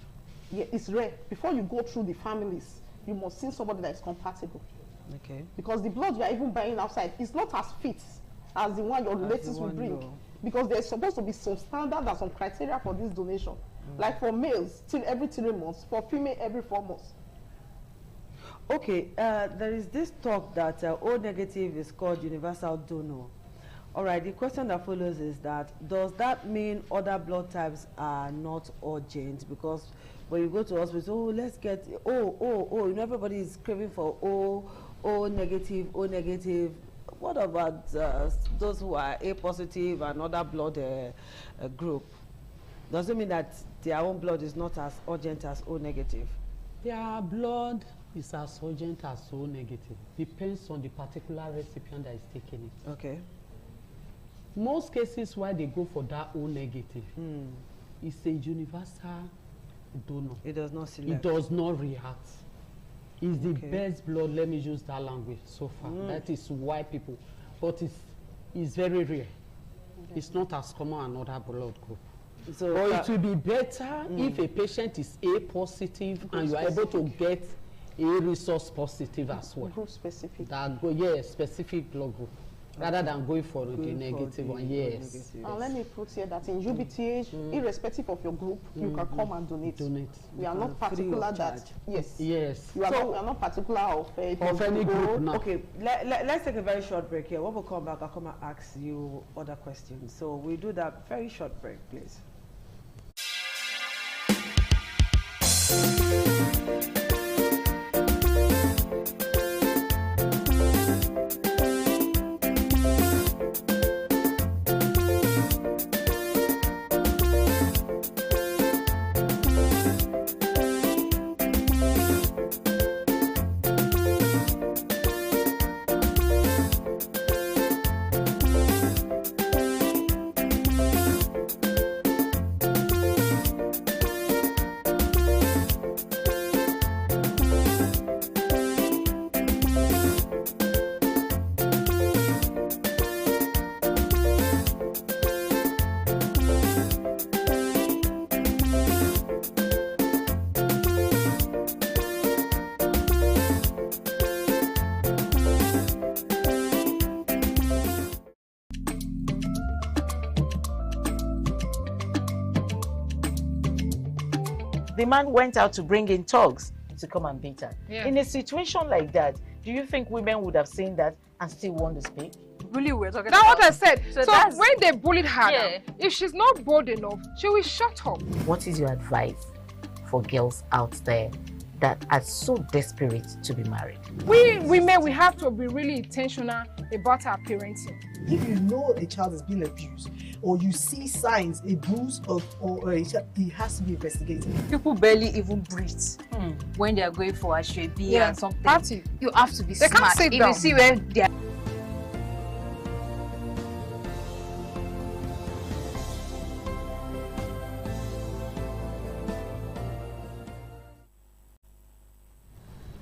Yeah, it's rare. Before you go through the families, you must see somebody that is compatible. Okay. Because the blood you are even buying outside is not as fit as the one your relatives will bring. because there's supposed to be some standard and some criteria for this donation. Like for males, till every 3 months, for female, every 4 months. Okay, there is this talk that O negative is called universal donor. All right, the question that follows is that, does that mean other blood types are not urgent? Because when you go to hospital, oh, let's get, you know, everybody is craving for O negative, O negative. What about those who are A positive and other blood group? Does it mean that their own blood is not as urgent as O negative? Their blood is as urgent as O negative. Depends on the particular recipient that is taking it. Okay. Most cases why they go for that O negative, it's a universal donor. It does not select. It does not react. It's the best blood, let me use that language so far. That is why people, but it's very rare. It's not as common as other blood group. So it will be better if a patient is A positive and you are able to get A resource positive as well. Group specific. That specific blood group. Rather than going for the negative one, yes. Let me put here that in UBTH, irrespective of your group, you can come and donate. We are not particular that, yes. We are not particular of any group now. Okay, let's take a very short break here. When we come back, I'll come and ask you other questions. So we'll do that very short break, please. The man went out to bring in thugs to come and beat her. Yeah. In a situation like that, do you think women would have seen that and still want to speak? Really, we're talking That's about what I said. So that's- when they bullied her, Yeah. now, if she's not bold enough, she will shut up. What is your advice for girls out there that are so desperate to be married? We women, we have to be really intentional about our parenting. If you know a child is being abused, or you see signs, a bruise or a child, it has to be investigated. People barely even breathe when they are going for a shrebi and something. Party. You have to be They smart. can't sit If down. you see where they are.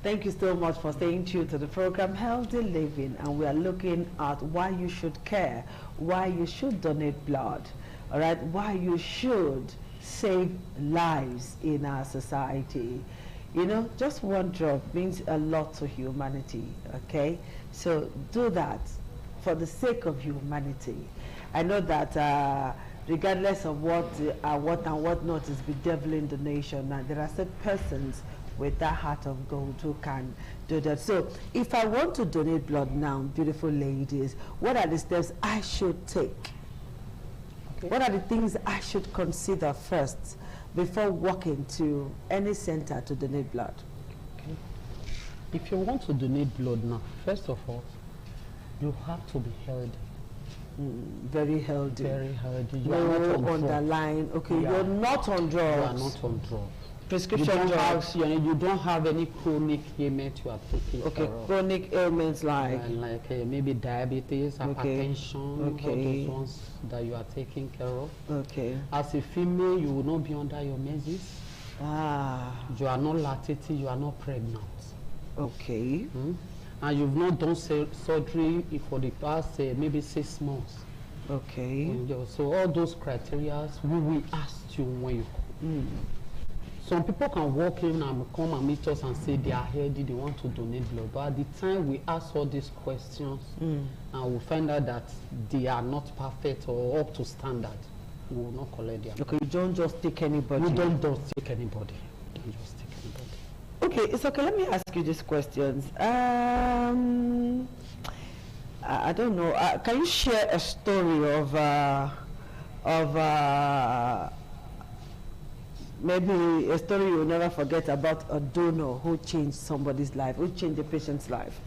Thank you so much for staying tuned to the program Healthy Living, and we are looking at why you should care, why you should donate blood, all right, why you should save lives in our society. You know, just one drop means a lot to humanity, okay? So do that for the sake of humanity. I know that regardless of what and what not is bedeviling the nation, and there are some persons with that heart of gold who can do that. So if I want to donate blood now, beautiful ladies, what are the steps I should take? Okay. What are the things I should consider first before walking to any center to donate blood? Okay. If you want to donate blood now, first of all, you have to be healthy. Very healthy. Very healthy. You No are not on underline. drugs. Okay, you're not on drugs. You are not on drugs. Prescription drugs. You don't have any chronic ailment you are taking Okay, care of. chronic ailments like? Maybe diabetes, Okay. hypertension, all those ones that you are taking care of. Okay. As a female, you will not be under your menses. You are not lactating, you are not pregnant. Okay. And you've not done surgery for the past maybe 6 months. Okay. So all those criteria, we will ask you when you come. some people can walk in and come and meet us and say they are healthy, they want to donate blood. But at the time we ask all these questions and we find out that they are not perfect or up to standard, we will not collect them. Okay, you don't just take anybody. We don't just take anybody. Don't just take anybody. Okay, it's okay. Let me ask you these questions. I don't know. Can you share a story of maybe a story you'll never forget about a donor who changed somebody's life, who changed a patient's life?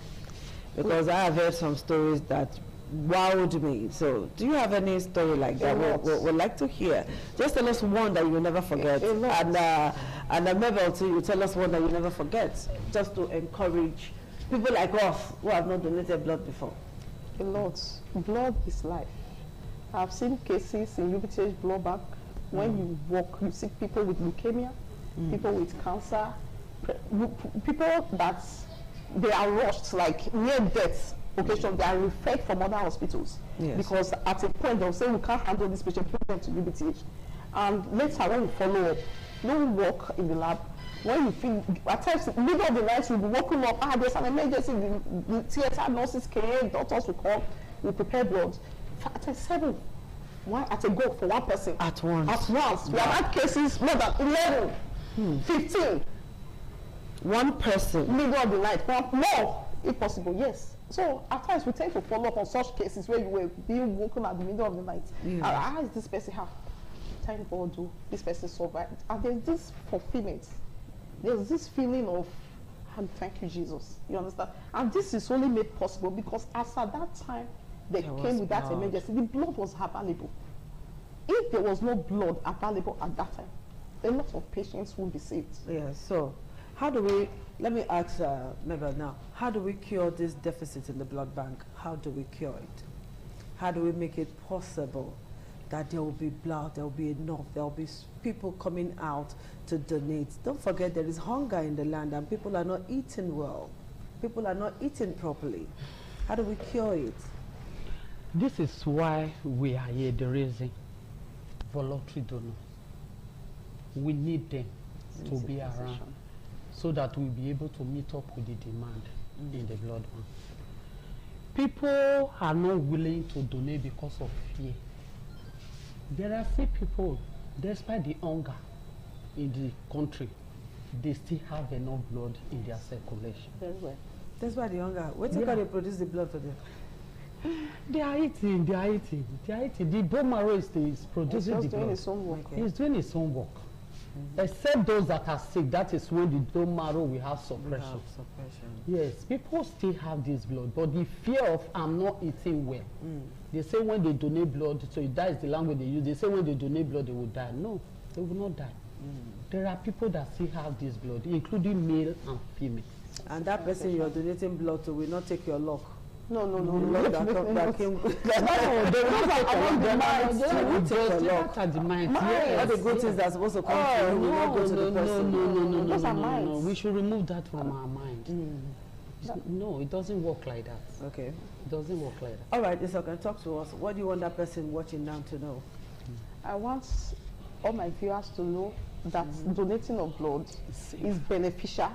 Because I have heard some stories that wowed me. So do you have any story like that? We'd like to hear. Just tell us one that you'll never forget. And Mabel too, you tell us one that you'll never forget, just to encourage people like us who have not donated blood before. A lot. Blood is life. I've seen cases in UBTH blood bank. When you walk, you see people with leukemia, people with cancer, people that they are rushed, like near death. Occasion, they are referred from other hospitals because at a point they'll say we can't handle this patient, put them to UBTH. And later when we follow up, no work in the lab. When you feel, at times, middle of the night, you'll be waking up, there's an emergency, the theater nurses came, doctors will come, we prepare blood. At 7, at a go for one person. At once. At once. We have had cases more than 11, 15. One person. Middle of the night, more, if possible, yes. So at times we tend to follow up on such cases where you were being woken at the middle of the night. How is this person have? Thank God, this person survived. And there's this fulfillment. There's this feeling of, thank you, Jesus. You understand? And this is only made possible because as at that time they came with that emergency, the blood was available. If there was no blood available at that time, a lot of patients would be saved. Yes. So, how do we? Let me ask Mabel now. How do we cure this deficit in the blood bank? How do we cure it? How do we make it possible that there will be blood, there will be enough, there will be people coming out to donate? Don't forget there is hunger in the land and people are not eating well. People are not eating properly. How do we cure it? This is why we are here, the reason. Voluntary donors. We need them to be around so that we'll be able to meet up with the demand in the blood bank. People are not willing to donate because of fear. There are still people, despite the hunger in the country, they still have enough blood in their circulation. Very well. Despite the hunger, where do they produce the blood for them? They are eating. The bone marrow is producing the blood. Doing its own work. It's doing its own work. Except those that are sick, that is when the bone marrow will have suppression. Yes, people still have this blood, but the fear of I'm not eating well. They say when they donate blood, so that is the language they use. They say when they donate blood, they will die. No, they will not die. There are people that still have this blood, including male and female. And that person you're donating blood to will not take your luck. No. They will not take your luck. All the good things that are supposed to come to you will not go to the person. No. We should remove that from our mind. No, it doesn't work like that. Okay. It doesn't work like that. All right, so can talk to us. What do you want that person watching now to know? I want all my viewers to know that donating of blood is beneficial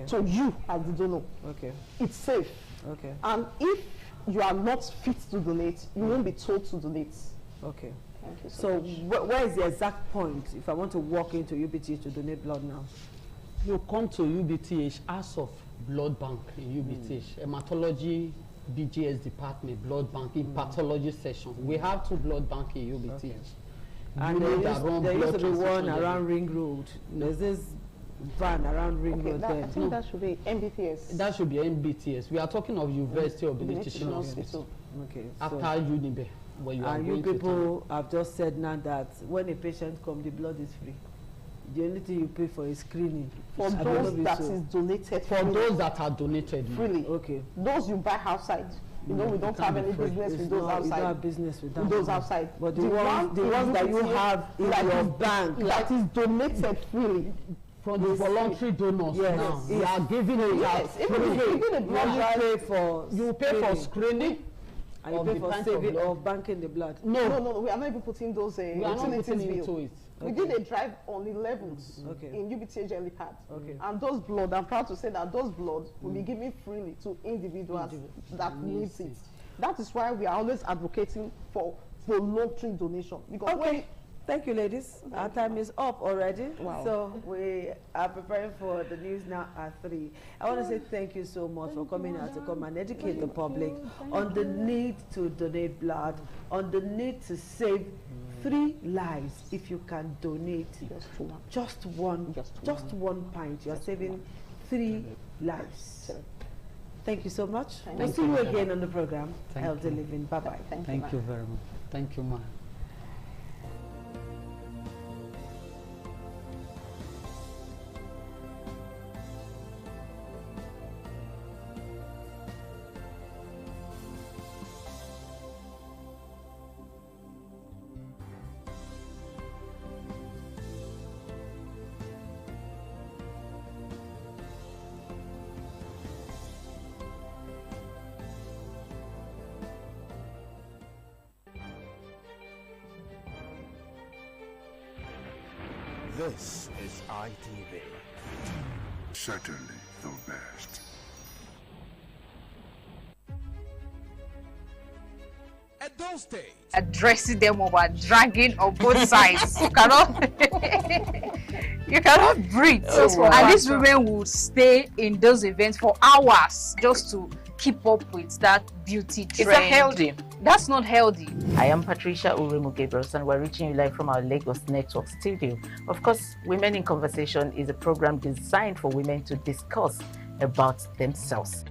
to you as the donor. Okay. It's safe. Okay. And if you are not fit to donate, you won't be told to donate. Okay. Thank you so where is the exact point if I want to walk into UBTH to donate blood now? You come to UBTH as of blood bank in UBTH, hematology, BGS department, blood bank, in pathology session. We have 2 blood bank in UBTH. Okay. And there used to be one around Ring Road. There's this van around Ring Road there. I think that should be MBTS. That should be MBTS. We are talking of University of Benin Teaching Hospital. Okay. After Unibe, where you are and you people have just said now that when a patient comes, the blood is free. The only thing you pay for is screening. For those that is donated. For those that are donated freely. Okay. Those you buy outside. You know, we don't have any business with those outside. We don't have business with them. Those outside. But the ones that you have in your bank. That is donated freely. From the voluntary donors now. We are giving it out. Even a blood you pay for screening. And you pay for saving of banking the blood. No, we are not even putting those we are not putting into it. We did a drive on 11th in UBTH helipad. And those blood, I'm proud to say that those blood will be given freely to individuals that need it. That is why we are always advocating for voluntary donation. Because Thank you, ladies. Our time is up already. Wow. So we are preparing for the news now at 3. I want to say thank you so much for coming out to come and educate the public on the need to donate blood, on the need to save 3 lives. If you can donate just one pint, you're saving 3 lives. Thank you so much. We'll see you again on the program. Healthy Living. Bye-bye. Thank you very much. Thank you, ma. This is ITV. Certainly the best. Edo State. Addressing them over dragging on both sides. You cannot breathe. And these women would stay in those events for hours just to keep up with that beauty trend. Is that healthy? That's not healthy. I am Patricia Uremu Gabriels, and we're reaching you live from our Lagos Network studio. Of course, Women in Conversation is a program designed for women to discuss about themselves.